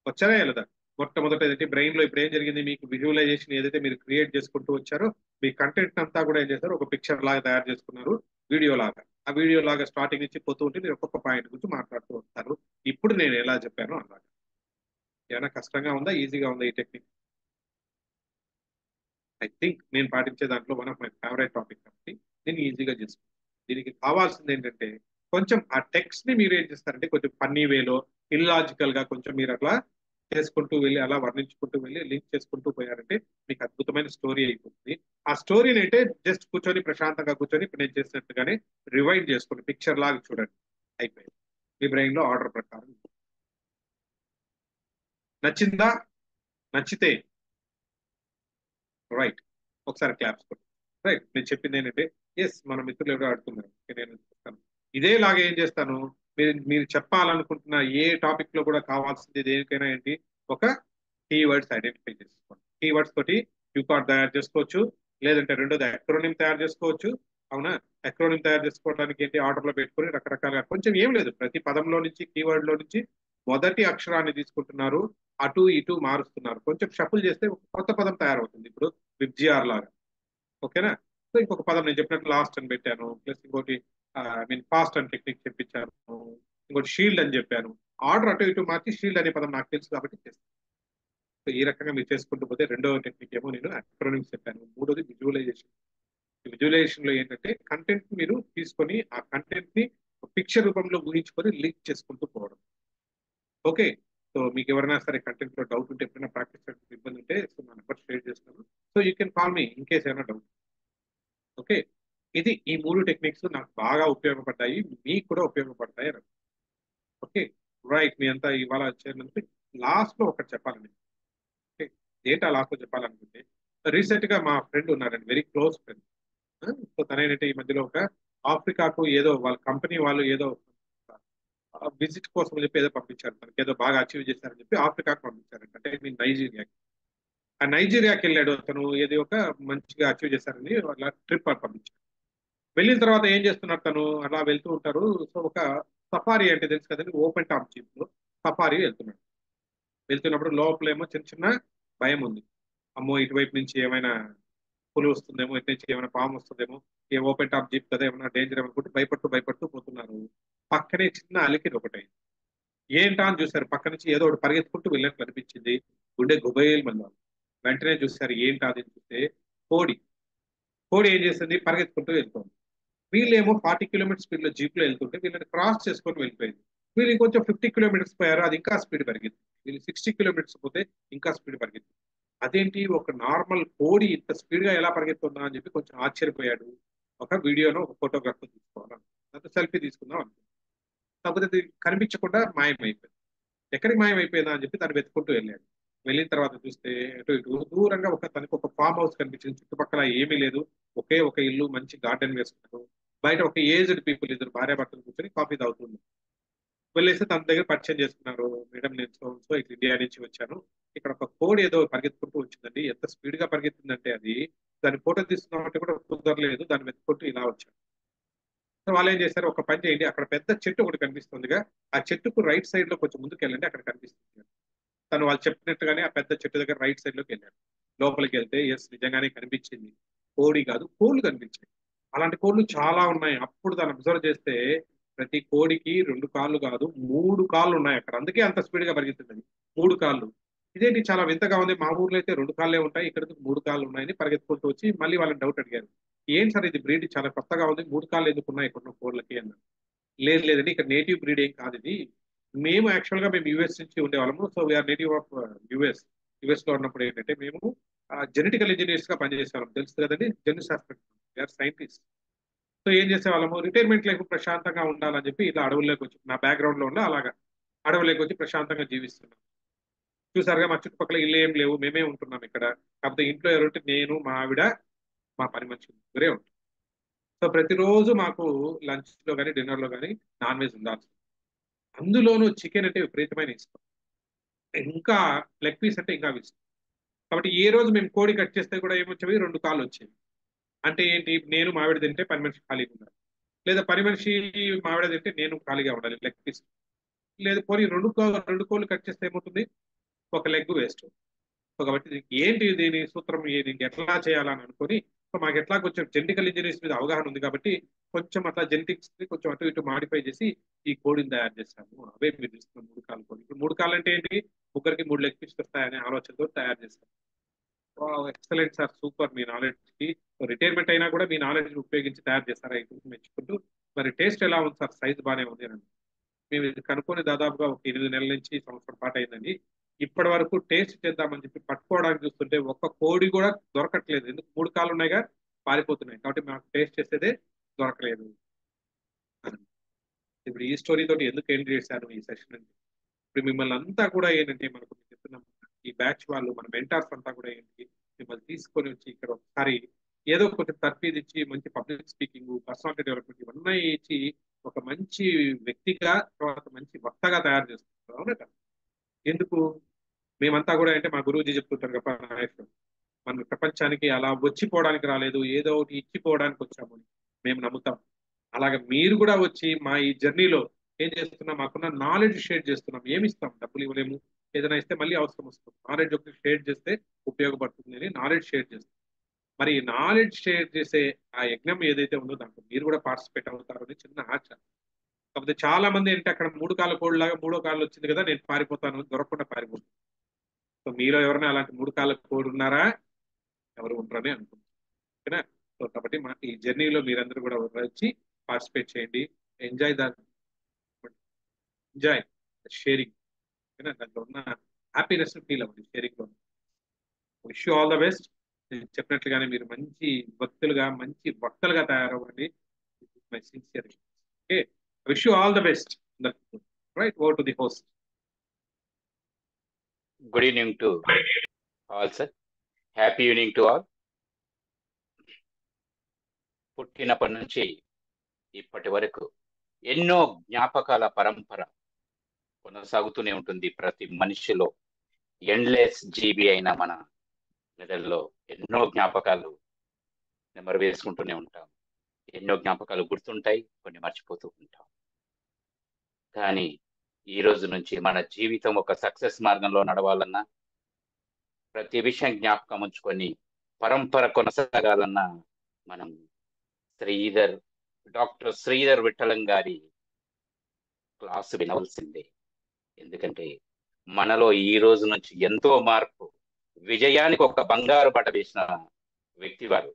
S5: వచ్చారా లేదా? మొట్టమొదట ఏదైతే బ్రెయిన్ లో ఇప్పుడు ఏం జరిగింది, మీకు విజువలైజేషన్ ఏదైతే మీరు క్రియేట్ చేసుకుంటూ వచ్చారో మీ కంటెంట్ అంతా కూడా ఏం చేశారు, ఒక పిక్చర్ లాగా తయారు చేసుకున్నారు, వీడియో లాగా. ఆ వీడియో లాగా స్టార్టింగ్ నుంచి పోతూ ఉంటే మీరు ఒక్కొక్క పాయింట్ గురించి మాట్లాడుతూ వస్తారు. ఇప్పుడు నేను ఎలా చెప్పానో అలాగా. ఏమైనా కష్టంగా ఉందా, ఈజీగా ఉందా ఈ టెక్నిక్? ఐ థింక్ నేను పాటించే దాంట్లో one of my favourite topic కాబట్టి నేను ఈజీగా చేసుకుంటాను. దీనికి కావాల్సింది ఏంటంటే కొంచెం ఆ టెక్స్ట్ ని మీరు ఏం చేస్తారంటే కొంచెం ఫన్నీ వేలో, ఇల్లాజికల్ గా కొంచెం మీరు అట్లా చేసుకుంటూ వెళ్ళి అలా వర్ణించుకుంటూ వెళ్ళి లింక్ చేసుకుంటూ పోయారంటే మీకు అద్భుతమైన స్టోరీ అయిపోతుంది. ఆ స్టోరీని అయితే జస్ట్ కూర్చొని ప్రశాంతంగా కూర్చొని ఇప్పుడు నేను చేసినట్టుగానే రివైండ్ చేసుకోండి, పిక్చర్ లాగా చూడండి, అయిపోయింది. మీ బ్రెయిన్ లో ఆర్డర్ ప్రకారం. నచ్చిందా? నచ్చితే రైట్, ఒకసారి క్లాప్స్ కొట్టి. రైట్, నేను చెప్పింది ఏంటంటే ఎస్, మన మిత్రులు ఎవరో ఆడుతున్నారు, నేను చెప్తాను ఇదేలాగా ఏం చేస్తాను, మీరు చెప్పాలనుకుంటున్న ఏ టాపిక్ లో కూడా కావాల్సింది దేనికైనా ఏంటి, ఒక కీవర్డ్స్ ఐడెంటిఫై చేసుకోండి. కీవర్డ్స్ తోటి యూకార్డ్ తయారు చేసుకోవచ్చు, లేదంటే రెండోది అక్రోనిమ్ తయారు చేసుకోవచ్చు. అవునా, అక్రోనిమ్ తయారు చేసుకోవడానికి ఏంటి ఆర్డర్లో పెట్టుకొని రకరకాలుగా కొంచెం ఏం లేదు, ప్రతి పదంలో నుంచి కీవర్డ్ లో నుంచి మొదటి అక్షరాన్ని తీసుకుంటున్నారు, అటు ఇటు మారుస్తున్నారు, కొంచెం షఫుల్ చేస్తే ఒక కొత్త పదం తయారవుతుంది. ఇప్పుడు విబ్జిఆర్ లాగా, ఓకేనా. సో ఇంకొక పదం నేను చెప్పినట్టు లాస్ట్ అని పెట్టాను, ప్లస్ ఇంకోటి ఐ మీన్ ఫాస్ట్ అని టెక్నిక్ చెప్పించాను, ఇంకోటి షీల్డ్ అని చెప్పాను. ఆర్డర్ అటు ఇటు మార్చి షీల్డ్ అనే పదం నాకు తెలుసు కాబట్టి చేస్తాను. సో ఈ రకంగా మీరు చేసుకుంటూ పోతే రెండవ టెక్నిక్ ఏమో నేను అక్రోనిమ్స్ చెప్పాను, మూడోది విజువలైజేషన్. విజువలైజేషన్ లో ఏంటంటే కంటెంట్ మీరు తీసుకొని ఆ కంటెంట్ ని పిక్చర్ రూపంలో ఊహించుకొని లింక్ చేసుకుంటూ పోవడం. ఓకే, సో మీకు ఎవరైనా సరే కంటెంట్ లో డౌట్ ఉంటే, ఎప్పుడైనా ప్రాక్టీస్ చేయడానికి ఇబ్బంది ఉంటే సో నా నెంబర్ షేర్ చేస్తాను. So you can call me in case ఏమైనా డౌట్. ఓకే, ఇది ఈ మూడు టెక్నిక్స్ నాకు బాగా ఉపయోగపడ్డాయి, మీకు కూడా ఉపయోగపడతాయి. ఓకే రైట్, మీ అంతా ఇవాళ వచ్చేందుకు లాస్ట్ లో ఒకటి చెప్పాలండి. ఓకే, డేటా లాస్ట్ లో చెప్పాలనుకుంటే, రీసెంట్ గా మా ఫ్రెండ్ ఉన్నారండి, వెరీ క్లోజ్ ఫ్రెండ్. సో తనేంటంటే ఈ మధ్యలో ఒక ఆఫ్రికాకు ఏదో వాళ్ళ కంపెనీ వాళ్ళు ఏదో విజిట్ కోసం చెప్పి ఏదో పంపించారు, మనకి ఏదో బాగా అచీవ్ చేశారని చెప్పి ఆఫ్రికాకు పంపించారు, అంటే మీన్ నైజీరియాకి. ఆ నైజీరియాకి వెళ్ళాడు అతను, ఏది ఒక మంచిగా అచీవ్ చేశారని వాళ్ళ ట్రిప్ పంపించారు. వెళ్ళిన తర్వాత ఏం చేస్తున్నారు, తను అలా వెళ్తూ ఉంటారు. సో ఒక సఫారీ అంటే తెలుసు కదండి, ఓపెన్ టాప్ జీప్ లో సఫారీ వెళ్తున్నాడు. వెళ్తున్నప్పుడు లోపలేమో చిన్న చిన్న భయం ఉంది, అమ్మో ఇటువైపు నుంచి ఏమైనా పులి వస్తుందేమో, ఇటు నుంచి ఏమైనా పాము వస్తుందేమో, ఏ ఓపెన్ టాప్ జీప్ కదా ఏమైనా డేంజర్ అనుకుంటూ భయపడుతూ భయపడుతూ పోతున్నారు. పక్కనే చిన్న అలికిడి ఒకటి, ఏంటా అని చూశారు, పక్క నుంచి ఏదో ఒకటి పరిగెత్తుకుంటూ వెళ్ళినట్టు అనిపించింది, గుండె గుబైల్ మళ్ళీ. వెంటనే చూశారు ఏంటా అని చూస్తే కోడి. కోడి ఏం చేస్తుంది, పరిగెత్తుకుంటూ వెళ్తుంది. వీళ్ళేమో 40 కిలోమీటర్ స్పీడ్ లో జీప్ లో వెళ్తుంటే వీళ్ళని క్రాస్ చేసుకొని వెళ్ళిపోయింది. వీళ్ళు ఇంకొంచెం 50 కిలోమీటర్స్ పోయారు, అది ఇంకా స్పీడ్ పెరిగింది. వీళ్ళు 60 కిలోమీటర్స్ పోతే ఇంకా స్పీడ్ పెరిగింది. అదేంటి ఒక నార్మల్ కోడి ఇంత స్పీడ్ గా ఎలా పరిగెత్తుందా అని చెప్పి కొంచెం ఆశ్చర్యపోయాడు. ఒక వీడియోలో ఒక ఫోటోగ్రాఫ్ తీసుకోవాలని సెల్ఫీ తీసుకుందాం అనుకున్నాను. కాకపోతే అది కనిపించకుండా మాయమైపోయింది. ఎక్కడికి మాయమైపోయిందా అని చెప్పి తను వెతుకుంటూ వెళ్ళాడు. వెళ్ళిన తర్వాత చూస్తే అటు ఇటు దూరంగా తనకు ఒక ఫామ్ హౌస్ కనిపించింది, చుట్టుపక్కల ఏమీ లేదు, ఒకే ఒక ఇల్లు, మంచి గార్డెన్ వేసుకున్నారు. బయట ఒక ఏజ్డ్ పీపుల్, ఇద్దరు భార్యాభర్తలు కూర్చొని కాఫీ తాగుతుంది. వెళ్ళేసి తన దగ్గర పరిచయం చేసుకున్నారు, మేడం నేను సో ఇట్లా ఇండియా నుంచి వచ్చాను, ఇక్కడ ఒక కోడి ఏదో పరిగెత్తుకుంటూ వచ్చిందండి, ఎంత స్పీడ్ గా పరిగెత్తిందంటే అది దాని ఫోటో తీస్తున్నామంటే కూడా కుదరలేదు, దాన్ని వెతుకుంటూ ఇలా వచ్చాను. సో వాళ్ళు ఏం చేశారు, ఒక పని చేయండి, అక్కడ పెద్ద చెట్టు ఒకటి కనిపిస్తుందిగా, ఆ చెట్టుకు రైట్ సైడ్ లో కొంచెం ముందుకు వెళ్ళండి, అక్కడ కనిపిస్తుంది. తను వాళ్ళు చెప్పినట్టుగానే ఆ పెద్ద చెట్టు దగ్గర రైట్ సైడ్ లోకి వెళ్ళాడు. లోపలికి వెళ్తే ఎస్ నిజంగానే కనిపించింది, కోడి కాదు కోళ్ళు కనిపించాయి. అలాంటి కోళ్ళు చాలా ఉన్నాయి. అప్పుడు దాన్ని అబ్జర్వ్ చేస్తే ప్రతి కోడికి 2 కాళ్ళు కాదు 3 కాళ్ళు ఉన్నాయి అక్కడ, అందుకే అంత స్పీడ్ గా పరిగెత్తుంది. 3 కాళ్ళు, ఇదేంటి చాలా వింతగా ఉంది, మా ఊర్లో అయితే 2 కాళ్ళే ఉంటాయి, ఇక్కడ 3 కాళ్ళు ఉన్నాయని పరిగెత్తుకుంటూ వచ్చి మళ్ళీ వాళ్ళని డౌట్ అడిగారు, ఏం సార్ ఇది బ్రీడ్ చాలా కొత్తగా ఉంది, 3 కాళ్ళు ఎందుకు ఉన్నాయి ఇక్కడ కోళ్ళకి అన్నారు. లేదు లేదండి ఇక్కడ నేటివ్ బ్రీడ్ ఏం కాదు ఇది, మేము యాక్చువల్ గా మేము యుఎస్ నుంచి ఉండేవాళ్ళము, so we're native of US. US లో ఉన్నప్పుడు ఏంటంటే మేము జెనెటికల్ ఇంజనీర్స్ గా పనిచేసేవాళ్ళం, తెలుసు కదండి, జన్యు శాస్త్రం, వీఆర్ సైంటిస్ట్. సో ఏం చేసేవాళ్ళము, రిటైర్మెంట్ లైఫ్ ప్రశాంతంగా ఉండాలని చెప్పి ఇలా అడవుల్లోకి వచ్చి, నా బ్యాక్గ్రౌండ్ లో ఉన్న అలాగా అడవుల్లోకి వచ్చి ప్రశాంతంగా జీవిస్తున్నాం. చూసారుగా మా చుట్టుపక్కల ఇల్లు ఏం లేవు, మేమే ఉంటున్నాం ఇక్కడ. కాకపోతే ఇంట్లో ఎవరుంటే నేను, మా ఆవిడ, మా పని మనిషి ముగ్గురే ఉంటాం. సో ప్రతిరోజు మాకు లంచ్ లో కానీ డిన్నర్ లో కానీ నాన్ వెజ్ ఉండాలి. అందులోనూ చికెన్ అంటే విపరీతమైన ఇష్టం, ఇంకా లెగ్ పీస్ అంటే ఇంకా ఇష్టం. కాబట్టి ఏ రోజు మేము కోడి కట్ చేస్తే కూడా ఏమొచ్చేవి, 2 కాళ్ళు వచ్చేవి. అంటే ఏంటి, నేను మావిడ తింటే పని మనిషి ఖాళీగా ఉండాలి, లేదా పని మనిషి మావిడ తింటే నేను ఖాళీగా ఉండాలి లెగ్ పీస్. లేదు పోనీ 2 కోళ్ళు కట్ చేస్తే ఏమవుతుంది, ఒక లెగ్ వేస్ట్. సో కాబట్టి ఏంటి దీని సూత్రం, దీనికి ఎట్లా చేయాలని అనుకొని, సో మాకు ఎట్లా కొంచెం జెనెటికల్ ఇంజనీర్స్ మీద అవగాహన ఉంది కాబట్టి కొంచెం అట్లా జెనెటిక్స్ ని కొంచెం అటు ఇటు మాడిఫై చేసి ఈ కోడిని తయారు చేశాము. అవే మీరు చూస్తున్న 3 కాళ్ళ కోడి. ఇప్పుడు 3 కాళ్ళు అంటే ఏంటి, ముగ్గురికి 3 లెగ్ పీస్ వస్తాయనే ఆలోచనతో తయారు చేశారు. ఎక్సలెంట్ సార్, సూపర్, మీ నాలెడ్జ్ కి రిటైర్మెంట్ అయినా కూడా మీ నాలెడ్జ్ ఉపయోగించి తయారు చేస్తారా ఇది మెచ్చుకుంటూ. మరి టేస్ట్ ఎలా ఉంది సార్, సైజ్ బాగానే ఉంది అని. మేము ఇది కనుక్కొని దాదాపుగా ఒక 8 నెలల నుంచి సంవత్సరం పాటు అయిందండి. ఇప్పటి వరకు టేస్ట్ చేద్దామని చెప్పి పట్టుకోవడానికి చూస్తుంటే ఒక్క కోడి కూడా దొరకట్లేదు, ఎందుకు 3 కాళ్ళు ఉన్నాయిగా పారిపోతున్నాయి, కాబట్టి మాకు టేస్ట్ చేసేదే దొరకలేదు. ఇప్పుడు ఈ స్టోరీ తోటి ఎందుకు ఎండ్ చేశాను ఈ సెషన్ అంటే, ఇప్పుడు మిమ్మల్ని అంతా కూడా ఏంటంటే మనకు చెప్తున్నాం, ఈ బ్యాచ్ వాళ్ళు మన మెంటార్స్ అంతా కూడా ఏంటి, మిమ్మల్ని తీసుకొని వచ్చి ఇక్కడ ఒకసారి ఏదో కొంచెం తర్ఫీదు ఇచ్చి మంచి పబ్లిక్ స్పీకింగ్, పర్సనాలిటీ డెవలప్మెంట్ ఇవన్నీ ఇచ్చి ఒక మంచి వ్యక్తిగా, తర్వాత మంచి వక్తగా తయారు చేస్తున్నారు. అవునట ఎందుకు, మేమంతా కూడా అంటే మా గురూజీ చెప్తుంటారు గొప్ప నాయకుడు, మన ప్రపంచానికి అలా వచ్చిపోవడానికి రాలేదు, ఏదో ఒకటి ఇచ్చిపోవడానికి వచ్చాము అని మేము నమ్ముతాం. అలాగే మీరు కూడా వచ్చి మా ఈ జర్నీలో ఏం చేస్తున్నాం, మాకున్న నాలెడ్జ్ షేర్ చేస్తున్నాం. ఏమి ఇస్తాం, డబ్బులు ఇవ్వలేము, ఏదైనా ఇస్తే మళ్ళీ అవసరం వస్తుంది. నాలెడ్జ్ ఒకటి షేర్ చేస్తే ఉపయోగపడుతుంది అని నాలెడ్జ్ షేర్ చేస్తాం. మరి నాలెడ్జ్ షేర్ చేసే ఆ యజ్ఞం ఏదైతే ఉందో దాంట్లో మీరు కూడా పార్టిసిపేట్ అవుతారని చిన్న ఆశ. కాకపోతే చాలా మంది ఏంటి, అక్కడ 3 కాళ్ళ కోడి లాగా 3వ కాళ్ళు వచ్చింది కదా నేను పారిపోతాను, దొరకకుండా పారిపోతాను. సో మీలో ఎవరైనా అలాంటి 3 కాళ్ళ కోడి ఉన్నారా? ఎవరు ఉండరని అనుకుంటున్నాను. ఓకేనా? సో కాబట్టి మా ఈ జర్నీలో మీరందరూ కూడా వచ్చి పార్టిసిపేట్ చేయండి. Enjoy enjoy sharing. ఓకేనా? దాంట్లో ఉన్న హ్యాపీనెస్ ఫీల్ అవ్వండి షేరింగ్ లో. Wish you all the best. నేను చెప్పినట్లుగానే మీరు మంచి భక్తులుగా, మంచి వక్తలుగా తయారవ్వండి. My sincere. Okay, wish you all the best. Right, over to the host.
S4: Good evening to all sir. Happy evening to all. పుట్టినప్పటి నుంచి ఇప్పటి వరకు ఎన్నో జ్ఞాపకాల పరంపర కొనసాగుతూనే ఉంటుంది ప్రతి మనిషిలో. ఎండ్లెస్ జీబీ అయిన మన మెదడులో ఎన్నో జ్ఞాపకాలు నెమరు వేసుకుంటూనే ఉంటాం. ఎన్నో జ్ఞాపకాలు గుర్తుంటాయి, కొన్ని మర్చిపోతూ ఉంటాం. కానీ ఈ రోజు నుంచి మన జీవితం ఒక సక్సెస్ మార్గంలో నడవాలన్నా, ప్రతి విషయం జ్ఞాపకం ఉంచుకొని పరంపర కొనసాగాలన్నా మనం డాక్టర్ శ్రీధర్ విఠలం గారి క్లాసు వినవలసిందే. ఎందుకంటే మనలో ఈ రోజు నుంచి ఎంతో మార్పు, విజయానికి ఒక బంగారు పట వేసిన వ్యక్తి వారు.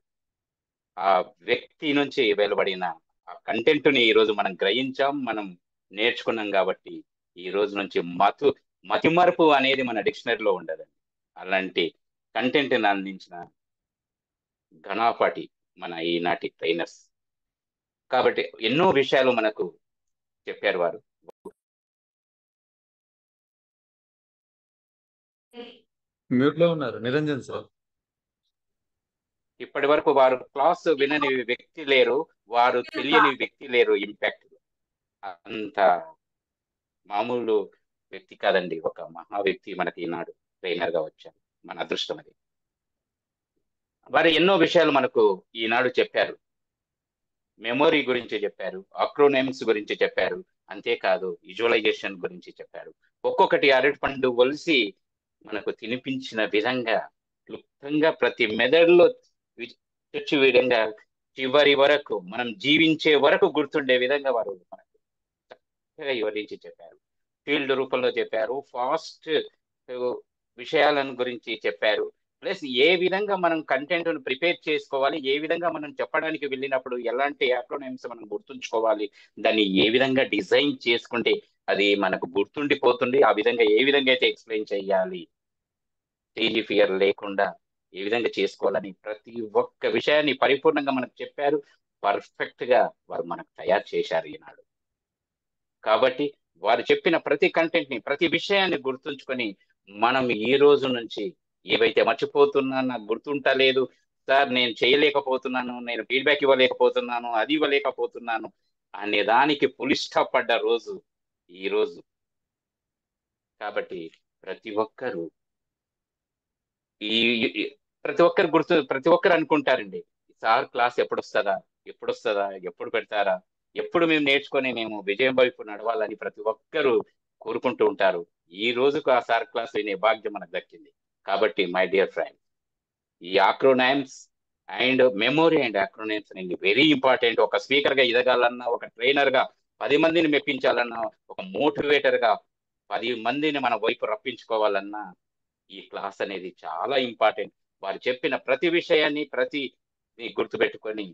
S4: ఆ వ్యక్తి నుంచి వెలువడిన ఆ కంటెంట్ని ఈ రోజు మనం గ్రహించాం, మనం నేర్చుకున్నాం. కాబట్టి ఈ రోజు నుంచి మతిమరుపు అనేది మన డిక్షనరీలో ఉండదండి. అలాంటి కంటెంట్ని అందించిన ఘనాపాటి మన ఈనాటి ట్రైనర్స్. కాబట్టి ఎన్నో విషయాలు మనకు చెప్పారు వారు.
S6: మ్యూట్ లో ఉన్నారు నిరంజన్ సార్.
S4: ఇప్పటి వరకు వారు క్లాస్ వినని వ్యక్తి లేరు, వారు తెలియని వ్యక్తి లేరు. ఇంపాక్ట్ అంత మామూలు వ్యక్తి కాదండి, ఒక మహా వ్యక్తి మనకి ఈనాడు ట్రైనర్ గా వచ్చారు. మన అదృష్టం అది. వారు ఎన్నో విషయాలు మనకు ఈనాడు చెప్పారు. మెమొరీ గురించి చెప్పారు, అక్రోనేమ్స్ గురించి చెప్పారు, అంతేకాదు విజువలైజేషన్ గురించి చెప్పారు. ఒక్కొక్కటి అరటిపండు ఒలిసి మనకు తినిపించిన విధంగా క్లుప్తంగా ప్రతి మెదడులో చొచ్చి విధంగా చివరి వరకు మనం జీవించే వరకు గుర్తుండే విధంగా వారు మనకు చక్కగా వివరించి చెప్పారు. ఫీల్డ్ రూపంలో చెప్పారు, ఫాస్ట్ విషయాలను గురించి చెప్పారు. ప్లస్ ఏ విధంగా మనం కంటెంట్ ప్రిపేర్ చేసుకోవాలి, ఏ విధంగా మనం చెప్పడానికి వెళ్ళినప్పుడు ఎలాంటి యాక్రోనిమ్స్ మనం గుర్తుంచుకోవాలి, దాన్ని ఏ విధంగా డిజైన్ చేసుకుంటే అది మనకు గుర్తుండిపోతుంది, ఆ విధంగా ఏ విధంగా అయితే ఎక్స్ప్లెయిన్ చేయాలి, స్టేజ్ ఫియర్ లేకుండా ఏ విధంగా చేసుకోవాలని ప్రతి ఒక్క విషయాన్ని పరిపూర్ణంగా మనకు చెప్పారు. పర్ఫెక్ట్ గా వారు మనకు తయారు చేశారు ఈనాడు. కాబట్టి వారు చెప్పిన ప్రతి కంటెంట్ ని, ప్రతి విషయాన్ని గుర్తుంచుకొని మనం ఈ రోజు నుంచి ఏవైతే మర్చిపోతున్నా, నాకు గుర్తుంటలేదు సార్, నేను చేయలేకపోతున్నాను, నేను ఫీడ్బ్యాక్ ఇవ్వలేకపోతున్నాను, అది ఇవ్వలేకపోతున్నాను అనే దానికి ఫుల్ స్టాప్ పడ్డ రోజు ఈ రోజు. కాబట్టి ప్రతి ఒక్కరు ప్రతి ఒక్కరు అనుకుంటారండి, సార్ క్లాస్ ఎప్పుడు వస్తుందా, ఎప్పుడు పెడతారా, ఎప్పుడు మేము నేర్చుకొని మేము విజయం వైపు నడవాలని ప్రతి ఒక్కరూ కోరుకుంటూ ఉంటారు. ఈ రోజుకు ఆ సార్ క్లాస్ వినే భాగ్యం మనకు దక్కింది. కాబట్టి మై డియర్ ఫ్రెండ్, ఈ ఆక్రోనైమ్స్ అండ్ మెమొరీ అండ్ ఆక్రోనైమ్స్ అనేది వెరీ ఇంపార్టెంట్. ఒక స్పీకర్ గా ఎదగాలన్నా, ఒక ట్రైనర్ గా 10 మందిని మెప్పించాలన్నా, ఒక మోటివేటర్ గా 10 మందిని మన వైపు రప్పించుకోవాలన్నా ఈ క్లాస్ అనేది చాలా ఇంపార్టెంట్. వారు చెప్పిన ప్రతి విషయాన్ని గుర్తుపెట్టుకొని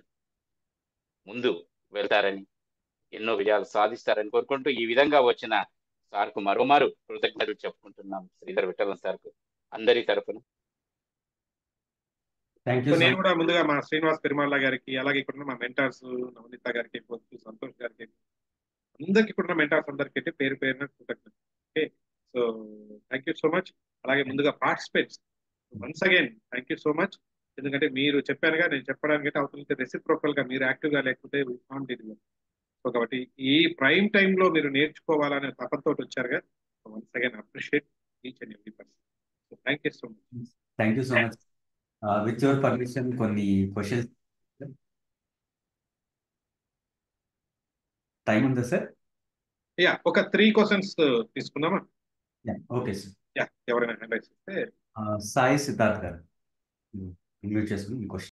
S4: ముందు వెళ్తారని, ఎన్నో విజయాలు సాధిస్తారని కోరుకుంటూ ఈ విధంగా వచ్చిన సార్కు మరోమారు కృతజ్ఞతలు చెప్పుకుంటున్నాం, శ్రీధర్ విఠలం సార్కు అందరి తరఫున.
S5: నేను కూడా ముందుగా మా శ్రీనివాస్ పెరుమాళ్ళ గారికి, అలాగే ఇక్కడ మా మెంటార్స్ నవనీత గారికి, సంతోష్ గారికి, అందరికి కూడా మెంటార్స్ అందరికీ పేరు పేరున కృతజ్ఞత. Okay, so thank you so much. అలాగే ముందుగా participates once again thank you so much. ఎందుకంటే మీరు చెప్పారుగా, నేను చెప్పడానికి అవతల రెసిప్రోకల్ గా మీరు యాక్టివ్ గా లేకపోతే సో కాబట్టి ఈ ప్రైమ్ టైమ్ లో మీరు నేర్చుకోవాలనే తపంతో వచ్చారుగా. Once again appreciate each and every person. Thank you so much.
S7: Thank you so much. With your permission కొన్ని క్వశ్చన్స్ టైం ఉందా సార్?
S5: యా, ఒక 3 క్వశ్చన్స్ తీసుకుందామా?
S7: Okay sir.
S5: యా, ఎవరైనా హ్యాండ్ రైస్ చేస్తే.
S7: సాయి సిద్ధార్థ్ గారు ఇన్వైట్ చేసుకుని మీ క్వశ్చన్